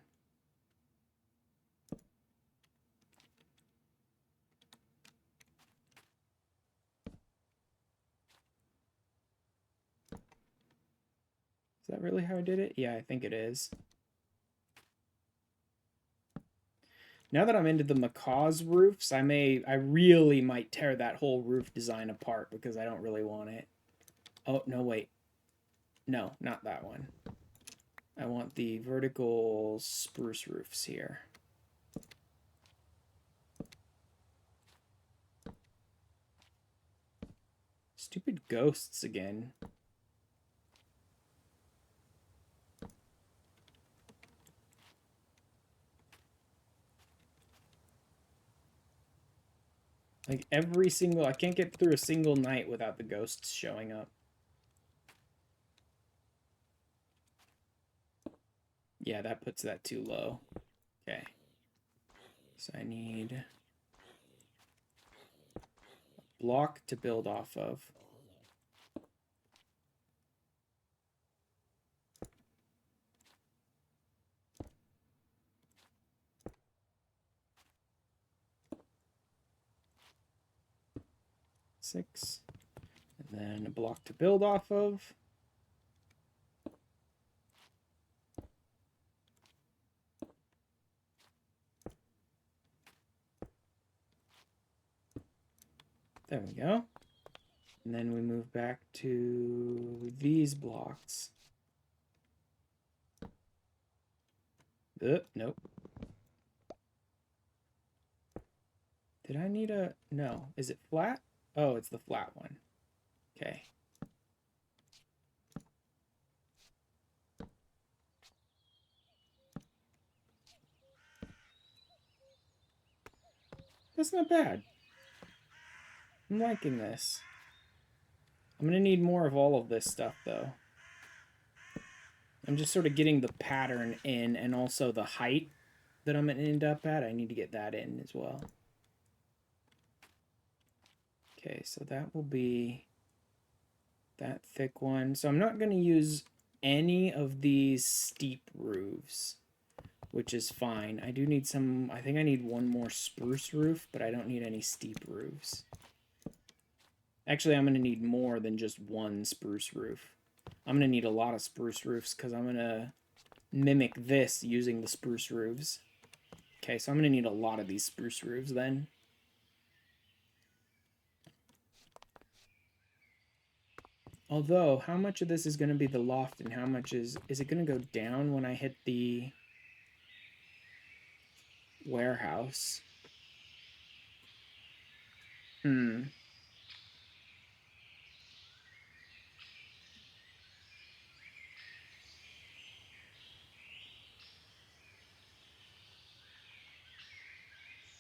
Is that really how I did it? Yeah, I think it is. Now that I'm into the macaw's roofs, I really might tear that whole roof design apart because I don't really want it. Oh, no, wait. No, not that one. I want the vertical spruce roofs here. Stupid ghosts again. Like every single, I can't get through a single night without the ghosts showing up. Yeah, that puts that too low. Okay. So I need a block to build off of. 6. And then a block to build off of. There we go. And then we move back to these blocks. Nope. Did I need a... No. Is it flat? Oh, it's the flat one. Okay. That's not bad. I'm liking this. I'm going to need more of all of this stuff, though. I'm just sort of getting the pattern in, and also the height that I'm going to end up at. I need to get that in as well. Okay, so that will be that thick one. So I'm not going to use any of these steep roofs, which is fine. I do need some... I think I need one more spruce roof, but I don't need any steep roofs. Actually, I'm going to need more than just one spruce roof. I'm going to need a lot of spruce roofs because I'm going to mimic this using the spruce roofs. Okay, so I'm going to need a lot of these spruce roofs then. Although, how much of this is going to be the loft and how much is it going to go down when I hit the warehouse?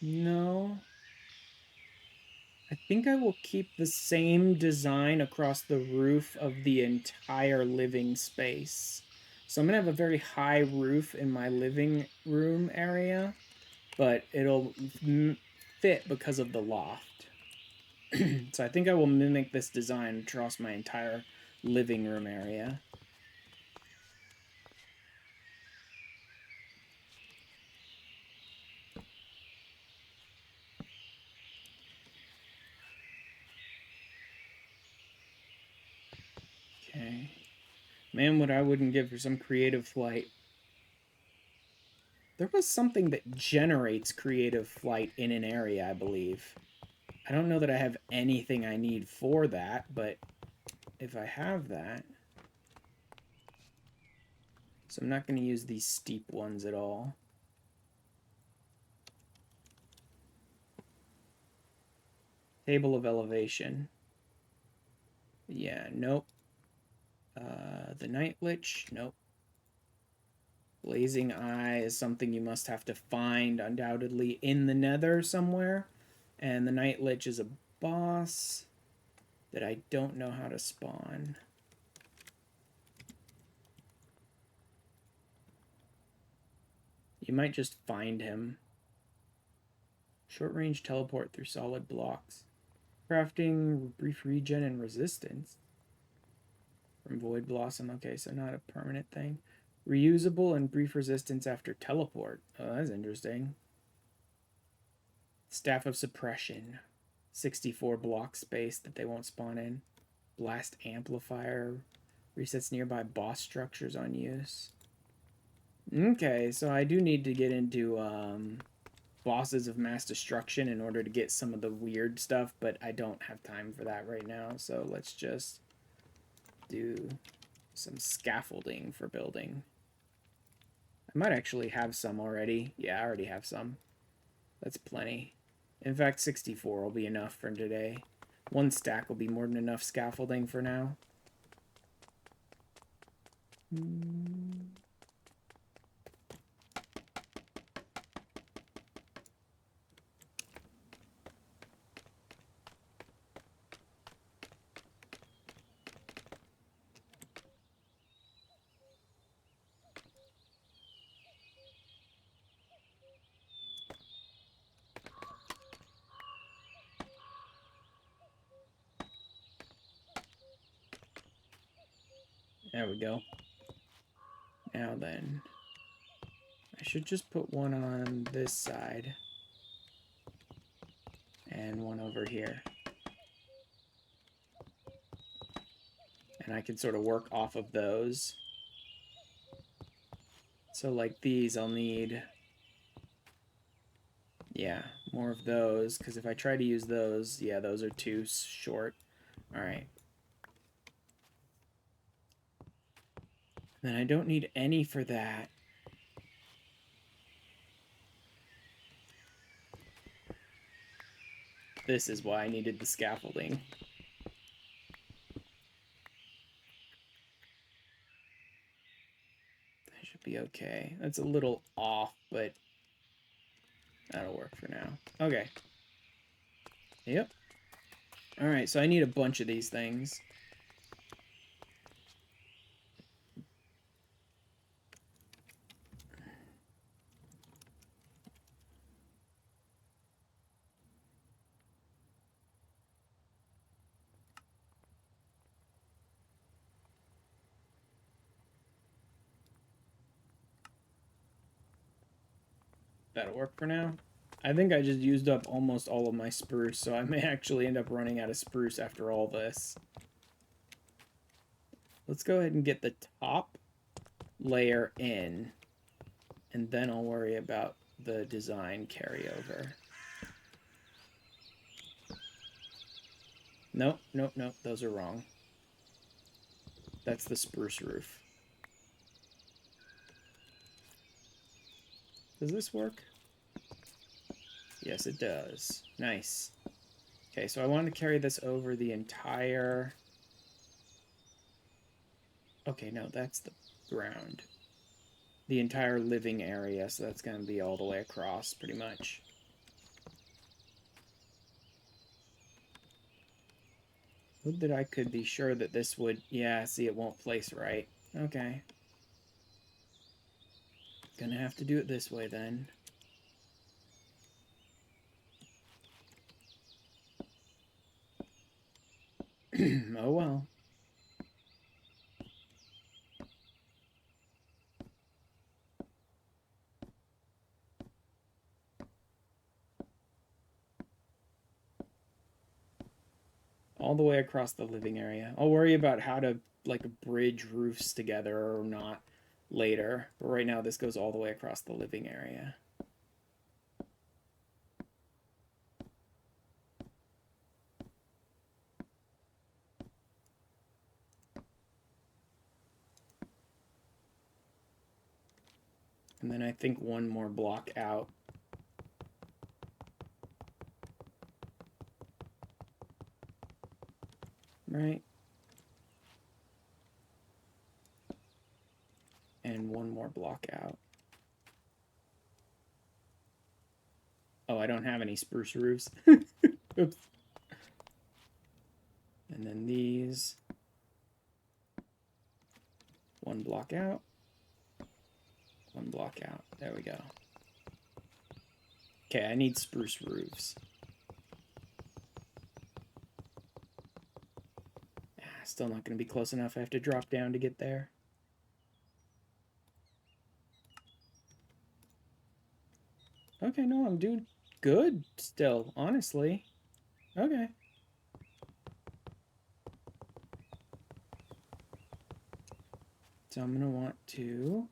No. I think I will keep the same design across the roof of the entire living space. So I'm going to have a very high roof in my living room area, but it'll fit because of the loft. So I think I will mimic this design across my entire living room area. Okay. Man, what I wouldn't give for some creative flight. There was something that generates creative flight in an area, I believe. I don't know that I have anything I need for that, but if I have that... So I'm not going to use these steep ones at all. Table of elevation. Yeah, nope. The Night Lich, nope. Blazing Eye is something you must have to find, undoubtedly, in the Nether somewhere. And the Night Lich is a boss that I don't know how to spawn. You might just find him. Short range teleport through solid blocks. Crafting brief regen and resistance. From Void Blossom. Okay, so not a permanent thing. Reusable and brief resistance after teleport. Oh, that's interesting. Staff of Suppression. 64 block space that they won't spawn in. Blast Amplifier. Resets nearby boss structures on use. Okay, so I do need to get into bosses of mass destruction in order to get some of the weird stuff, but I don't have time for that right now, so let's just do some scaffolding for building. I might actually have some already. Yeah, I already have some. That's plenty. In fact, 64 will be enough for today. One stack will be more than enough scaffolding for now. There we go. Now then, I should just put one on this side and one over here. And I can sort of work off of those. So like these, I'll need, yeah, more of those. Because if I try to use those, yeah, those are too short. All right. Then I don't need any for that. This is why I needed the scaffolding. That should be okay. That's a little off, but that'll work for now. Okay. Yep. All right, so I need a bunch of these things. That'll work for now. I think I just used up almost all of my spruce, so I may actually end up running out of spruce after all this. Let's go ahead and get the top layer in, and then I'll worry about the design carryover. Nope, nope, nope, those are wrong. That's the spruce roof. Does this work? Yes, it does. Nice. Okay, so I want to carry this over the entire... Okay, no, that's the ground. The entire living area, so that's going to be all the way across, pretty much. Would that I could be sure that this would... Yeah, see, it won't place right. Okay. Gonna have to do it this way, then. Oh, well. All the way across the living area. I'll worry about how to, like, bridge roofs together or not later. But right now, this goes all the way across the living area. And then I think one more block out. Right? And one more block out. Oh, I don't have any spruce roofs. Oops. And then these. One block out. One block out. There we go. Okay, I need spruce roofs. Still not going to be close enough. I have to drop down to get there. Okay, no, I'm doing good still, honestly. Okay. So I'm going to want to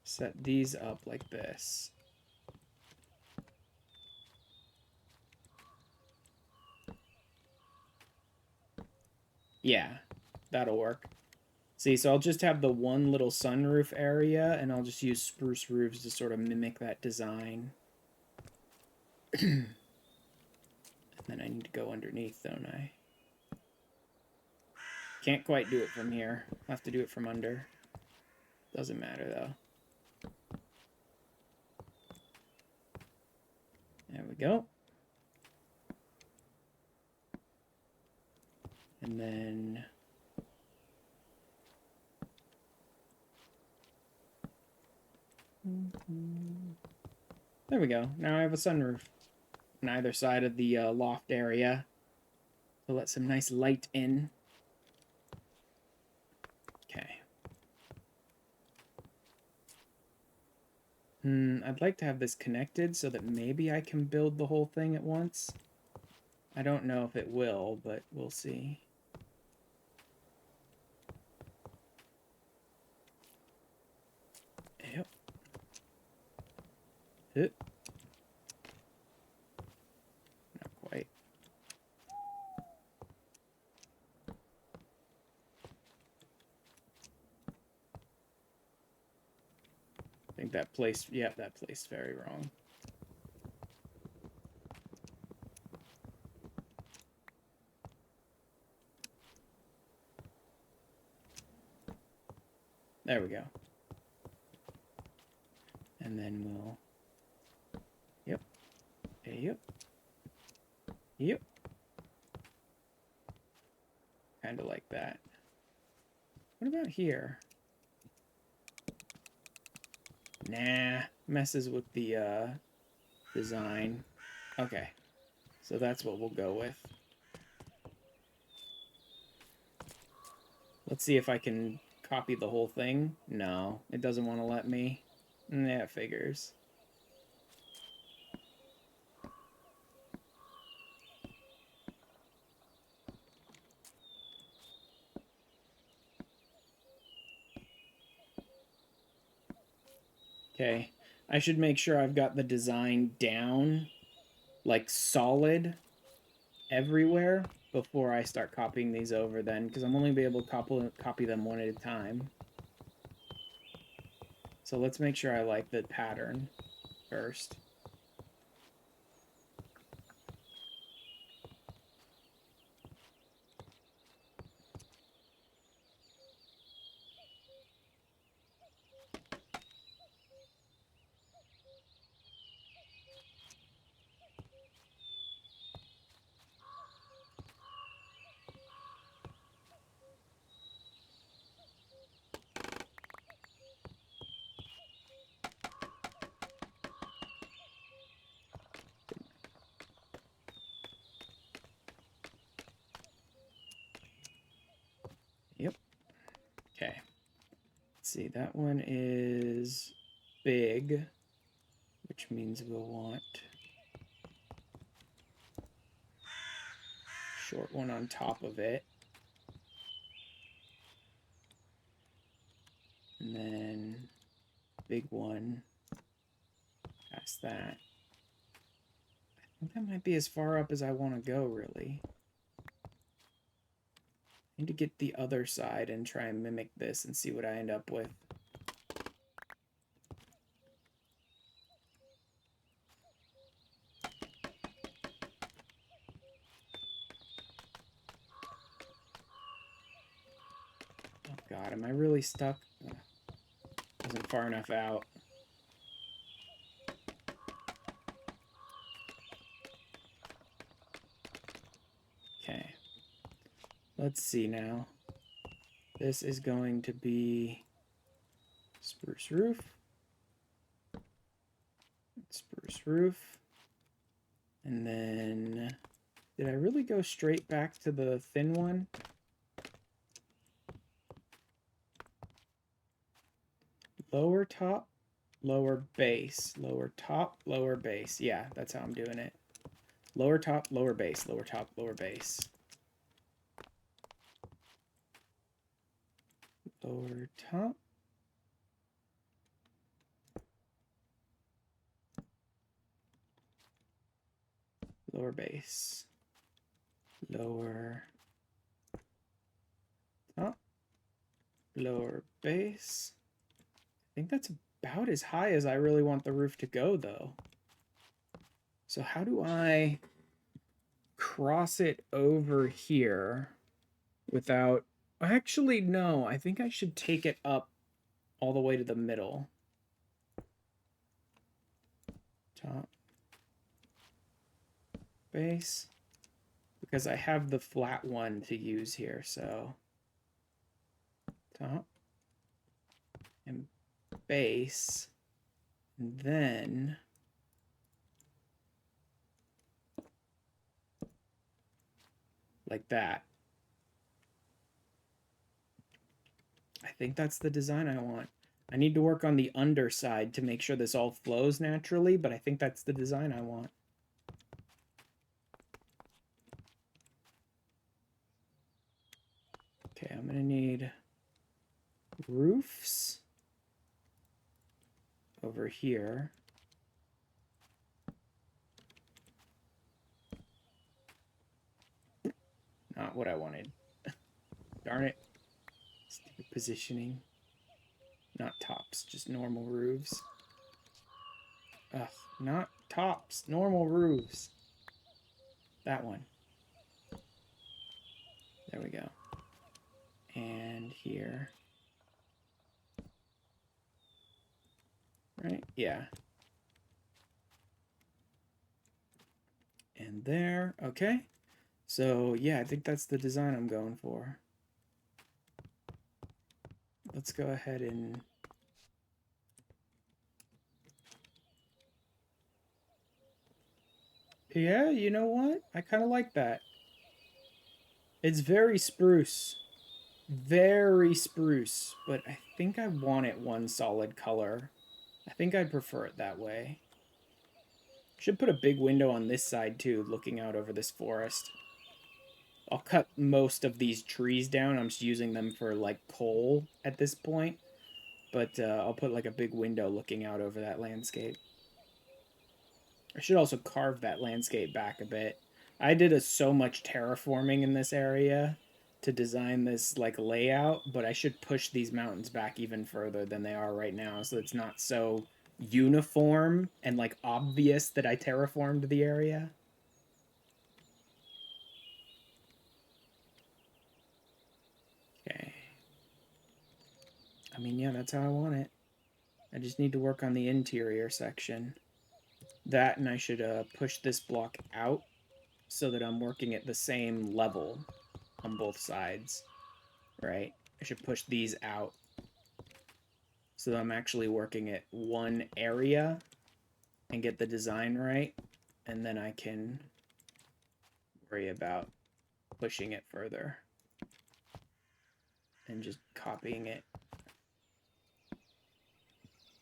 set these up like this. Yeah, that'll work. See, so I'll just have the one little sunroof area, and I'll just use spruce roofs to sort of mimic that design. And then I need to go underneath, don't I? Can't quite do it from here. I'll have to do it from under. Doesn't matter, though. There we go. And then... There we go. Now I have a sunroof on either side of the loft area to let some nice light in. Okay. I'd like to have this connected so that maybe I can build the whole thing at once. I don't know if it will, but we'll see. Yep. Not quite. I think that placed, yeah, that placed very wrong. There we go. And then we'll, yep, yep, yep. Kind of like that. What about here? Nah, messes with the design. Okay, so that's what we'll go with. Let's see if I can copy the whole thing. No, it doesn't want to let me. Yeah, it figures. Okay, I should make sure I've got the design down, like solid, everywhere before I start copying these over then, because I'm only be able to copy them one at a time. So let's make sure I like the pattern first. Yep. Okay. Let's see, that one is big, which means we'll want short one on top of it. And then big one past that. I think that might be as far up as I want to go, really. I need to get the other side and try and mimic this and see what I end up with. Oh god, am I really stuck? Wasn't far enough out. Okay. Let's see now. This is going to be spruce roof. Spruce roof. And then, did I really go straight back to the thin one? Lower top, lower base. Lower top, lower base. Yeah, that's how I'm doing it. Lower top, lower base. Lower top, lower base. Lower top. Lower base. Lower top. Lower base. I think that's about as high as I really want the roof to go, though. So how do I cross it over here without... Actually, no. I think I should take it up all the way to the middle. Top. Base. Because I have the flat one to use here, so... Top. And base. And then... like that. I think that's the design I want. I need to work on the underside to make sure this all flows naturally, but I think that's the design I want. Okay, I'm gonna need roofs over here. Not what I wanted. Darn it. Stupid positioning. Not tops, just normal roofs. Ugh, not tops, normal roofs. That one. There we go. And here. Right? Yeah. And there. Okay. So, yeah, I think that's the design I'm going for. Let's go ahead and... Yeah, you know what? I kind of like that. It's very spruce. Very spruce. But I think I want it one solid color. I think I'd prefer it that way. Should put a big window on this side, too, looking out over this forest. I'll cut most of these trees down. I'm just using them for, like, coal at this point. But I'll put, like, a big window looking out over that landscape. I should also carve that landscape back a bit. I did so much terraforming in this area to design this, like, layout, but I should push these mountains back even further than they are right now, so it's not so uniform and, like, obvious that I terraformed the area. Okay. I mean, yeah, that's how I want it. I just need to work on the interior section. That, and I should push this block out so that I'm working at the same level on both sides, right? I should push these out so that I'm actually working at one area and get the design right, and then I can worry about pushing it further and just copying it.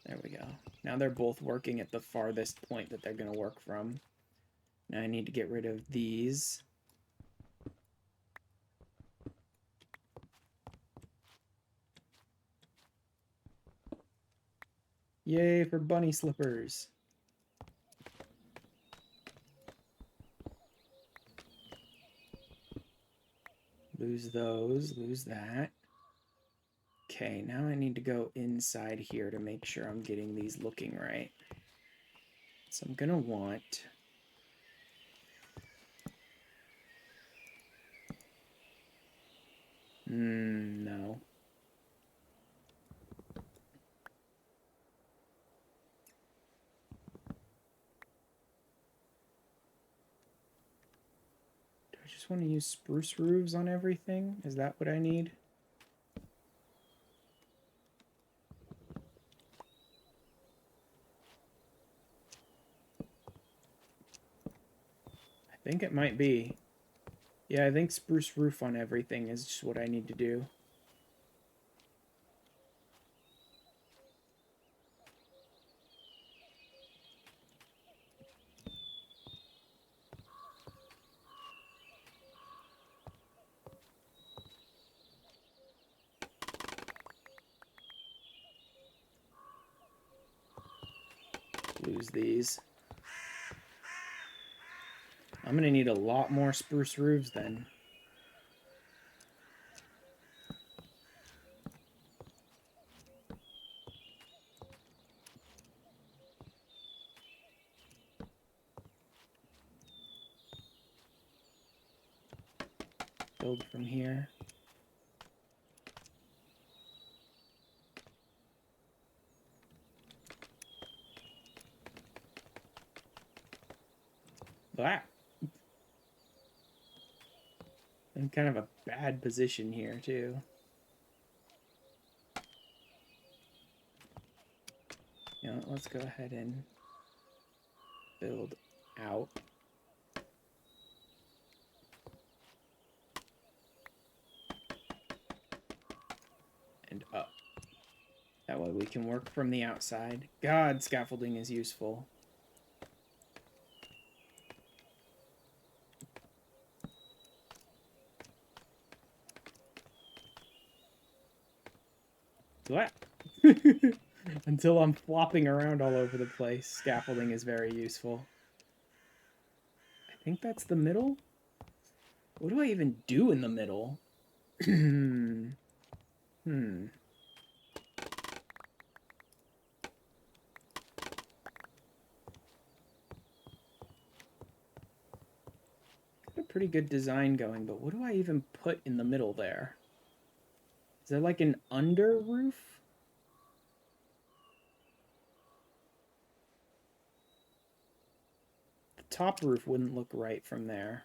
There we go. Now they're both working at the farthest point that they're going to work from. Now I need to get rid of these. Yay for bunny slippers. Lose those, lose that. Okay, now I need to go inside here to make sure I'm getting these looking right. So I'm gonna want... no. Do I just want to use spruce roofs on everything? Is that what I need? I think it might be. Yeah, I think spruce roof on everything is just what I need to do. Lose these. I'm going to need a lot more spruce roofs then. Build from here. Ah! In kind of a bad position here, too. You know, let's go ahead and build out. And up. That way we can work from the outside. God, scaffolding is useful. Clap. Until I'm flopping around all over the place. Scaffolding is very useful. I think that's the middle? What do I even do in the middle? Got a pretty good design going, but what do I even put in the middle there? Is there like an under roof? The top roof wouldn't look right from there.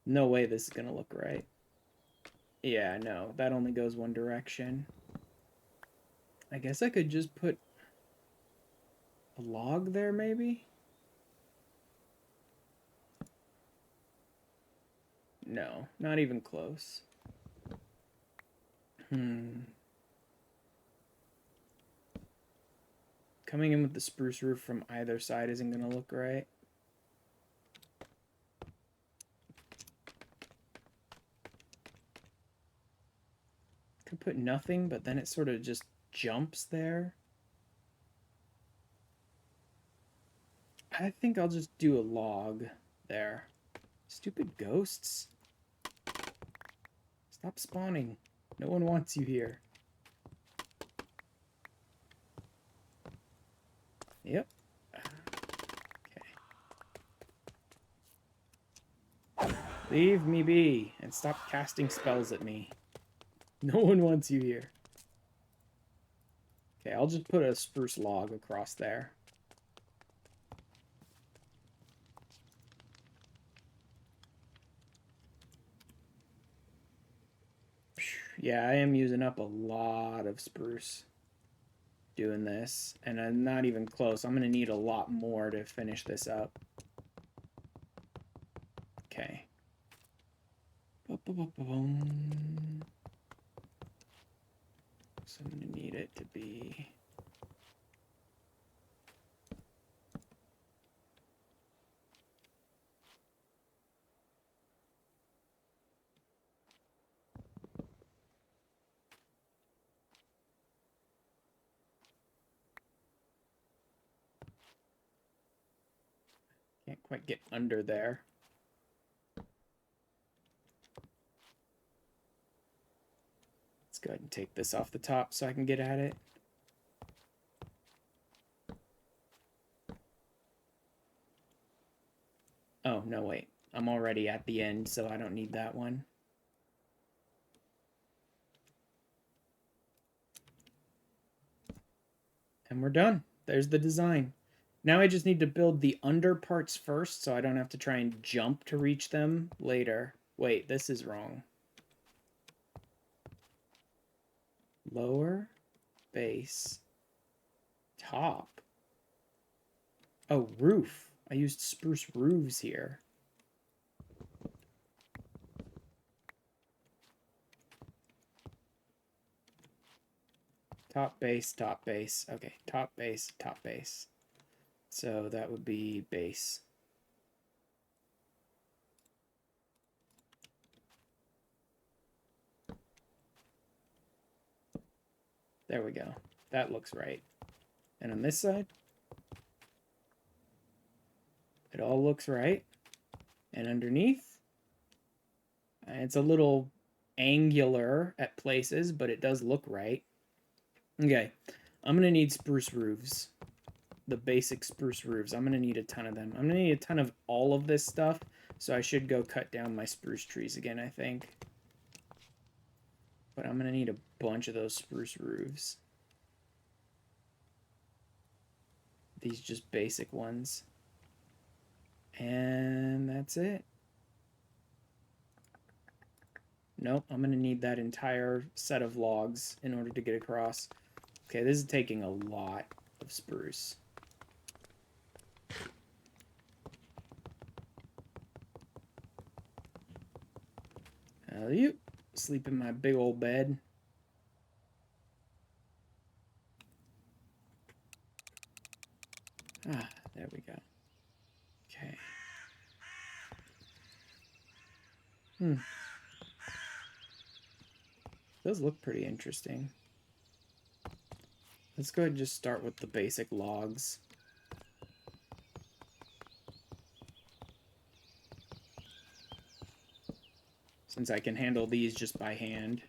No way this is gonna look right. Yeah, no, that only goes one direction. I guess I could just put a log there, maybe? No, not even close. Coming in with the spruce roof from either side isn't gonna look right. Could put nothing, but then it sort of just jumps there. I think I'll just do a log there. Stupid ghosts. Stop spawning. No one wants you here. Yep. Okay. Leave me be and stop casting spells at me. No one wants you here. Okay, I'll just put a spruce log across there. Yeah, I am using up a lot of spruce doing this, and I'm not even close. I'm going to need a lot more to finish this up. Okay. So I'm going to need it to be... Can't quite get under there. Let's go ahead and take this off the top so I can get at it. Oh, no, wait. I'm already at the end, so I don't need that one. And we're done. There's the design. Now I just need to build the under parts first so I don't have to try and jump to reach them later. Wait, this is wrong. Lower, base, top. Oh, roof. I used spruce roofs here. Top base, top base. Okay, top base, top base. So that would be base. There we go. That looks right. And on this side, it all looks right. And underneath, it's a little angular at places, but it does look right. Okay, I'm going to need spruce roofs. The basic spruce roofs. I'm going to need a ton of them. I'm going to need a ton of all of this stuff, so I should go cut down my spruce trees again, I think. But I'm going to need a bunch of those spruce roofs. These just basic ones. And that's it. Nope, I'm going to need that entire set of logs in order to get across. Okay, this is taking a lot of spruce. You sleep in my big old bed. Ah, there we go. Okay. Those look pretty interesting. Let's go ahead and just start with the basic logs. Since I can handle these just by hand.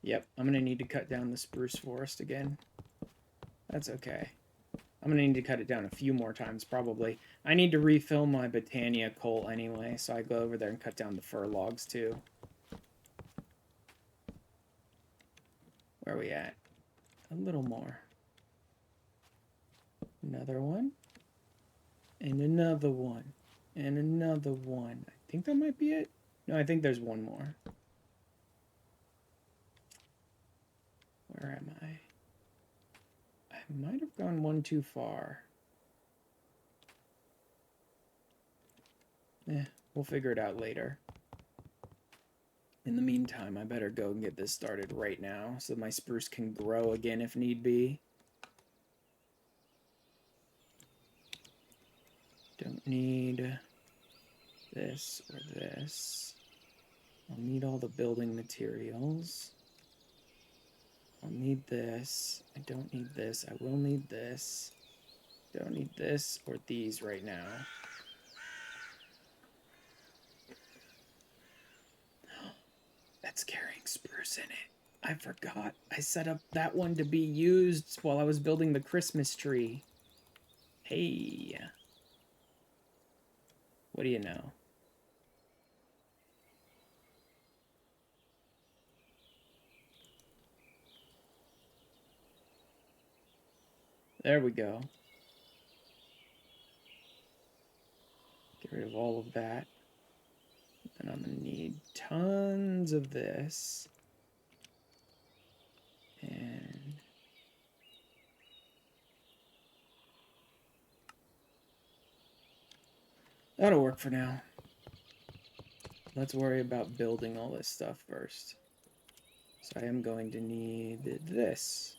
Yep, I'm gonna need to cut down the spruce forest again. That's okay. I'm gonna need to cut it down a few more times, probably. I need to refill my Botania coal anyway, so I go over there and cut down the fir logs too. Where are we at? A little more. Another one. And another one. And another one. I think that might be it. No, I think there's one more. Where am I? I might have gone one too far. We'll figure it out later. In the meantime, I better go and get this started right now so my spruce can grow again if need be. Don't need this or this. I'll need all the building materials. I'll need this. I don't need this. I will need this. Don't need this or these right now. That's carrying spruce in it. I forgot. I set up that one to be used while I was building the Christmas tree. Hey. What do you know? There we go. Get rid of all of that. And I'm going to need tons of this. And that'll work for now. Let's worry about building all this stuff first. So I am going to need this.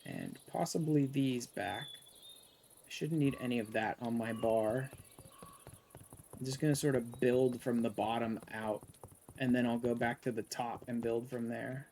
And possibly these back. I shouldn't need any of that on my bar. I'm just going to sort of build from the bottom out. And then I'll go back to the top and build from there.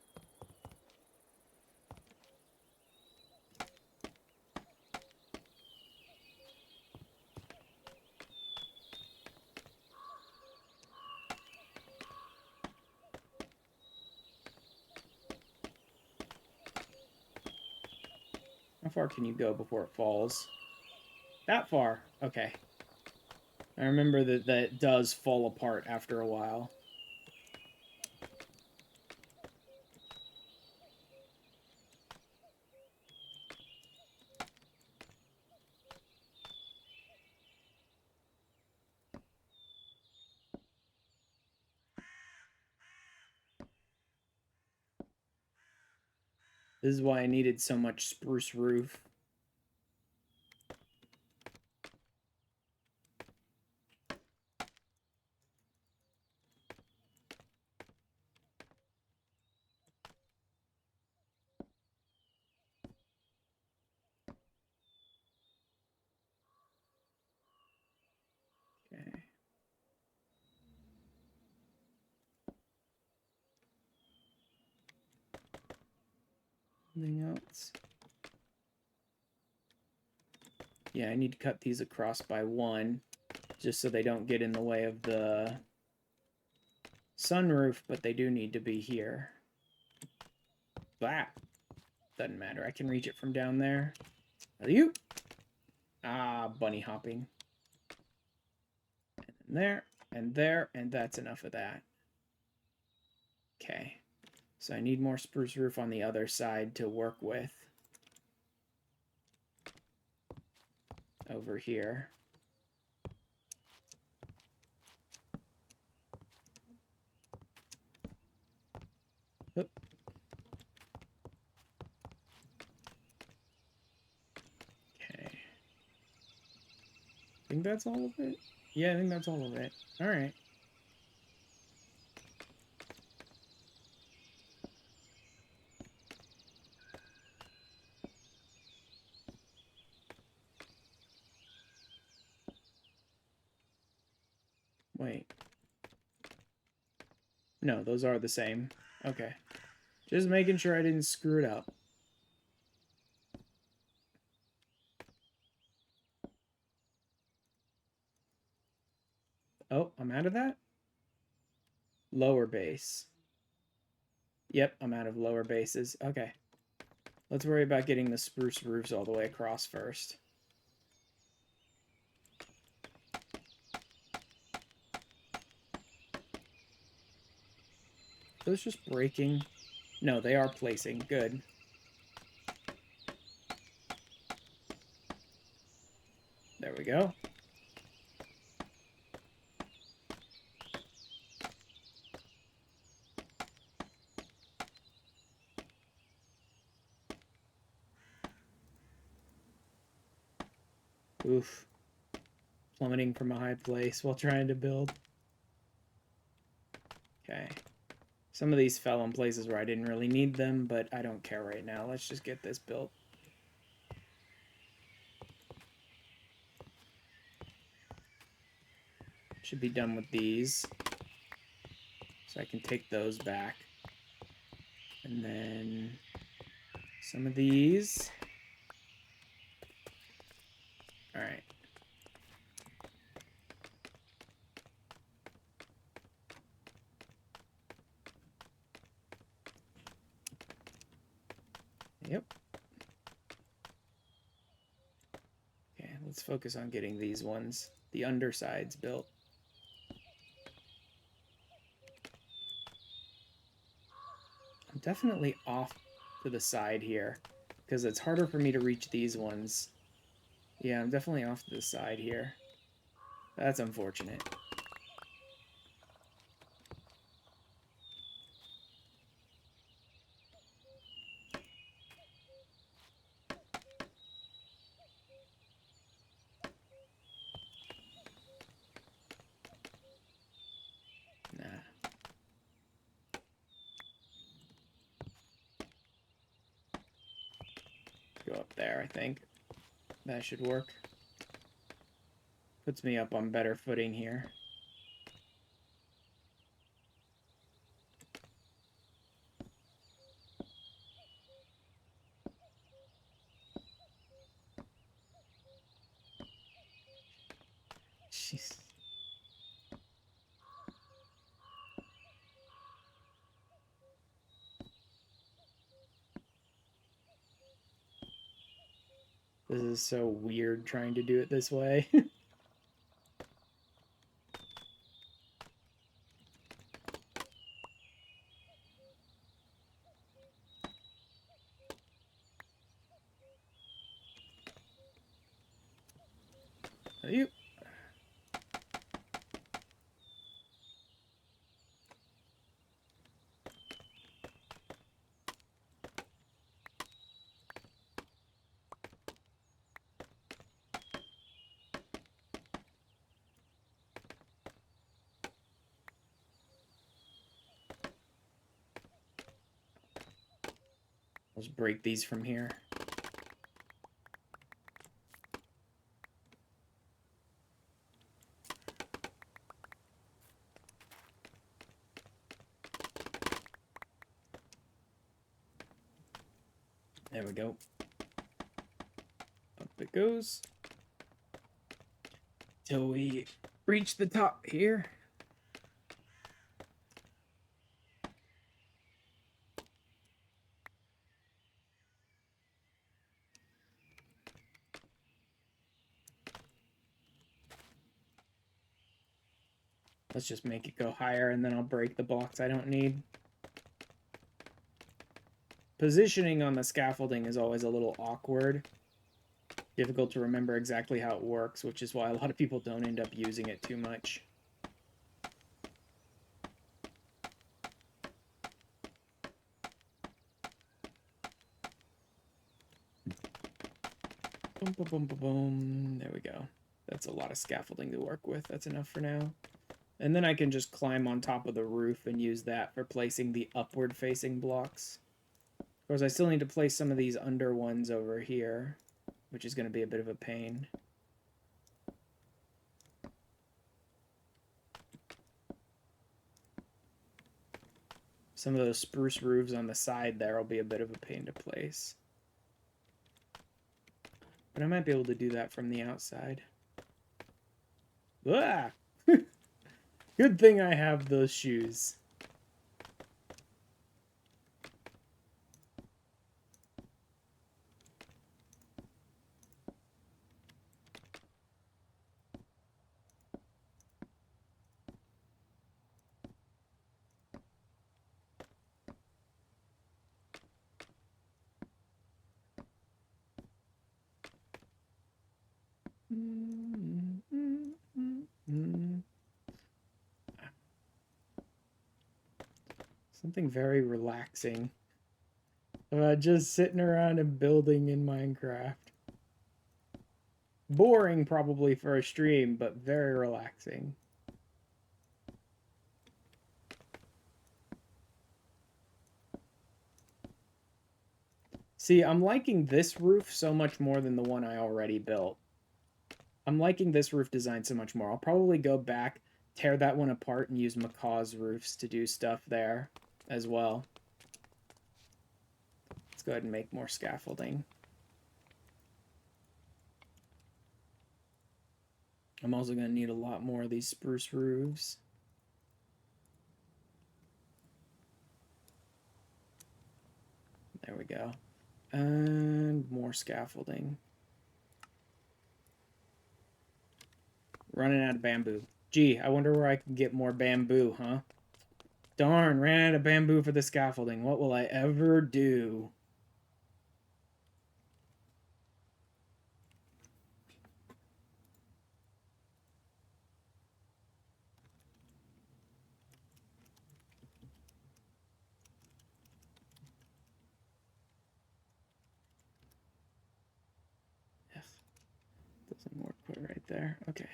How far can you go before it falls? That far. Okay. I remember that it does fall apart after a while. This is why I needed so much spruce roof. Okay. Anything else? Yeah, I need to cut these across by one, just so they don't get in the way of the sunroof, but they do need to be here. Blah. Doesn't matter. I can reach it from down there. You? Ah, bunny hopping. And there, and that's enough of that. Okay. So I need more spruce roof on the other side to work with. Over here. Oop. Okay. I think that's all of it. Yeah, I think that's all of it. Alright. No, those are the same. Okay. Just making sure I didn't screw it up. Oh, I'm out of that? Lower base. Yep, I'm out of lower bases. Okay. Let's worry about getting the spruce roofs all the way across first. Those just breaking? No, they are placing. Good. There we go. Oof. Plummeting from a high place while trying to build. Okay. Some of these fell in places where I didn't really need them, but I don't care right now. Let's just get this built. Should be done with these. So I can take those back. And then some of these. Alright. Yep. Okay, let's focus on getting these ones, the undersides, built. I'm definitely off to the side here, because it's harder for me to reach these ones. Yeah, I'm definitely off to the side here. That's unfortunate. Nah. Go up there, I think. That should work. Puts me up on better footing here. Jeez. This is so weird trying to do it this way. You. Let's break these from here. There we go. Up it goes. Till we reach the top here. Let's just make it go higher, and then I'll break the blocks I don't need. Positioning on the scaffolding is always a little awkward. Difficult to remember exactly how it works, which is why a lot of people don't end up using it too much. Boom, boom, boom, boom, boom. There we go. That's a lot of scaffolding to work with. That's enough for now. And then I can just climb on top of the roof and use that for placing the upward-facing blocks. Of course, I still need to place some of these under ones over here, which is going to be a bit of a pain. Some of those spruce roofs on the side there will be a bit of a pain to place. But I might be able to do that from the outside. Ah! Good thing I have those shoes. Something very relaxing about just sitting around and building in Minecraft. Boring probably for a stream, but very relaxing. See, I'm liking this roof so much more than the one I already built. I'm liking this roof design so much more. I'll probably go back, tear that one apart, and use Macaw's roofs to do stuff there as well. Let's go ahead and make more scaffolding. I'm also going to need a lot more of these spruce roofs. There we go. And more scaffolding. Running out of bamboo. Gee, I wonder where I can get more bamboo, huh? Darn, ran out of bamboo for the scaffolding. What will I ever do? Doesn't work quite right there. Okay.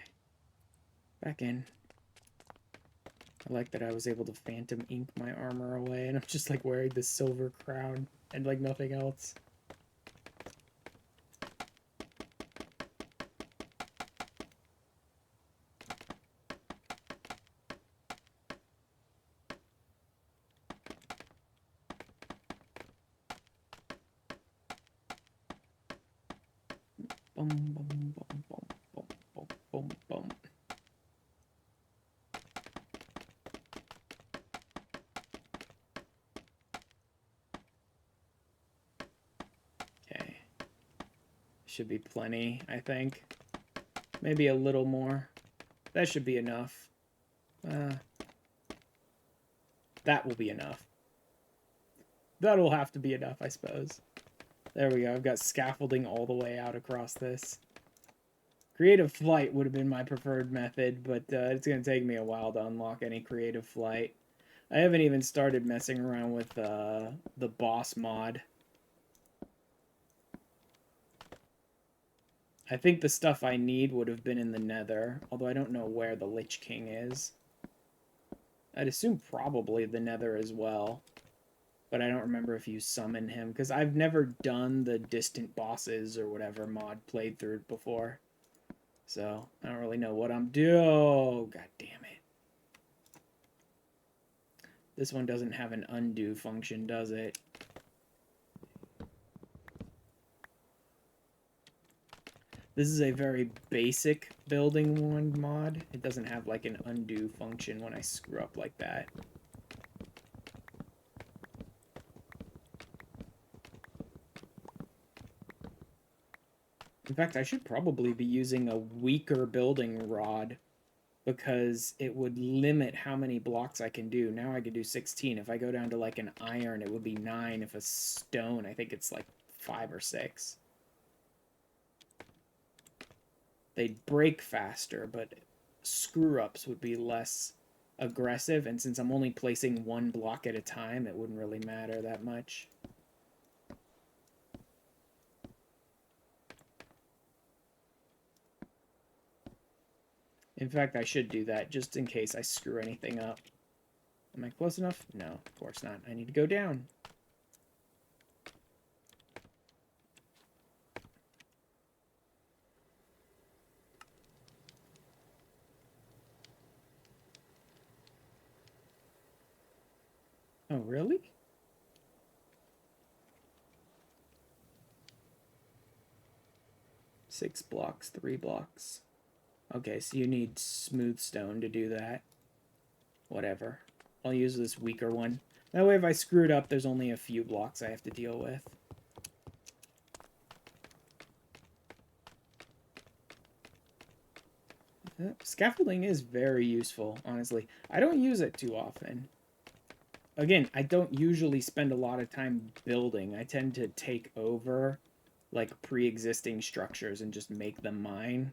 Back in. I like that I was able to phantom ink my armor away, and I'm just like wearing this silver crown and like nothing else. Boom, boom, boom, boom, boom, boom, boom, boom. Okay. Should be plenty, I think. Maybe a little more. That should be enough. That will be enough. That'll have to be enough, I suppose. There we go. I've got scaffolding all the way out across this. Creative flight would have been my preferred method, but it's going to take me a while to unlock any creative flight. I haven't even started messing around with the boss mod. I think the stuff I need would have been in the Nether, although I don't know where the Lich King is. I'd assume probably the Nether as well. But I don't remember if you summon him, because I've never done the distant bosses or whatever mod playthrough before. So, I don't really know what I'm doing. Oh, god damn it. This one doesn't have an undo function, does it? This is a very basic building one mod. It doesn't have like an undo function when I screw up like that. In fact, I should probably be using a weaker building rod because it would limit how many blocks I can do. Now I could do 16. If I go down to like an iron, it would be 9. If a stone, I think it's like 5 or 6. They'd break faster, but screw-ups would be less aggressive, and since I'm only placing one block at a time, it wouldn't really matter that much. In fact, I should do that, just in case I screw anything up. Am I close enough? No, of course not. I need to go down. Oh, really? Six blocks, 3 blocks. Okay, so you need smooth stone to do that. Whatever. I'll use this weaker one. That way if I screw it up, there's only a few blocks I have to deal with. Scaffolding is very useful, honestly. I don't use it too often. Again, I don't usually spend a lot of time building. I tend to take over, like, pre-existing structures and just make them mine.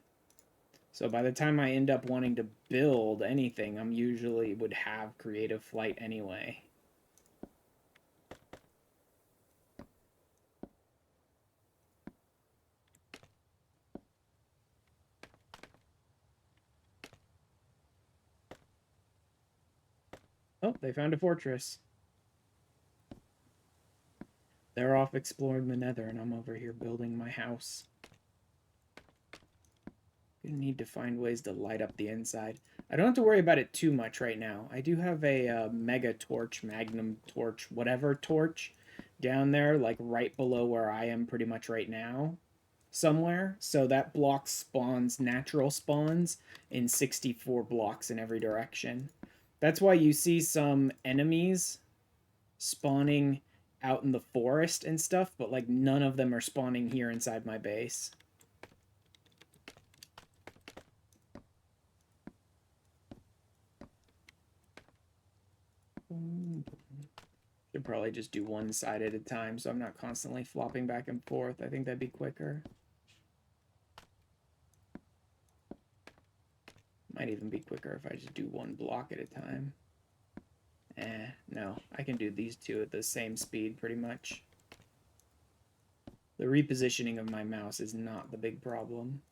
So by the time I end up wanting to build anything, I'm usually would have creative flight anyway. Oh, they found a fortress. They're off exploring the nether, and I'm over here building my house. You need to find ways to light up the inside. I don't have to worry about it too much right now. I do have a mega torch, magnum torch, whatever torch down there, like right below where I am pretty much right now, somewhere. So that block spawns natural spawns in 64 blocks in every direction. That's why you see some enemies spawning out in the forest and stuff, but like none of them are spawning here inside my base. Should probably just do one side at a time so I'm not constantly flopping back and forth. I think that'd be quicker. Might even be quicker if I just do one block at a time. No. I can do these two at the same speed pretty much. The repositioning of my mouse is not the big problem.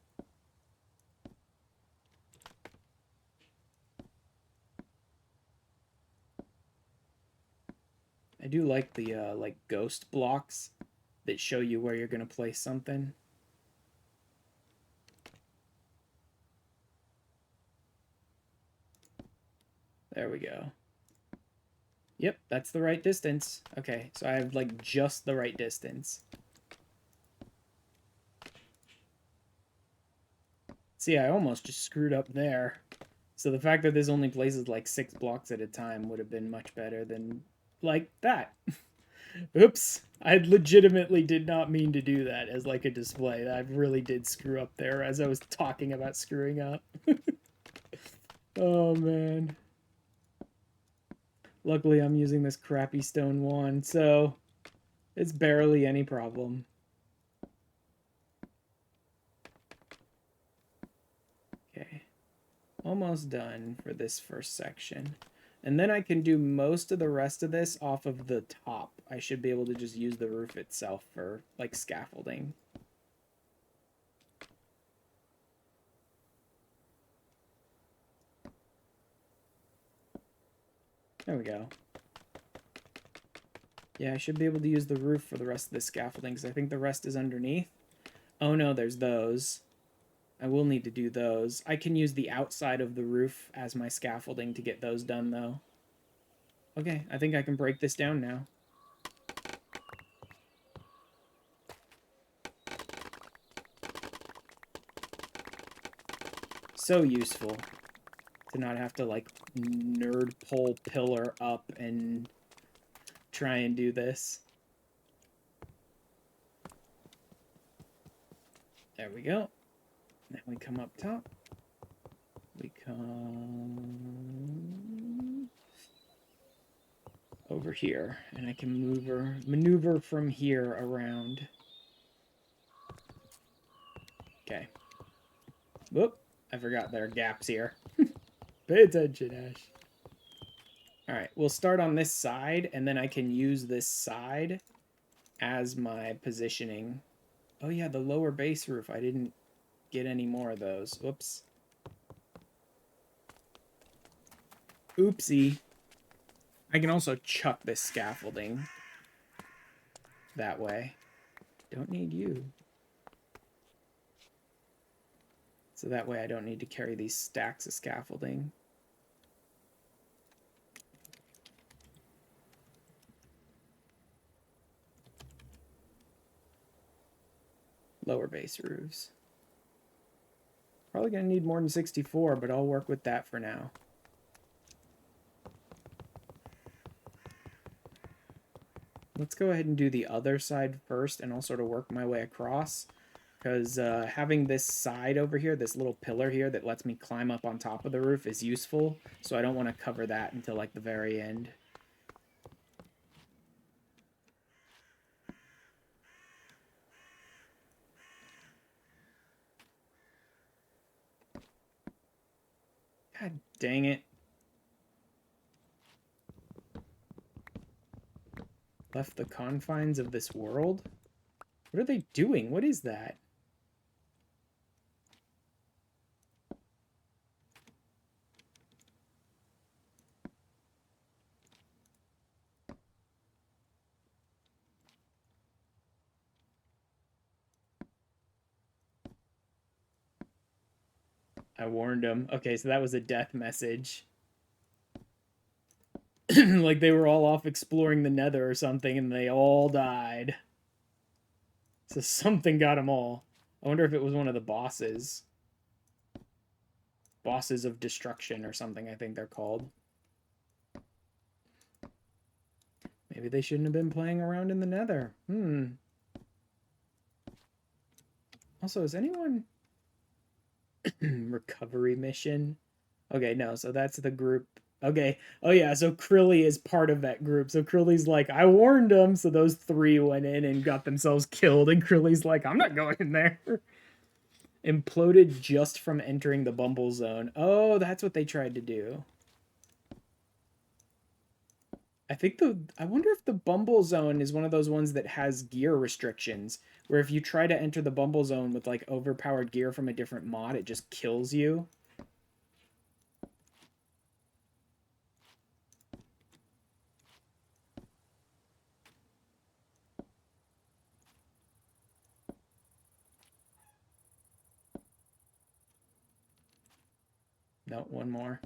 I do like the like ghost blocks that show you where you're gonna place something. There we go. Yep, that's the right distance. Okay, so I have like just the right distance. See, I almost just screwed up there. So the fact that this only places like 6 blocks at a time would have been much better than like that. Oops. I legitimately did not mean to do that as like a display. I really did screw up there as I was talking about screwing up. Oh, man. Luckily, I'm using this crappy stone wand, so it's barely any problem. Okay. Almost done for this first section. And then I can do most of the rest of this off of the top. I should be able to just use the roof itself for, like, scaffolding. There we go. Yeah, I should be able to use the roof for the rest of the scaffolding, because I think the rest is underneath. Oh no, there's those. I will need to do those. I can use the outside of the roof as my scaffolding to get those done, though. Okay, I think I can break this down now. So useful to not have to, like, nerd pole pillar up and try and do this. There we go. Then we come up top. We come over here, and I can maneuver from here around. Okay. Whoop. I forgot there are gaps here. Pay attention, Ash. Alright, we'll start on this side, and then I can use this side as my positioning. Oh yeah, the lower base roof. I didn't get any more of those. Whoops. Oopsie. I can also chuck this scaffolding that way. Don't need you. So that way I don't need to carry these stacks of scaffolding. Lower base roofs. Probably gonna need more than 64, but I'll work with that for now. Let's go ahead and do the other side first, and I'll sort of work my way across. Because having this side over here, this little pillar here that lets me climb up on top of the roof is useful. So I don't want to cover that until like the very end. God dang it. Left the confines of this world? What are they doing? What is that? I warned them. Okay, so that was a death message. Like they were all off exploring the nether or something and they all died. So something got them all. I wonder if it was one of the bosses. Bosses of destruction or something, I think they're called. Maybe they shouldn't have been playing around in the nether. Also, is anyone... Recovery mission? Okay, no, so that's the group. Okay, oh yeah, so Krilly is part of that group. So Krilly's like, I warned them. So those three went in and got themselves killed. And Krilly's like, I'm not going in there. Imploded just from entering the Bumble Zone. Oh, that's what they tried to do. I wonder if the Bumble Zone is one of those ones that has gear restrictions, where if you try to enter the Bumble Zone with like overpowered gear from a different mod, it just kills you. No, one more.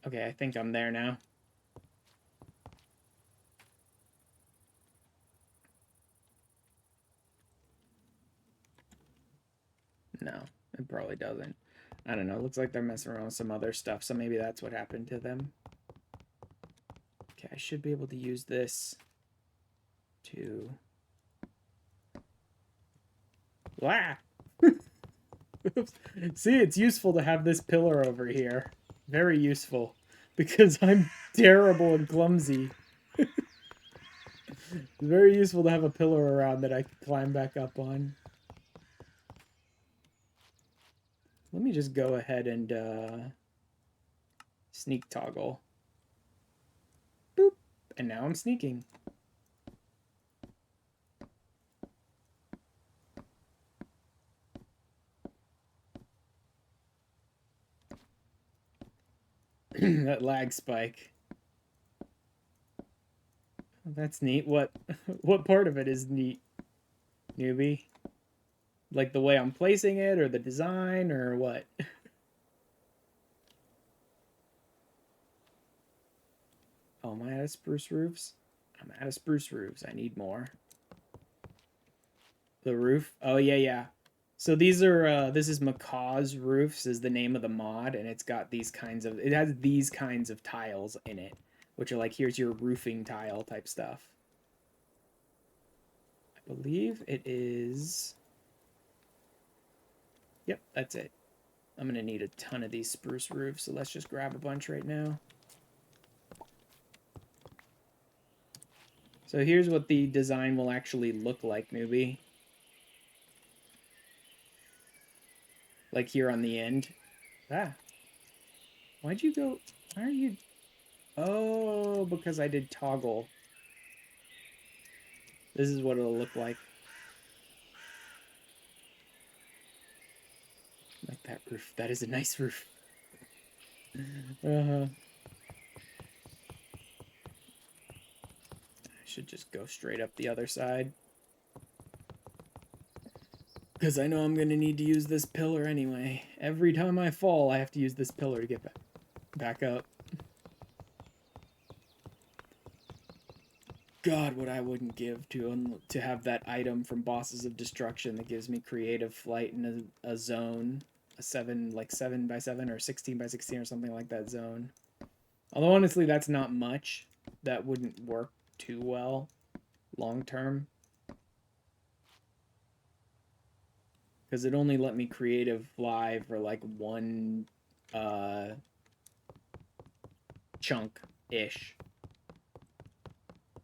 Okay, I think I'm there now. No, it probably doesn't. I don't know. It looks like they're messing around with some other stuff, so maybe that's what happened to them. Okay, I should be able to use this to... Wow! See, it's useful to have this pillar over here. Very useful. Because I'm terrible and clumsy. It's very useful to have a pillar around that I can climb back up on. Let me just go ahead and sneak toggle. Boop. And now I'm sneaking. That lag spike. That's neat. What part of it is neat, newbie? Like the way I'm placing it, or the design, or what? Oh, am I out of spruce roofs? I'm out of spruce roofs. I need more. The roof? Oh, yeah. So these are, this is Macaw's Roofs is the name of the mod, and it's got these kinds of, it has these kinds of tiles in it, which are like, here's your roofing tile type stuff. I believe it is... Yep, that's it. I'm going to need a ton of these spruce roofs, so let's just grab a bunch right now. So here's what the design will actually look like, newbie. Like here on the end. Ah. Why'd you go... Why are you... Oh, because I did toggle. This is what it'll look like. Like that roof. That is a nice roof. I should just go straight up the other side. Because I know I'm going to need to use this pillar anyway. Every time I fall, I have to use this pillar to get back up. God, what I wouldn't give to have that item from Bosses of Destruction that gives me creative flight in a zone, a 7x7 or 16x16 or something like that zone. Although honestly, that's not much. That wouldn't work too well long term. Because it only let me creative fly for like one chunk-ish.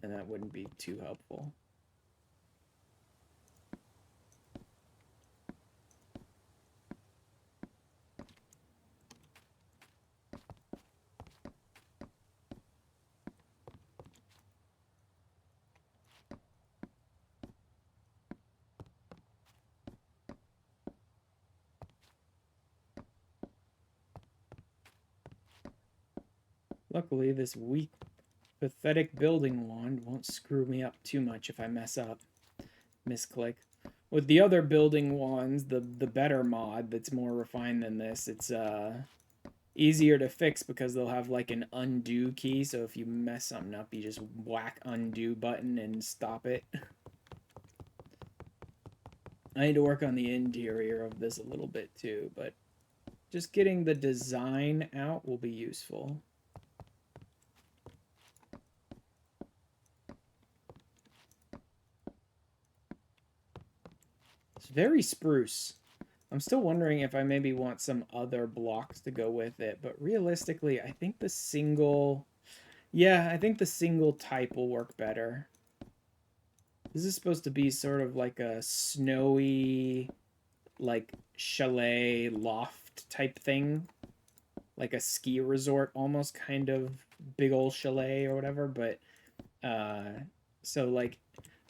And that wouldn't be too helpful. Luckily, this weak, pathetic building wand won't screw me up too much if I mess up. Misclick. With the other building wands, the better mod that's more refined than this, it's easier to fix because they'll have like an undo key, so if you mess something up, you just whack undo button and stop it. I need to work on the interior of this a little bit too, but just getting the design out will be useful. It's very spruce. I'm still wondering if I maybe want some other blocks to go with it, but realistically, I think the single... Yeah, I think the single type will work better. This is supposed to be sort of like a snowy, like, chalet loft type thing. Like a ski resort, almost, kind of big old chalet or whatever, but... so, like...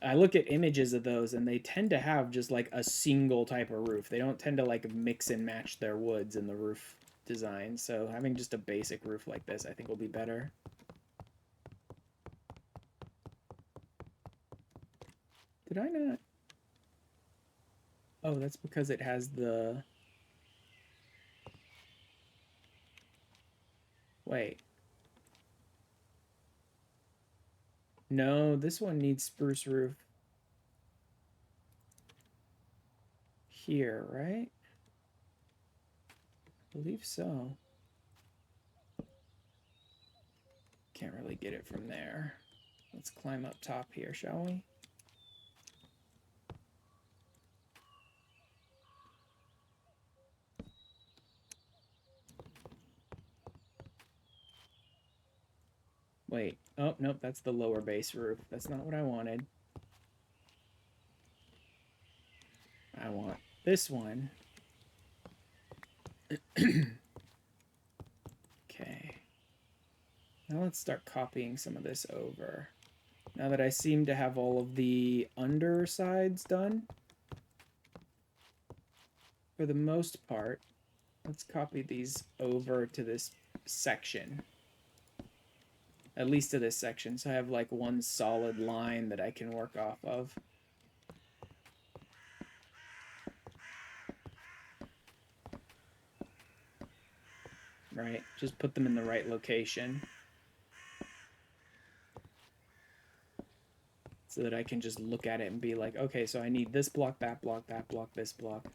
I look at images of those, and they tend to have just, like, a single type of roof. They don't tend to, like, mix and match their woods in the roof design. So having just a basic roof like this, I think, will be better. Did I not? Oh, that's because it has the... Wait. No, this one needs spruce roof. Here, right? I believe so. Can't really get it from there. Let's climb up top here, shall we? Wait. Oh, nope, that's the lower base roof. That's not what I wanted. I want this one. Okay. Now let's start copying some of this over. Now that I seem to have all of the undersides done, for the most part, let's copy these over to this section. At least to this section, so I have like one solid line that I can work off of. Right, just put them in the right location. So that I can just look at it and be like, okay, so I need this block, that block, this block.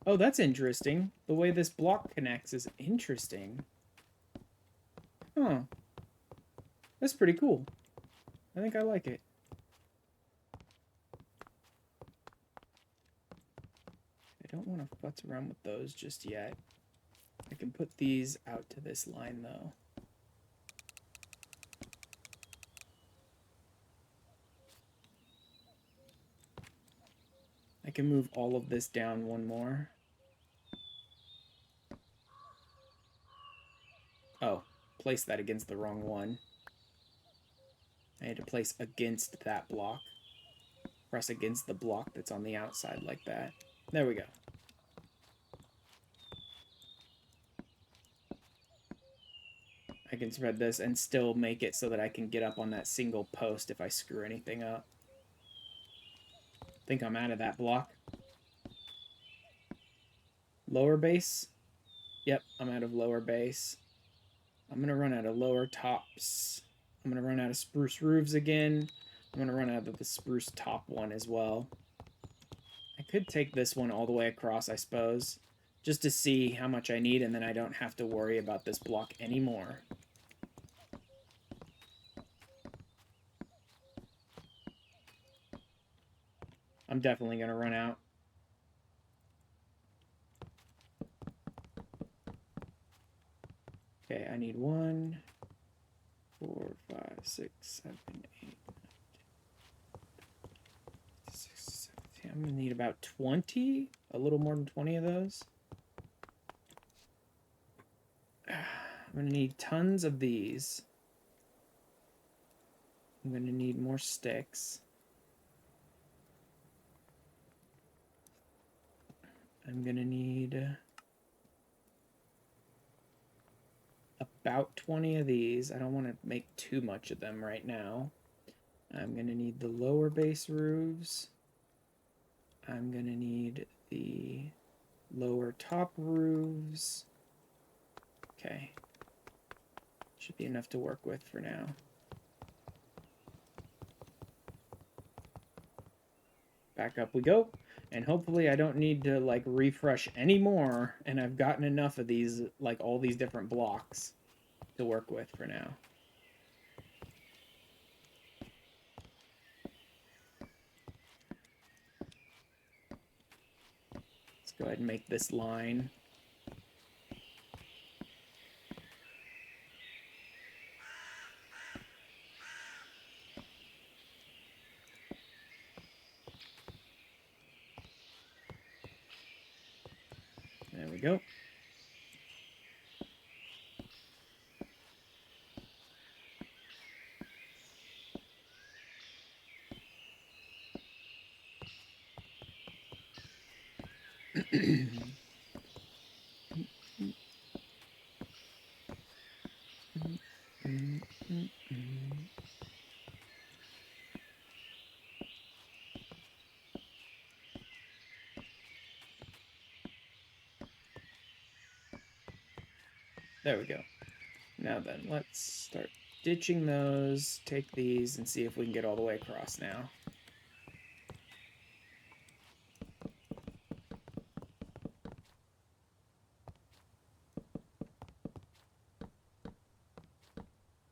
Oh, that's interesting. The way this block connects is interesting. Huh. That's pretty cool. I think I like it. I don't want to futz around with those just yet. I can put these out to this line, though. I can move all of this down one more. Oh, place that against the wrong one. I had to place against that block. Press against the block that's on the outside like that. There we go. I can spread this and still make it so that I can get up on that single post if I screw anything up. think I'm out of that block. Lower base. Yep, I'm out of lower base. I'm going to run out of lower tops. I'm going to run out of spruce roofs again. I'm going to run out of the spruce top one as well. I could take this one all the way across, I suppose, just to see how much I need, and then I don't have to worry about this block anymore. I'm definitely going to run out. Okay, I need 1, 4, 5, 6, 7, 8, 6, 7. I'm going to need about 20, a little more than 20 of those. I'm going to need tons of these. I'm going to need more sticks. I'm going to need about 20 of these. I don't want to make too much of them right now. I'm going to need the lower base roofs. I'm going to need the lower top roofs. Okay. Should be enough to work with for now. Back up we go. And hopefully I don't need to, like, refresh anymore, and I've gotten enough of these, like, all these different blocks to work with for now. Let's go ahead and make this line. There we go. There we go. Now then, let's start ditching those, take these, and see if we can get all the way across now.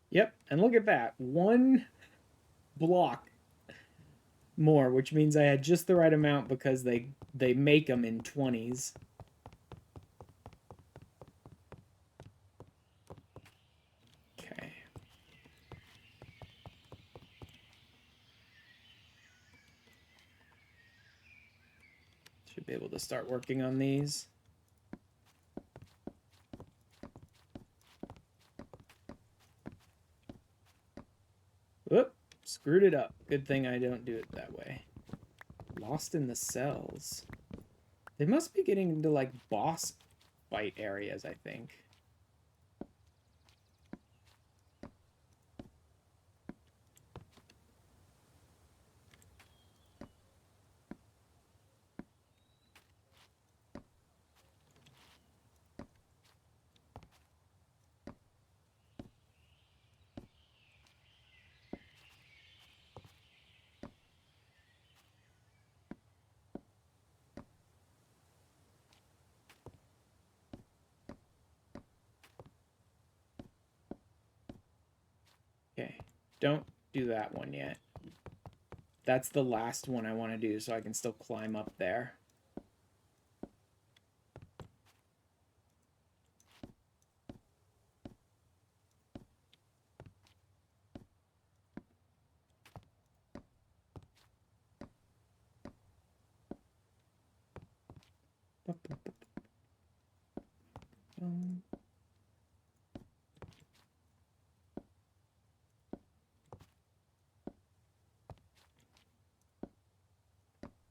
Yep, and look at that. 1 block more, which means I had just the right amount because they make them in 20s. Okay. Should be able to start working on these. Whoop, screwed it up. Good thing I don't do it that way. Lost in the cells. They must be getting into, like, boss fight areas, I think. Okay, don't do that one yet. That's the last one I want to do, so I can still climb up there.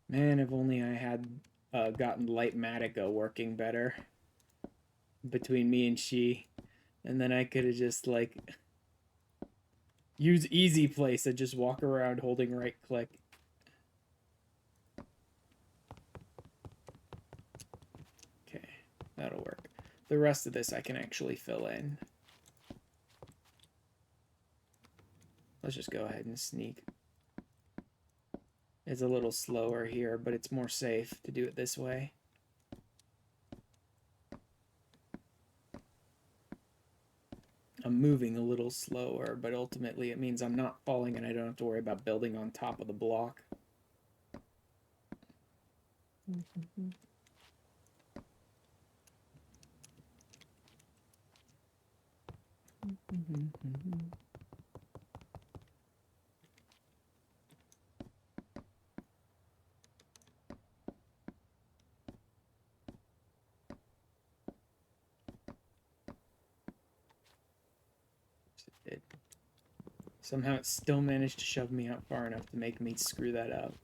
Man, if only I had gotten Lightmatica working better between me and she. And then I could have just, like, use easy place and just walk around holding right click. That'll work. The rest of this I can actually fill in. Let's just go ahead and sneak. It's a little slower here, but it's more safe to do it this way. I'm moving a little slower, but ultimately it means I'm not falling and I don't have to worry about building on top of the block. Somehow it still managed to shove me out far enough to make me screw that up.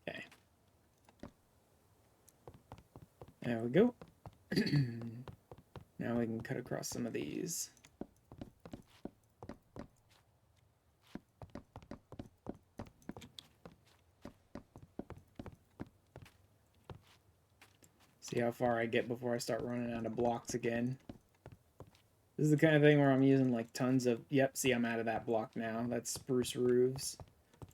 Okay. There we go. Now we can cut across some of these. See how far I get before I start running out of blocks again. This is the kind of thing where I'm using like tons of... Yep, see, I'm out of that block now. That's spruce roofs.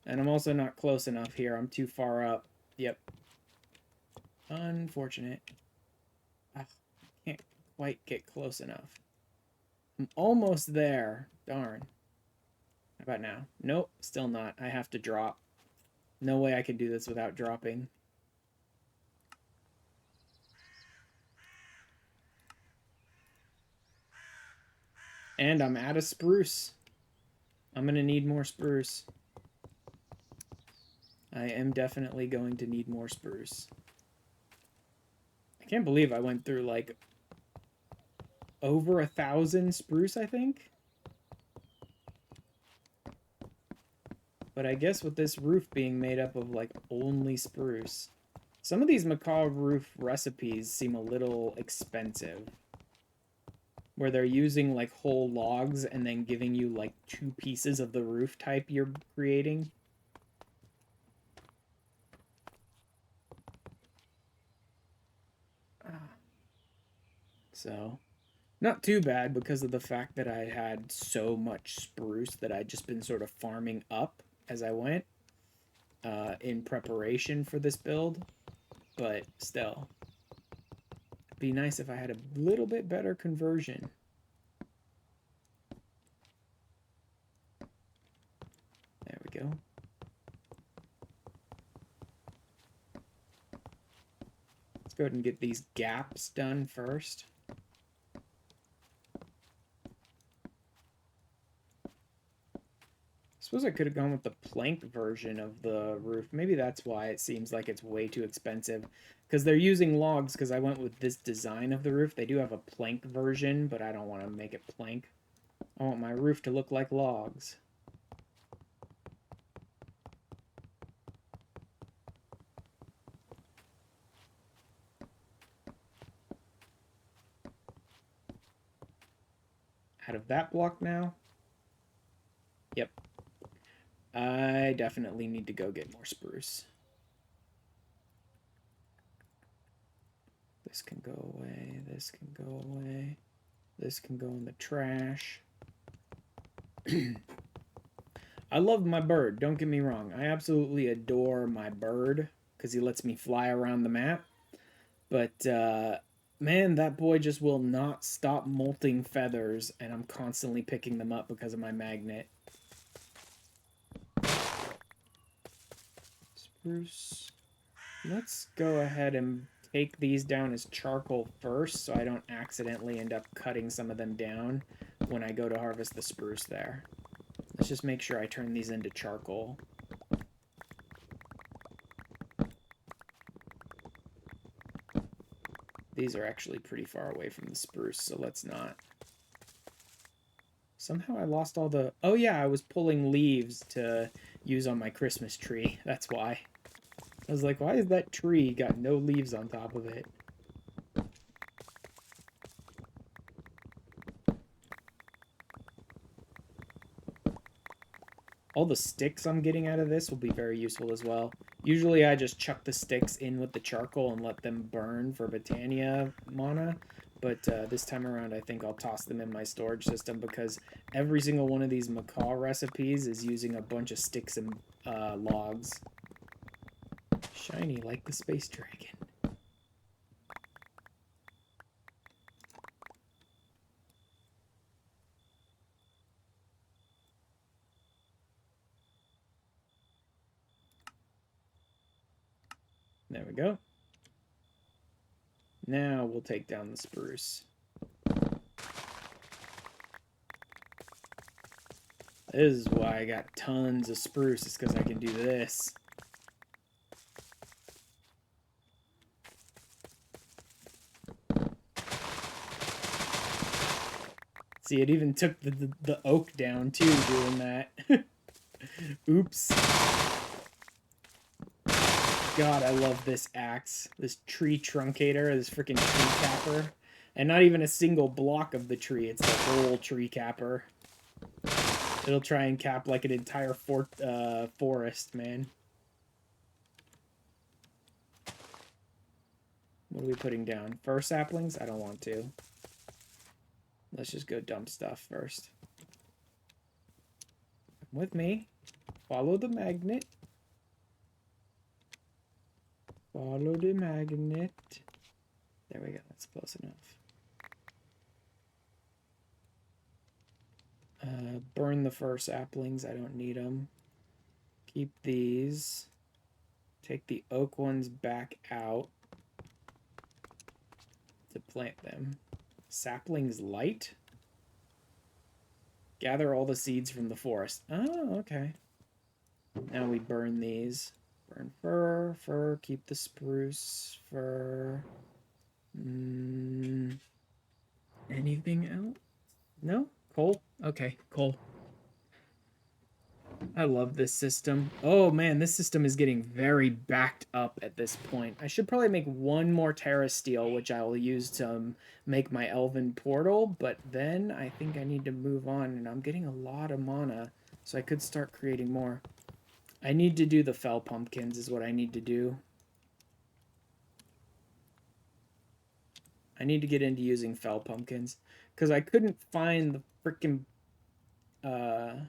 And I'm also not close enough here. I'm too far up. Yep. Unfortunate. Ah, can't quite get close enough. I'm almost there. Darn. How about now? Nope, still not. I have to drop. No way I can do this without dropping. And I'm out of spruce. I'm gonna need more spruce. I am definitely going to need more spruce. I can't believe I went through like over 1,000 spruce, I think. But I guess with this roof being made up of like only spruce, some of these macaw roof recipes seem a little expensive. Where they're using like whole logs and then giving you like 2 pieces of the roof type you're creating. So, not too bad because of the fact that I had so much spruce that I'd just been sort of farming up as I went in preparation for this build. But still, it'd be nice if I had a little bit better conversion. There we go. Let's go ahead and get these gaps done first. I suppose I could have gone with the plank version of the roof. Maybe that's why it seems like it's way too expensive. Because they're using logs, because I went with this design of the roof. They do have a plank version, but I don't want to make it plank. I want my roof to look like logs. Out of that block now? Yep. I definitely need to go get more spruce. This can go away, this can go away, this can go in the trash. I love my bird, don't get me wrong. I absolutely adore my bird because he lets me fly around the map. But, man, that boy just will not stop molting feathers, and I'm constantly picking them up because of my magnet. Spruce. Let's go ahead and take these down as charcoal first so I don't accidentally end up cutting some of them down when I go to harvest the spruce there. Let's just make sure I turn these into charcoal. These are actually pretty far away from the spruce, so let's not. Somehow I lost all the... Oh yeah, I was pulling leaves to use on my Christmas tree. That's why. I was like, why is that tree got no leaves on top of it? All the sticks I'm getting out of this will be very useful as well. Usually I just chuck the sticks in with the charcoal and let them burn for Botania mana. But this time around, I think I'll toss them in my storage system because every single one of these macaw recipes is using a bunch of sticks and logs. Shiny like the space dragon. There we go. Now we'll take down the spruce. This is why I got tons of spruce, is because I can do this. See, it even took the oak down, too, doing that. Oops. God, I love this axe. This tree truncator, this freaking tree capper. And not even a single block of the tree, it's the whole tree capper. It'll try and cap like an entire forest, man. What are we putting down? Fir saplings? I don't want to. Let's just go dump stuff first. Come with me. Follow the magnet. Follow the magnet. There we go. That's close enough. Burn the fir saplings. I don't need them. Keep these. Take the oak ones back out to plant them. Saplings light? Gather all the seeds from the forest. Oh, okay. Now we burn these. Burn fir, keep the spruce, fir. Anything else? No? Coal? Okay, coal. I love this system. Oh man, this system is getting very backed up at this point. I should probably make one more Terra Steel, which I will use to make my Elven Portal, but then I think I need to move on, and I'm getting a lot of mana, so I could start creating more. I need to do the Fell Pumpkins is what I need to do. I need to get into using Fell Pumpkins, because I couldn't find the freaking... how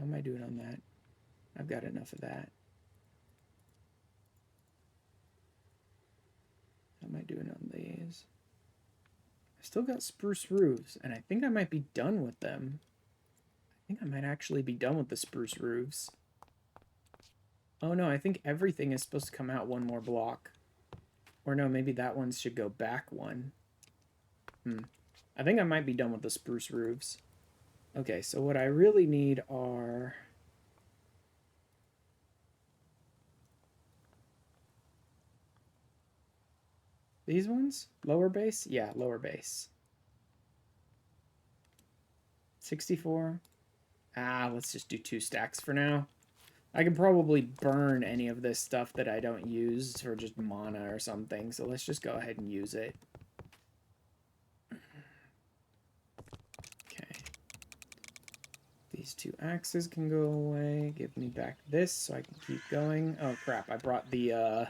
am I doing on that? I've got enough of that. How am I doing on these? I still got spruce roofs, and I think I might be done with them. I think I might actually be done with the spruce roofs. Oh no, I think everything is supposed to come out one more block. Or no, maybe that one should go back one. I think I might be done with the spruce roofs. Okay, so what I really need are... these ones? Lower base? Yeah, lower base. 64. Let's just do 2 stacks for now. I can probably burn any of this stuff that I don't use for just mana or something, so let's just go ahead and use it. Okay. These 2 axes can go away. Give me back this so I can keep going. Oh crap, I brought the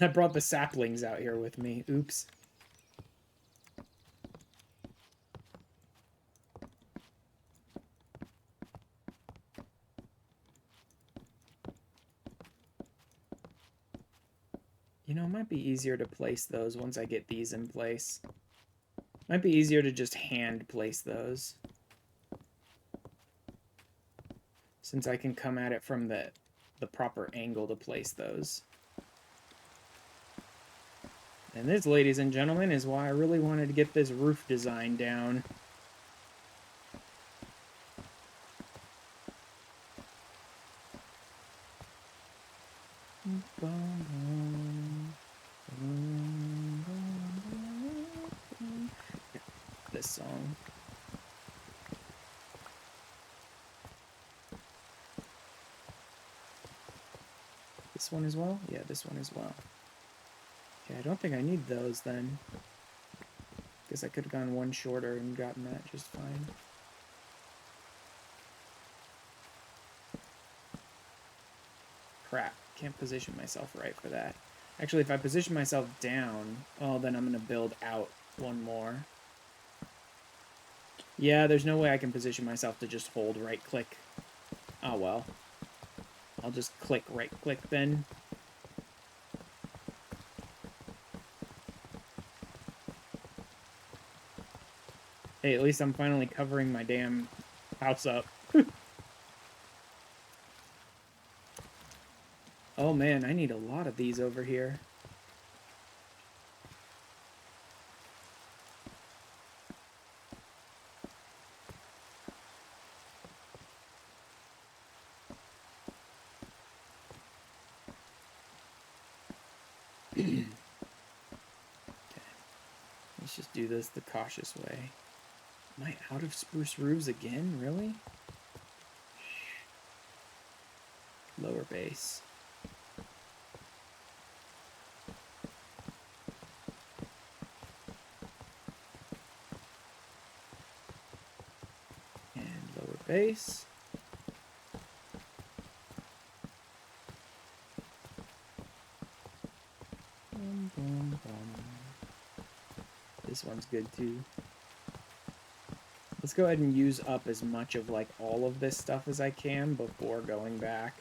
I brought the saplings out here with me. Oops. You know, it might be easier to place those once I get these in place. Might be easier to just hand place those. Since I can come at it from the proper angle to place those. And this, ladies and gentlemen, is why I really wanted to get this roof design down. This song. this one as well? Yeah, this one as well. Okay, I don't think I need those then. Guess I could have gone one shorter and gotten that just fine. Crap, can't position myself right for that. Actually, if I position myself down, oh, then I'm going to build out one more. Yeah, there's no way I can position myself to just hold right-click. Oh, well. I'll just click right-click then. Hey, at least I'm finally covering my damn house up. Oh, man, I need a lot of these over here. Okay. Let's just do this the cautious way. Am I out of spruce roofs again? Really? Lower base. And lower base. Boom, boom, boom. This one's good too. Let's go ahead and use up as much of like all of this stuff as I can before going back.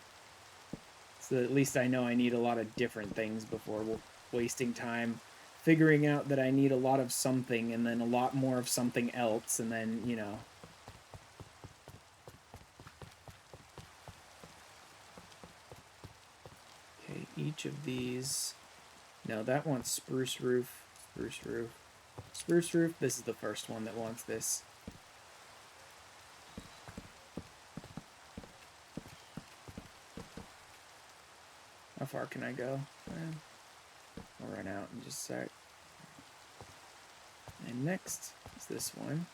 So that at least I know I need a lot of different things before wasting time figuring out that I need a lot of something and then a lot more of something else and then, you know. Okay, each of these. No, that wants spruce roof, spruce roof, spruce roof. This is the first one that wants this. How far can I go? I'll run out in just a sec. And next is this one.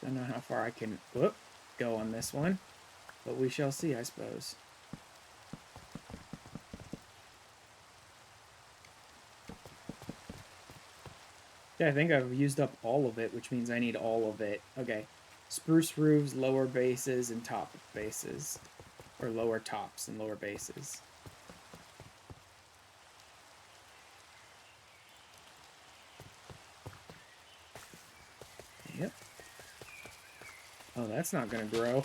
Don't know how far I can go on this one, but we shall see, I suppose. Yeah, I think I've used up all of it, which means I need all of it. Okay. Spruce roofs, lower bases, and top bases. Or lower tops and lower bases. Yep. Oh, that's not gonna grow.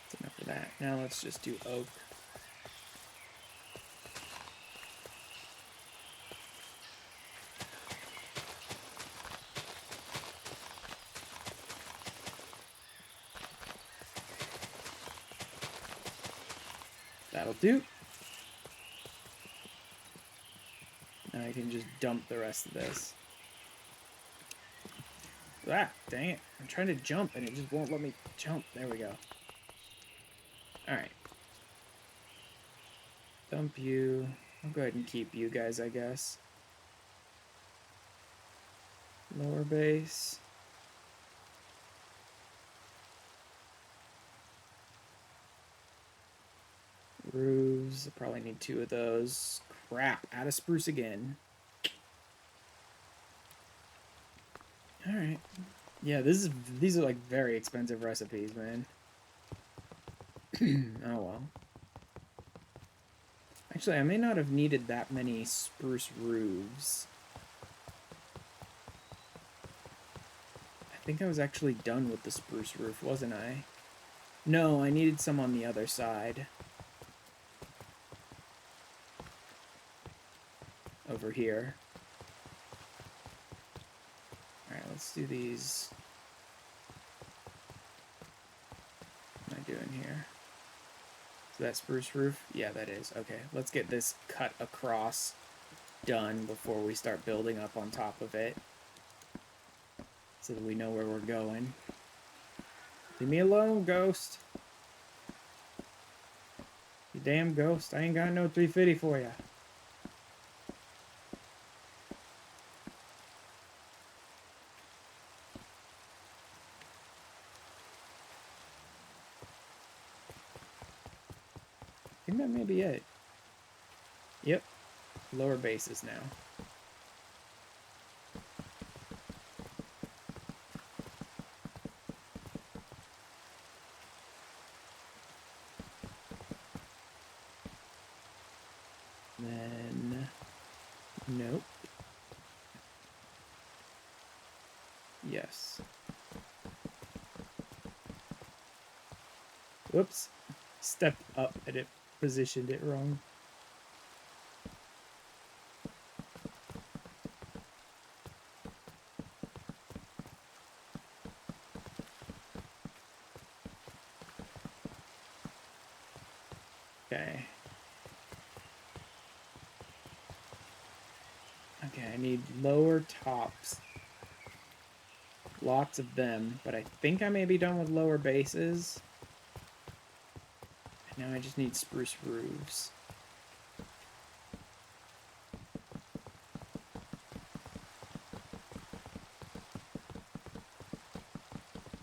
That's enough of that. Now let's just do oak. That'll do. Now I can just dump the rest of this. Ah, dang it. I'm trying to jump and it just won't let me jump. There we go. Alright. Dump you. I'll go ahead and keep you guys, I guess. Lower base. Roofs. I probably need 2 of those. Crap. Out of spruce again. Alright. Yeah, these are like very expensive recipes, man. Oh well. Actually, I may not have needed that many spruce roofs. I think I was actually done with the spruce roof, wasn't I? No, I needed some on the other side. over here. Alright, let's do these. What am I doing here? Is that spruce roof? Yeah, that is. Okay, let's get this cut across done before we start building up on top of it. So that we know where we're going. Leave me alone, ghost. You damn ghost. I ain't got no 350 for ya. I think that may be it. Yep. Lower bases now. Then... Nope. Yes. Whoops. Stepped up and it positioned it wrong. Okay. Okay, I need lower tops. Lots of them, but I think I may be done with lower bases. And now I just need spruce roofs.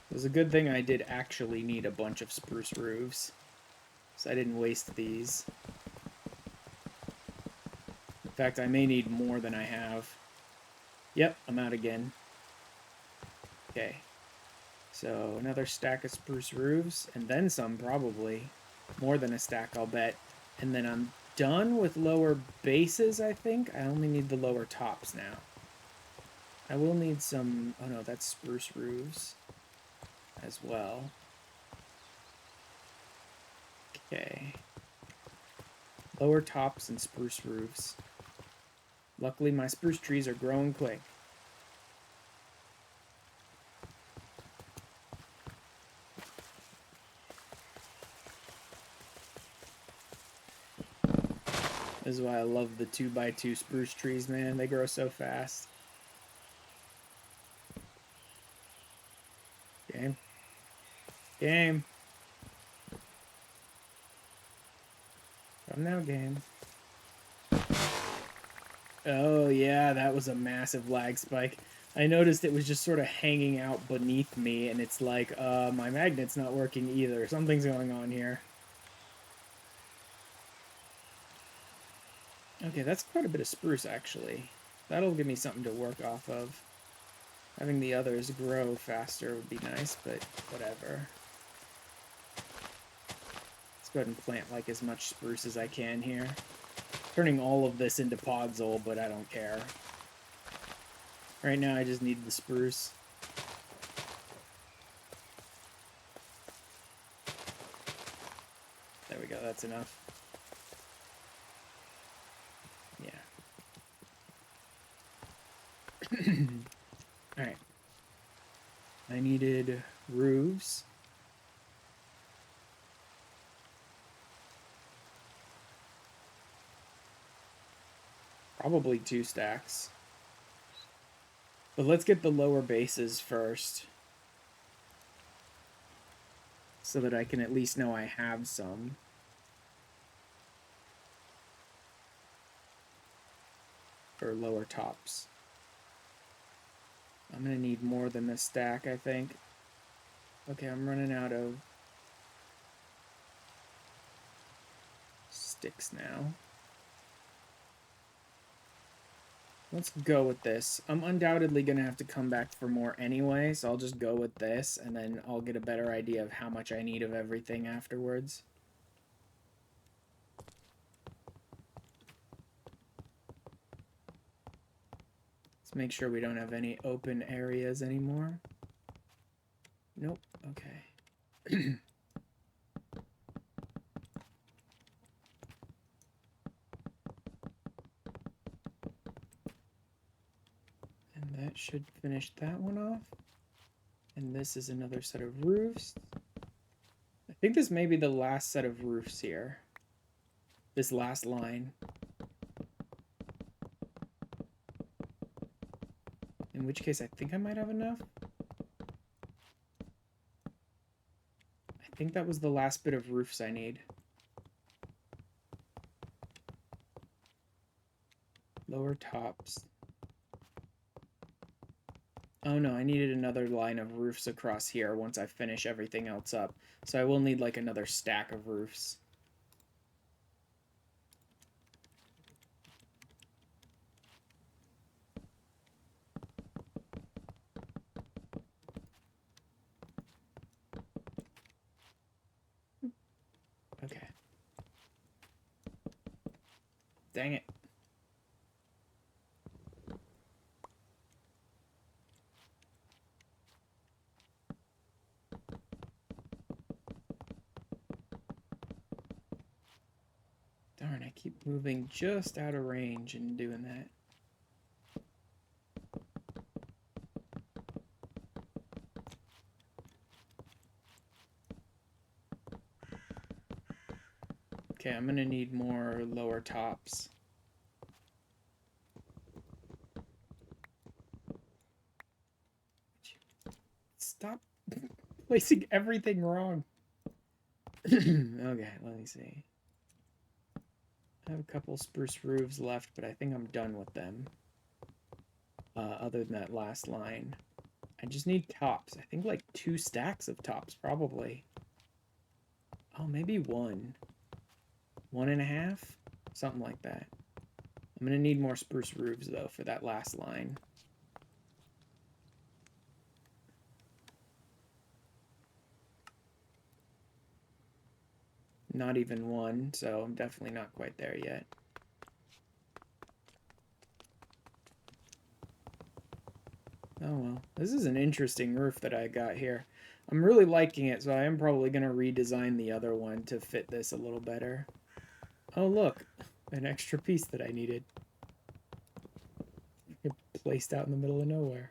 It was a good thing I did actually need a bunch of spruce roofs, so I didn't waste these. In fact, I may need more than I have. Yep, I'm out again. Okay. So, another stack of spruce roofs, and then some, probably. More than a stack, I'll bet. And then I'm done with lower bases, I think. I only need the lower tops now. I will need some... Oh no, that's spruce roofs as well. Okay. Lower tops and spruce roofs. Luckily, my spruce trees are growing quick. This is why I love the 2x2 spruce trees, man. They grow so fast. Game. Game. Come now, game. Oh, yeah, that was a massive lag spike. I noticed it was just sort of hanging out beneath me, and it's like, my magnet's not working either. Something's going on here. Okay, that's quite a bit of spruce, actually. That'll give me something to work off of. Having the others grow faster would be nice, but whatever. Let's go ahead and plant, like, as much spruce as I can here. Turning all of this into podzol, but I don't care. Right now, I just need the spruce. There we go, that's enough. Alright. I needed roofs. Probably 2 stacks. But let's get the lower bases first. So that I can at least know I have some. For lower tops. I'm gonna need more than this stack, I think. Okay, I'm running out of sticks now. Let's go with this. I'm undoubtedly gonna have to come back for more anyway, so I'll just go with this, and then I'll get a better idea of how much I need of everything afterwards. Make sure we don't have any open areas anymore. Nope. Okay. should finish that one off. And this is another set of roofs. I think this may be the last set of roofs here. This last line. In which case, I think I might have enough. I think that was the last bit of roofs I need. Lower tops. Oh no, I needed another line of roofs across here once I finish everything else up. So I will need like another stack of roofs. Okay. Dang it. Darn, I keep moving just out of range and doing that. Okay, I'm gonna need more lower tops. Stop placing everything wrong. Okay, let me see. I have a couple spruce roofs left, but I think I'm done with them. Other than that last line. I just need tops. I think like 2 stacks of tops, probably. Oh, maybe 1. 1.5? Something like that. I'm gonna need more spruce roofs, though, for that last line. Not even 1, so I'm definitely not quite there yet. Oh well, this is an interesting roof that I got here. I'm really liking it, so I am probably going to redesign the other one to fit this a little better. Oh look, an extra piece that I needed. It placed out in the middle of nowhere.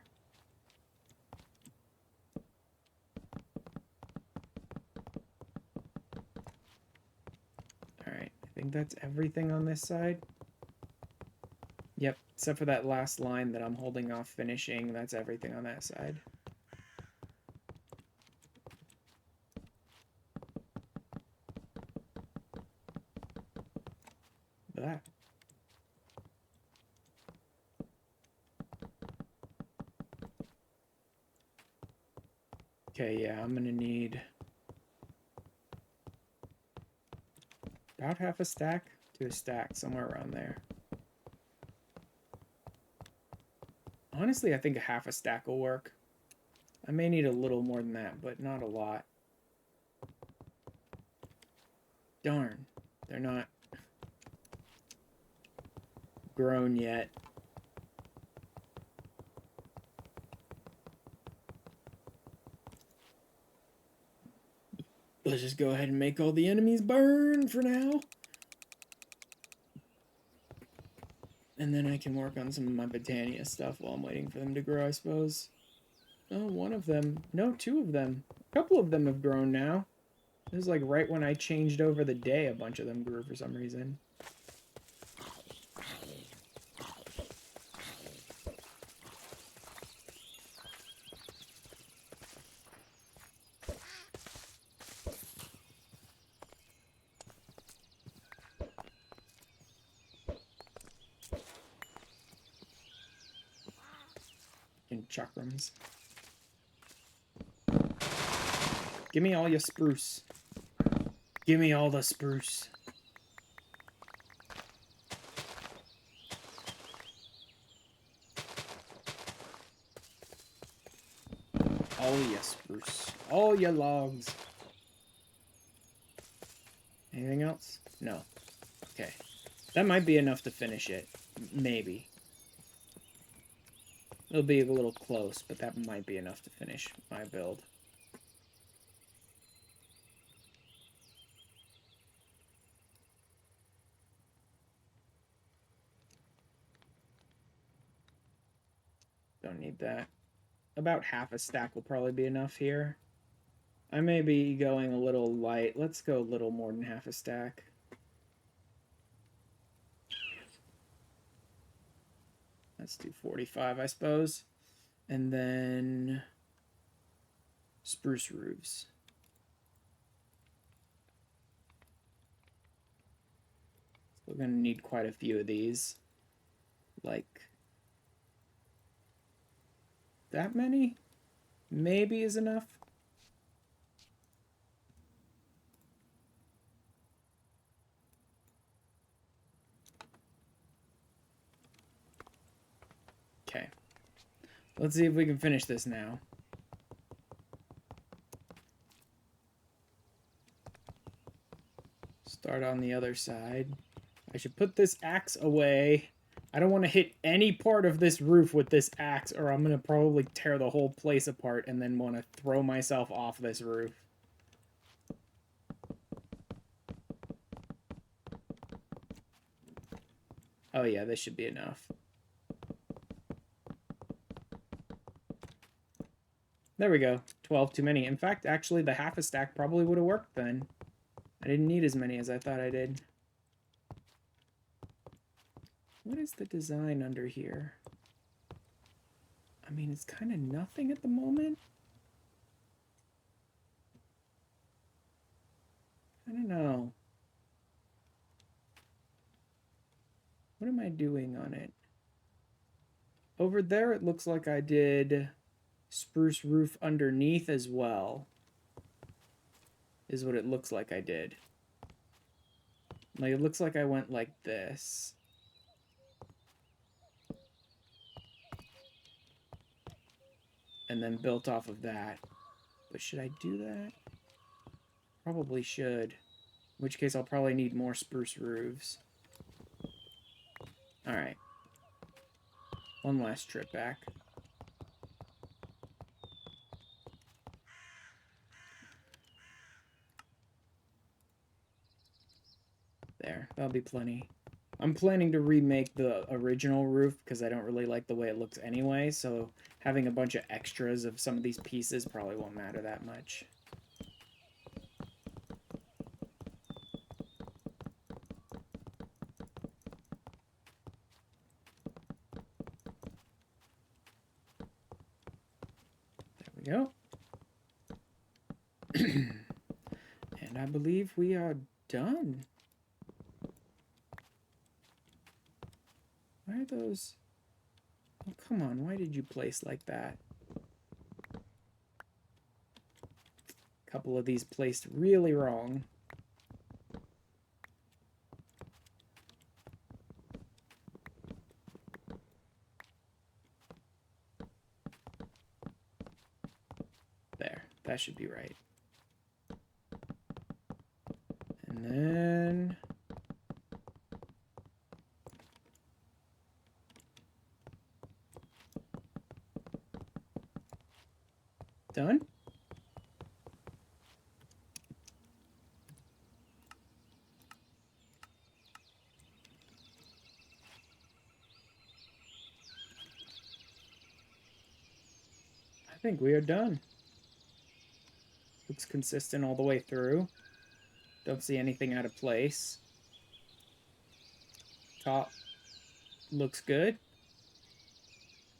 Alright, I think that's everything on this side. Yep, except for that last line that I'm holding off finishing. That's everything on that side. That. Okay, yeah, I'm gonna need about half a stack to a stack, somewhere around there. Honestly, I think a half a stack will work. I may need a little more than that, but not a lot. Darn, they're not grown yet. Let's just go ahead and make all the enemies burn for now. And then I can work on some of my Botania stuff while I'm waiting for them to grow, I suppose. Oh, one of them. No, 2 of them. A couple of them have grown now. This is like right when I changed over the day, a bunch of them grew for some reason. And chakrams. Give me all your spruce. Give me all the spruce. All your spruce. All your logs. Anything else? No. Okay. That might be enough to finish it. Maybe. It'll be a little close, but that might be enough to finish my build. Don't need that. About half a stack will probably be enough here. I may be going a little light. Let's go a little more than half a stack. Let's do 45, I suppose. And then spruce roofs. We're going to need quite a few of these. Like that many? Maybe is enough. Okay. Let's see if we can finish this now. Start on the other side. I should put this axe away. I don't want to hit any part of this roof with this axe, or I'm going to probably tear the whole place apart and then want to throw myself off this roof. Oh yeah, this should be enough. There we go. 12 too many. In fact, actually, the half a stack probably would have worked then. I didn't need as many as I thought I did. What is the design under here? I mean, it's kind of nothing at the moment. I don't know. What am I doing on it? Over there, it looks like I did spruce roof underneath as well. Is what it looks like I did. Like, it looks like I went like this. And then built off of that. But should I do that? Probably should. In which case I'll probably need more spruce roofs. Alright. One last trip back. There, that'll be plenty. I'm planning to remake the original roof because I don't really like the way it looks anyway, so having a bunch of extras of some of these pieces probably won't matter that much. There we go. And I believe we are done. Why are those... Oh, come on. Why did you place like that? A couple of these placed really wrong. There. That should be right. And then... Done? I think we are done. Looks consistent all the way through. Don't see anything out of place. Top looks good.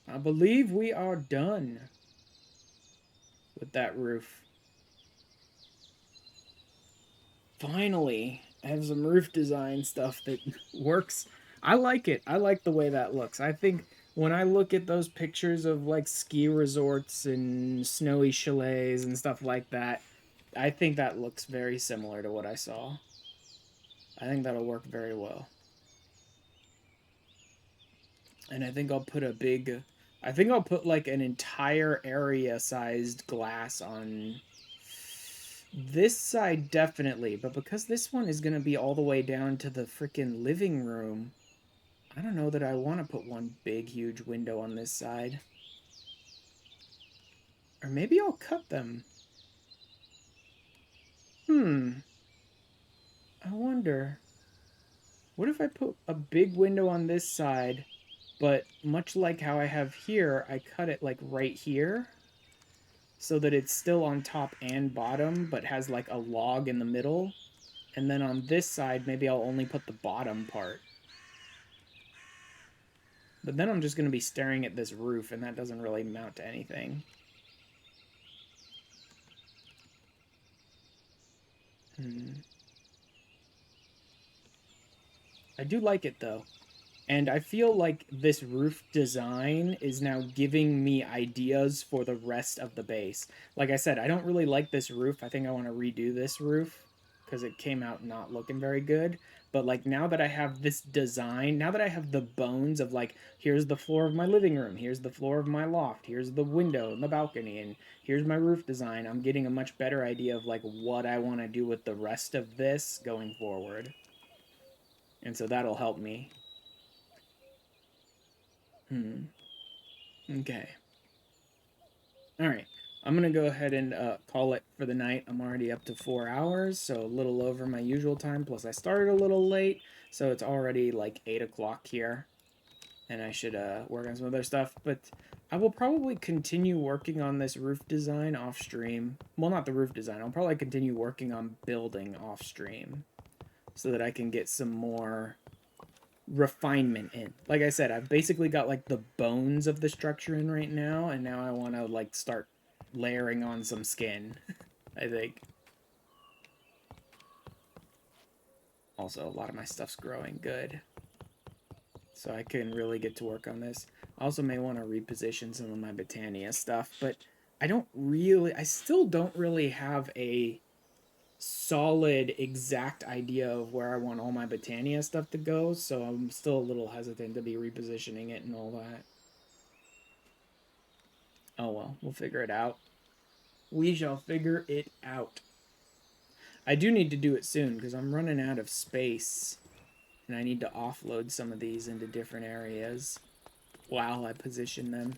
I believe we are done with that roof. Finally, I have some roof design stuff that works. I like it. I like the way that looks. I think when I look at those pictures of like ski resorts and snowy chalets and stuff like that, I think that looks very similar to what I saw. I think that'll work very well. And I think I'll put a big... I think I'll put like an entire area-sized glass on this side, definitely. But because this one is going to be all the way down to the freaking living room, I don't know that I want to put one big, huge window on this side. Or maybe I'll cut them. I wonder. What if I put a big window on this side, But much like how I have here, I cut it like right here so that it's still on top and bottom, but has like a log in the middle. And then on this side, maybe I'll only put the bottom part. But then I'm just going to be staring at this roof, and that doesn't really amount to anything. I do like it, though. And I feel like this roof design is now giving me ideas for the rest of the base. Like I said, I don't really like this roof. I think I want to redo this roof because it came out not looking very good. But like now that I have this design, now that I have the bones of like, here's the floor of my living room, here's the floor of my loft, here's the window and the balcony, and here's my roof design, I'm getting a much better idea of like what I want to do with the rest of this going forward. And so that'll help me. Okay. Alright. I'm going to go ahead and call it for the night. I'm already up to 4 hours, so a little over my usual time. Plus, I started a little late, so it's already like 8 o'clock here. And I should work on some other stuff. But I will probably continue working on this roof design off stream. Well, not the roof design. I'll probably continue working on building off stream so that I can get some more refinement in. Like I said, I've basically got like the bones of the structure in right now, and now I want to like start layering on some skin. I think. Also, a lot of my stuff's growing good, so I can really get to work on this. I also may want to reposition some of my Botania stuff, but I still don't really have a solid exact idea of where I want all my Botania stuff to go, so I'm still a little hesitant to be repositioning it and all that. Oh well, we'll figure it out. We shall figure it out. I do need to do it soon because I'm running out of space and I need to offload some of these into different areas while I position them.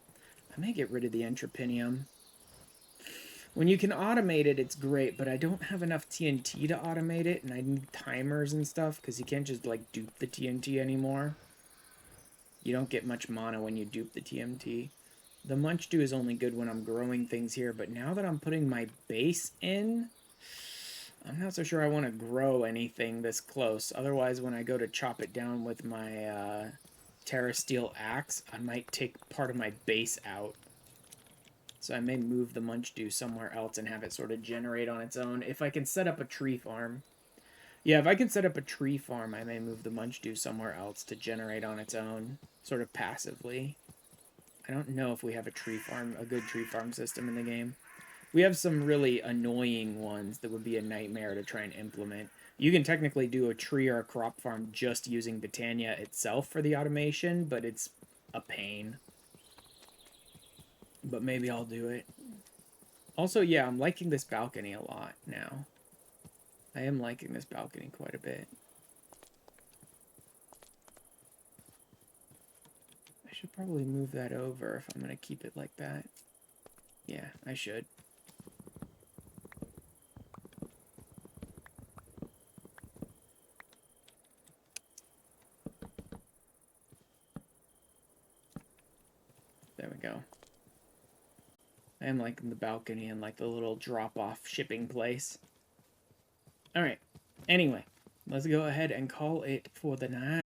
I may get rid of the Entrepinium. When you can automate it, it's great, but I don't have enough TNT to automate it, and I need timers and stuff, because you can't just, like, dupe the TNT anymore. You don't get much mana when you dupe the TNT. The Munch Dew is only good when I'm growing things here, but now that I'm putting my base in, I'm not so sure I want to grow anything this close. Otherwise, when I go to chop it down with my Terra Steel axe, I might take part of my base out. So I may move the Munch Dew somewhere else and have it sort of generate on its own. If I can set up a tree farm. Yeah, if I can set up a tree farm, I may move the Munch Dew somewhere else to generate on its own, sort of passively. I don't know if we have a good tree farm system in the game. We have some really annoying ones that would be a nightmare to try and implement. You can technically do a tree or a crop farm just using Botania itself for the automation, but it's a pain. But maybe I'll do it. Also, yeah, I'm liking this balcony a lot now. I am liking this balcony quite a bit. I should probably move that over if I'm going to keep it like that. Yeah, I should. There we go. I am liking the balcony and like the little drop-off shipping place. Alright. Anyway, let's go ahead and call it for the night.